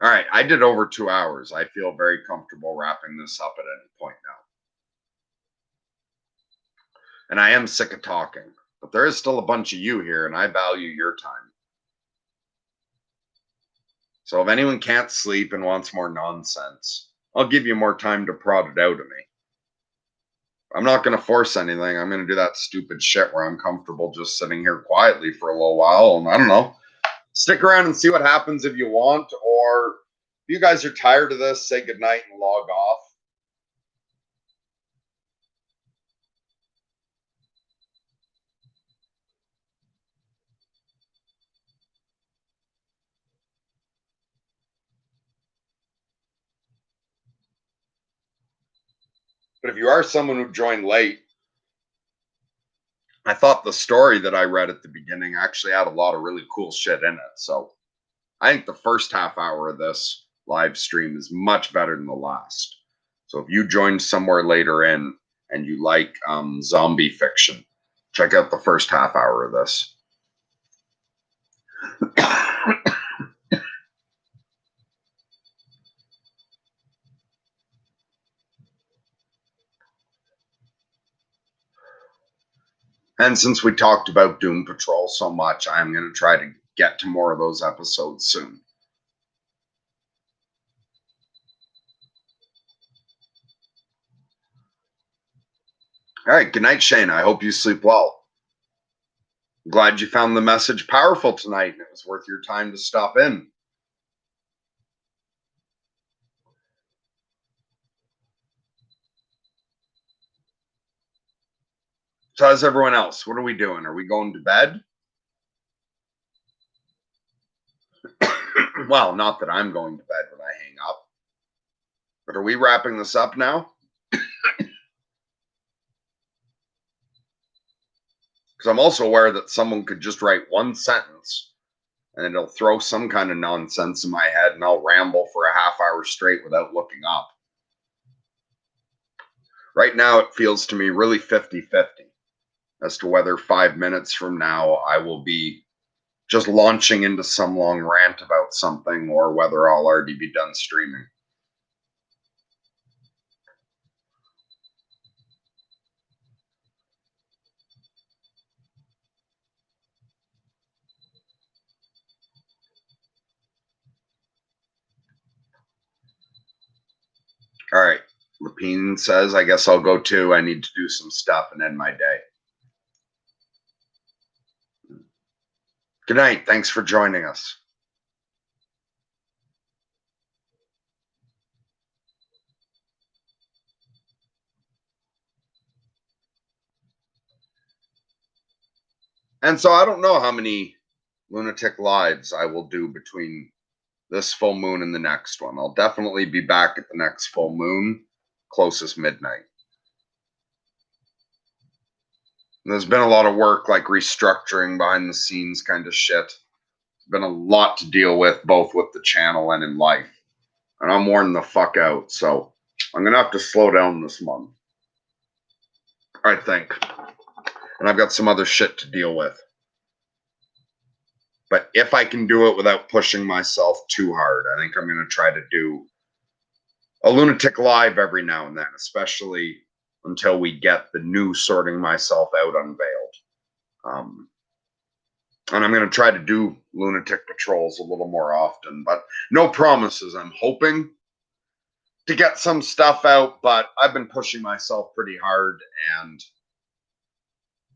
All right, I did over 2 hours. I feel very comfortable wrapping this up at any point now. And I am sick of talking, but there is still a bunch of you here, and I value your time. So if anyone can't sleep and wants more nonsense, I'll give you more time to prod it out of me. I'm not going to force anything. I'm going to do that stupid shit where I'm comfortable just sitting here quietly for a little while. And I don't know, stick around and see what happens if you want. Or if you guys are tired of this, say goodnight and log off. But if you are someone who joined late, I thought the story that I read at the beginning actually had a lot of really cool shit in it. So I think the first half hour of this live stream is much better than the last. So if you joined somewhere later in and you like zombie fiction, check out the first half hour of this. And since we talked about Doom Patrol so much, I'm going to try to get to more of those episodes soon. All right. Good night, Shane. I hope you sleep well. Glad you found the message powerful tonight and it was worth your time to stop in. So how's everyone else? What are we doing? Are we going to bed? Well, not that I'm going to bed when I hang up. But are we wrapping this up now? Because I'm also aware that someone could just write one sentence and it'll throw some kind of nonsense in my head and I'll ramble for a half hour straight without looking up. Right now, it feels to me really 50-50 as to whether 5 minutes from now I will be just launching into some long rant about something or whether I'll already be done streaming. All right. Lapine says, I guess I'll go too. I need to do some stuff and end my day. Good night. Thanks for joining us. And so I don't know how many Lunatic Lives I will do between this full moon and the next one. I'll definitely be back at the next full moon, closest midnight. And there's been a lot of work, like restructuring behind the scenes kind of shit. It's been a lot to deal with, both with the channel and in life. And I'm worn the fuck out, so I'm going to have to slow down this month, I think. And I've got some other shit to deal with. But if I can do it without pushing myself too hard, I think I'm going to try to do a Lunatic Live every now and then, especially until we get the new Sorting Myself Out unveiled. And I'm going to try to do Lunatic Patrols a little more often, but no promises. I'm hoping to get some stuff out, but I've been pushing myself pretty hard and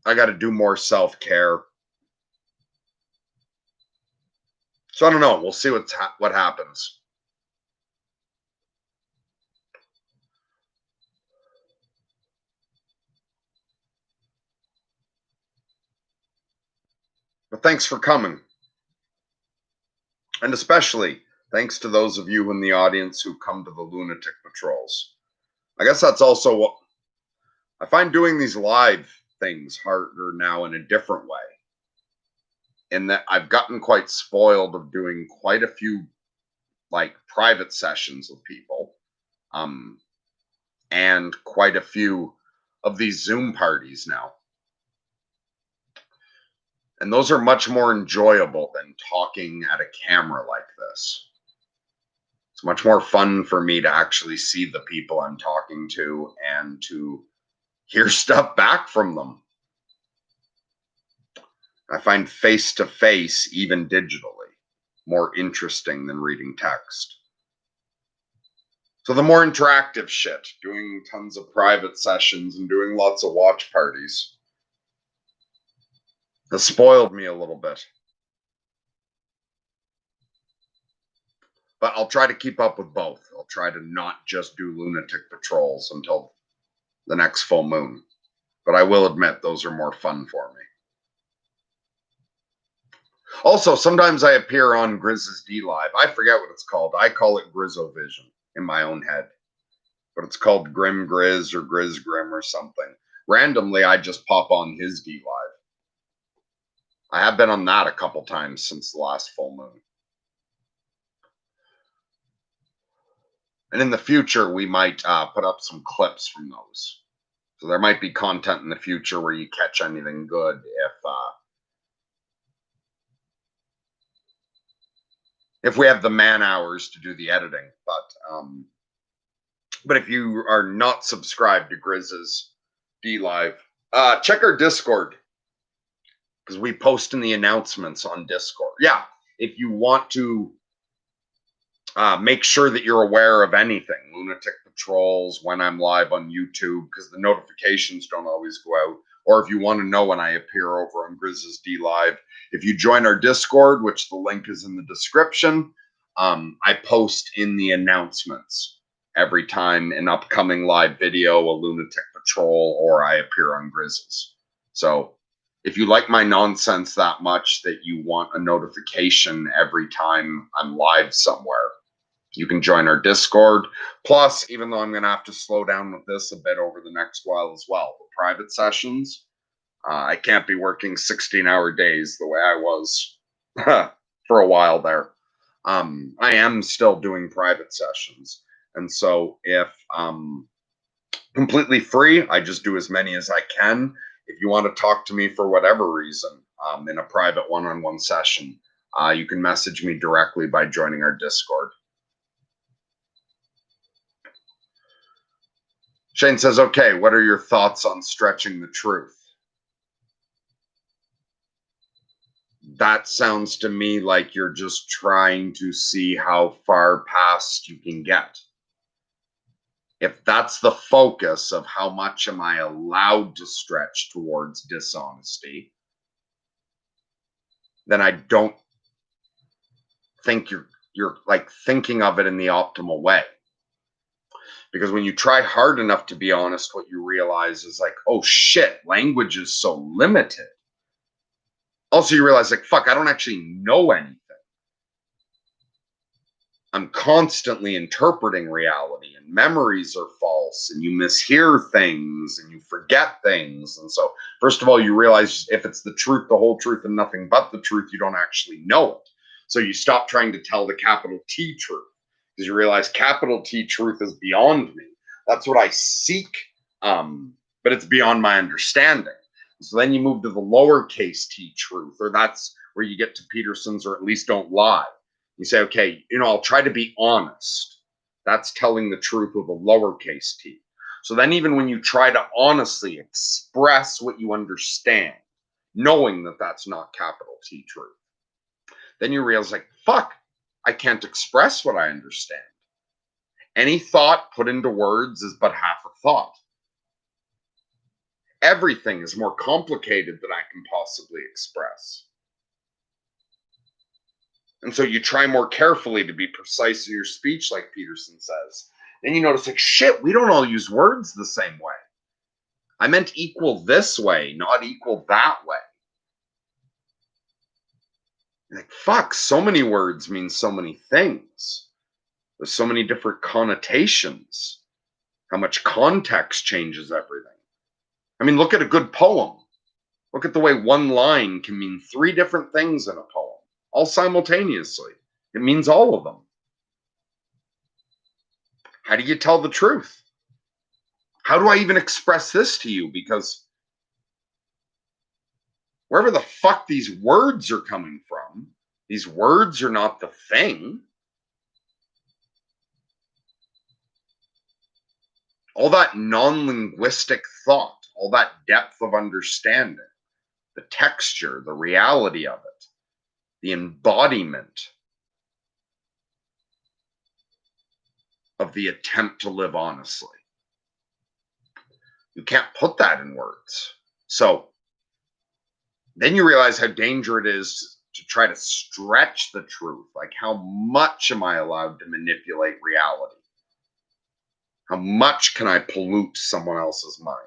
I got to do more self-care. So I don't know. We'll see what happens. But thanks for coming. And especially thanks to those of you in the audience who come to the Lunatic Patrols. I guess that's also what I find doing these live things harder now in a different way. In that I've gotten quite spoiled of doing quite a few like private sessions with people. And quite a few of these Zoom parties now. And those are much more enjoyable than talking at a camera like this. It's much more fun for me to actually see the people I'm talking to and to hear stuff back from them. I find face to face, even digitally, more interesting than reading text. So the more interactive shit, doing tons of private sessions and doing lots of watch parties, has spoiled me a little bit. But I'll try to keep up with both. I'll try to not just do lunatic patrols until the next full moon. But I will admit those are more fun for me. Also, sometimes I appear on Grizz's D Live. I forget what it's called. I call it Grizzovision in my own head. But it's called Grim Grizz or Grizz Grim or something. Randomly, I just pop on his D Live. I have been on that a couple times since the last full moon. And in the future, we might put up some clips from those. So there might be content in the future where you catch anything good if we have the man hours to do the editing. But if you are not subscribed to Grizz's D Live, check our Discord because we post in the announcements on Discord. Yeah, if you want to make sure that you're aware of anything, lunatic patrols, when I'm live on YouTube, because the notifications don't always go out, or if you want to know when I appear over on Grizz's D Live, if you join our Discord, which the link is in the description, I post in the announcements every time an upcoming live video, a lunatic patrol, or I appear on Grizz's. So if you like my nonsense that much that you want a notification every time I'm live somewhere, you can join our Discord. Plus, even though I'm going to have to slow down with this a bit over the next while as well, the private sessions, I can't be working 16-hour days the way I was for a while there. I am still doing private sessions. And so if completely free, I just do as many as I can. If you want to talk to me for whatever reason in a private one-on-one session, you can message me directly by joining our Discord. Shane says, okay, what are your thoughts on stretching the truth? That sounds to me like you're just trying to see how far past you can get. If that's the focus of how much am I allowed to stretch towards dishonesty, then I don't think you're like thinking of it in the optimal way. Because when you try hard enough to be honest, what you realize is like, oh shit, language is so limited. Also, you realize like, fuck, I don't actually know anything. I'm constantly interpreting reality, and memories are false, and you mishear things, and you forget things. And so, first of all, you realize if it's the truth, the whole truth, and nothing but the truth, you don't actually know it. So you stop trying to tell the capital T truth because you realize capital T truth is beyond me. That's what I seek, but it's beyond my understanding. So then you move to the lowercase t truth, or that's where you get to Peterson's, or at least don't lie. You say, okay, I'll try to be honest. That's telling the truth with a lowercase t. So then even when you try to honestly express what you understand, knowing that that's not capital T truth, then you realize like, fuck, I can't express what I understand. Any thought put into words is but half a thought. Everything is more complicated than I can possibly express. And so you try more carefully to be precise in your speech, like Peterson says. Then you notice, like, shit, we don't all use words the same way. I meant equal this way, not equal that way. Like, fuck, so many words mean so many things. There's so many different connotations. How much context changes everything. I mean, look at a good poem. Look at the way one line can mean 3 different things in a poem, all simultaneously. It means all of them. How do you tell the truth? How do I even express this to you? Because wherever the fuck these words are coming from, these words are not the thing. all that non-linguistic thought, all that depth of understanding, the texture, the reality of it, the embodiment of the attempt to live honestly. You can't put that in words. So then you realize how dangerous it is to try to stretch the truth. Like, how much am I allowed to manipulate reality? How much can I pollute someone else's mind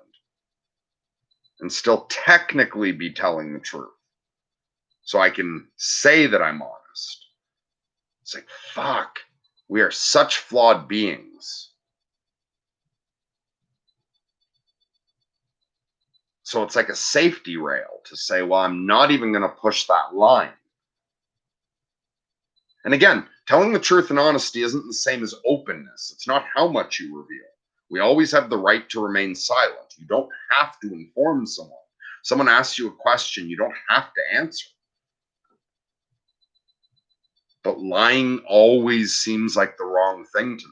and still technically be telling the truth? So I can say that I'm honest. It's like, fuck, we are such flawed beings. So it's like a safety rail to say, well, I'm not even going to push that line. And again, telling the truth and honesty isn't the same as openness. It's not how much you reveal. We always have the right to remain silent. You don't have to inform someone. Someone asks you a question, you don't have to answer. But lying always seems like the wrong thing to me.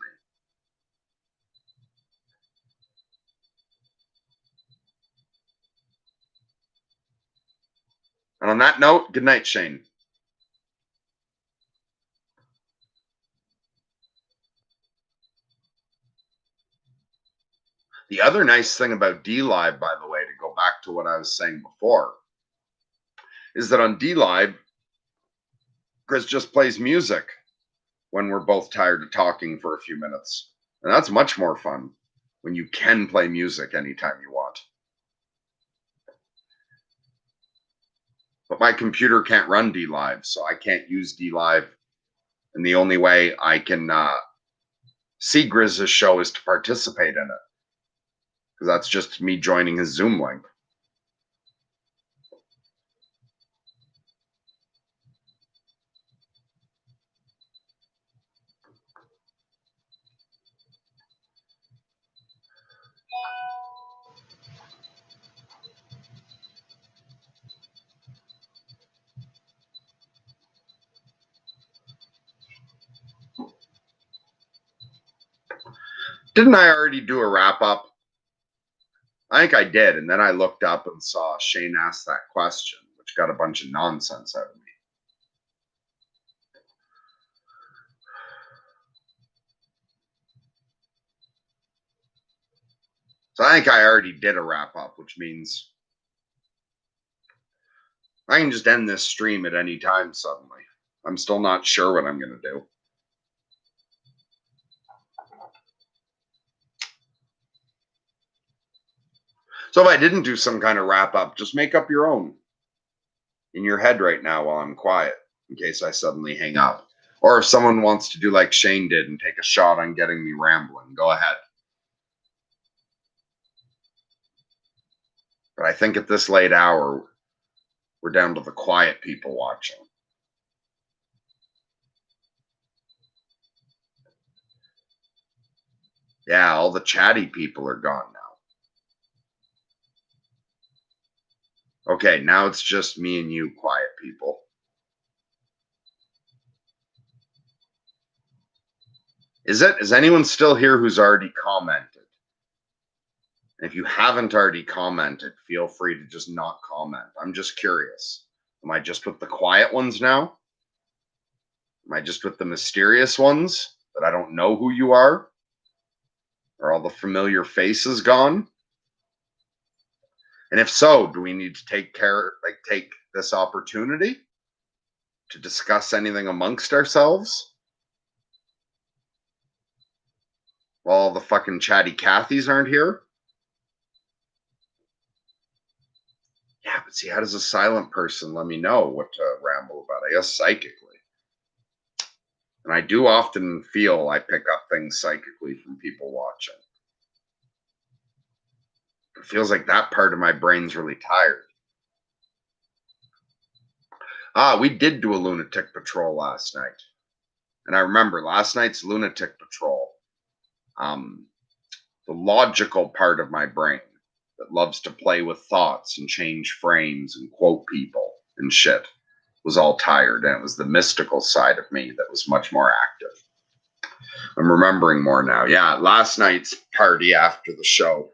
And on that note, good night, Shane. The other nice thing about DLive, by the way, to go back to what I was saying before, is that on DLive, Chris just plays music when we're both tired of talking for a few minutes. And that's much more fun when you can play music anytime you want. But my computer can't run DLive, so I can't use DLive. And the only way I can see Grizz's show is to participate in it, because that's just me joining his Zoom link. Didn't I already do a wrap up? I think I did. And then I looked up and saw Shane ask that question, which got a bunch of nonsense out of me. So I think I already did a wrap up, which means I can just end this stream at any time suddenly. I'm still not sure what I'm going to do. So if I didn't do some kind of wrap up, just make up your own in your head right now while I'm quiet, in case I suddenly hang up. Or if someone wants to do like Shane did and take a shot on getting me rambling, go ahead. But I think at this late hour, we're down to the quiet people watching. Yeah, all the chatty people are gone now. Okay, now it's just me and you, quiet people. Is it? Is anyone still here who's already commented? If you haven't already commented, feel free to just not comment. I'm just curious. Am I just with the quiet ones now? Am I just with the mysterious ones that I don't know who you are? Are all the familiar faces gone? And if so, do we need to take this opportunity to discuss anything amongst ourselves? While all the fucking chatty Cathys aren't here? Yeah, but see, how does a silent person let me know what to ramble about? I guess psychically. And I do often feel I pick up things psychically from people watching. It feels like that part of my brain's really tired. We did do a lunatic patrol last night. And I remember last night's lunatic patrol, the logical part of my brain that loves to play with thoughts and change frames and quote people and shit was all tired. And it was the mystical side of me that was much more active. I'm remembering more now. Yeah, last night's party after the show,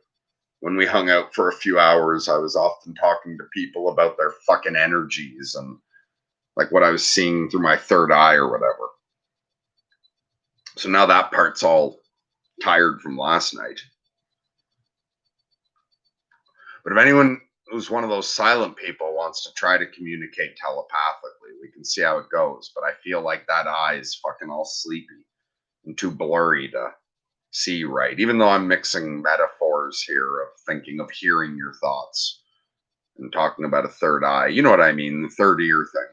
when we hung out for a few hours, I was often talking to people about their fucking energies and like what I was seeing through my third eye or whatever. So now that part's all tired from last night. But if anyone who's one of those silent people wants to try to communicate telepathically, we can see how it goes. But I feel like that eye is fucking all sleepy and too blurry to see right, even though I'm mixing metaphors here of thinking of hearing your thoughts and talking about a third eye. You know what I mean? The third ear thing.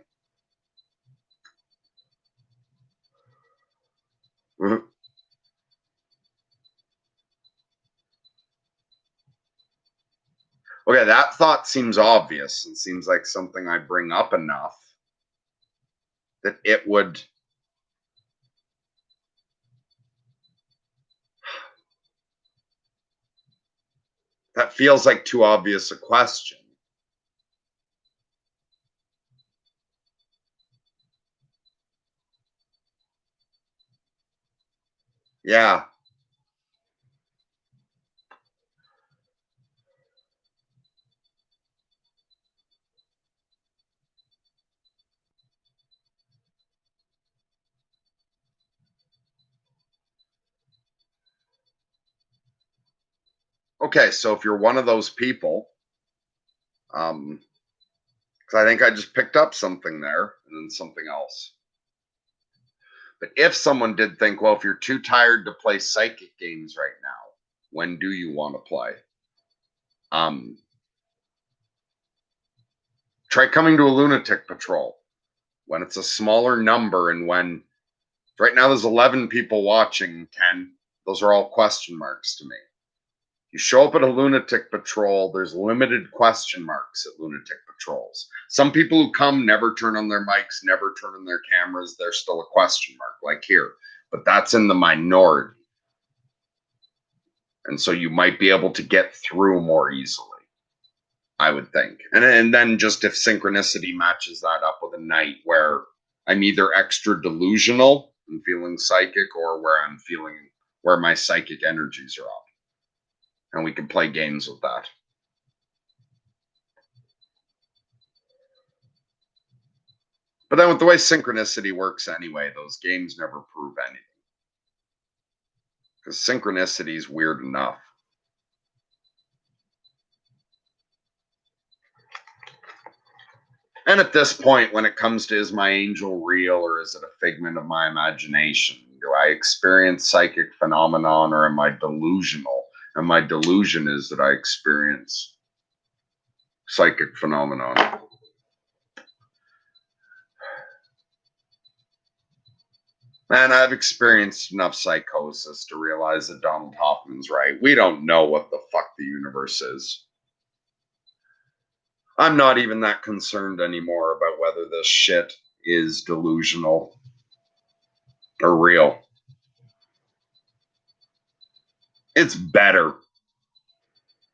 Okay, that thought seems obvious and seems like something I bring up enough that it would. That feels like too obvious a question. Yeah. Okay, so if you're one of those people, because I think I just picked up something there and then something else. But if someone did think, well, if you're too tired to play psychic games right now, when do you want to play? Um, Try coming to a lunatic patrol when it's a smaller number and when right now there's 11 people watching, 10. Those are all question marks to me. You show up at a lunatic patrol, there's limited question marks at lunatic patrols. Some people who come never turn on their mics, never turn on their cameras. There's still a question mark, like here. But that's in the minority. And so you might be able to get through more easily, I would think. And then just if synchronicity matches that up with a night where I'm either extra delusional and feeling psychic or where I'm feeling where my psychic energies are up. And we can play games with that. But then with the way synchronicity works anyway, those games never prove anything. Because synchronicity is weird enough. And at this point, when it comes to is my angel real or is it a figment of my imagination? Do I experience psychic phenomenon or am I delusional? And my delusion is that I experience psychic phenomenon. And I've experienced enough psychosis to realize that Donald Hoffman's right. We don't know what the fuck the universe is. I'm not even that concerned anymore about whether this shit is delusional or real. It's better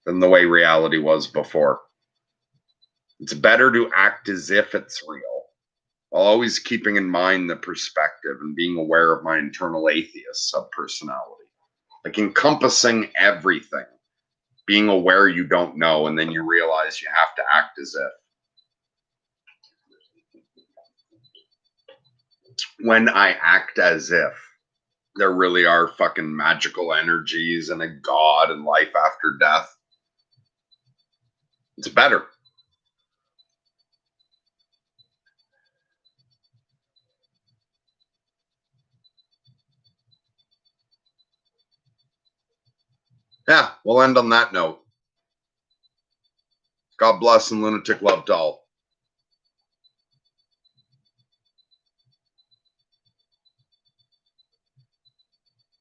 than the way reality was before. It's better to act as if it's real, while always keeping in mind the perspective and being aware of my internal atheist subpersonality. Like encompassing everything, being aware you don't know, and then you realize you have to act as if. When I act as if there really are fucking magical energies and a god and life after death, it's better. Yeah, we'll end on that note. God bless and lunatic love to all.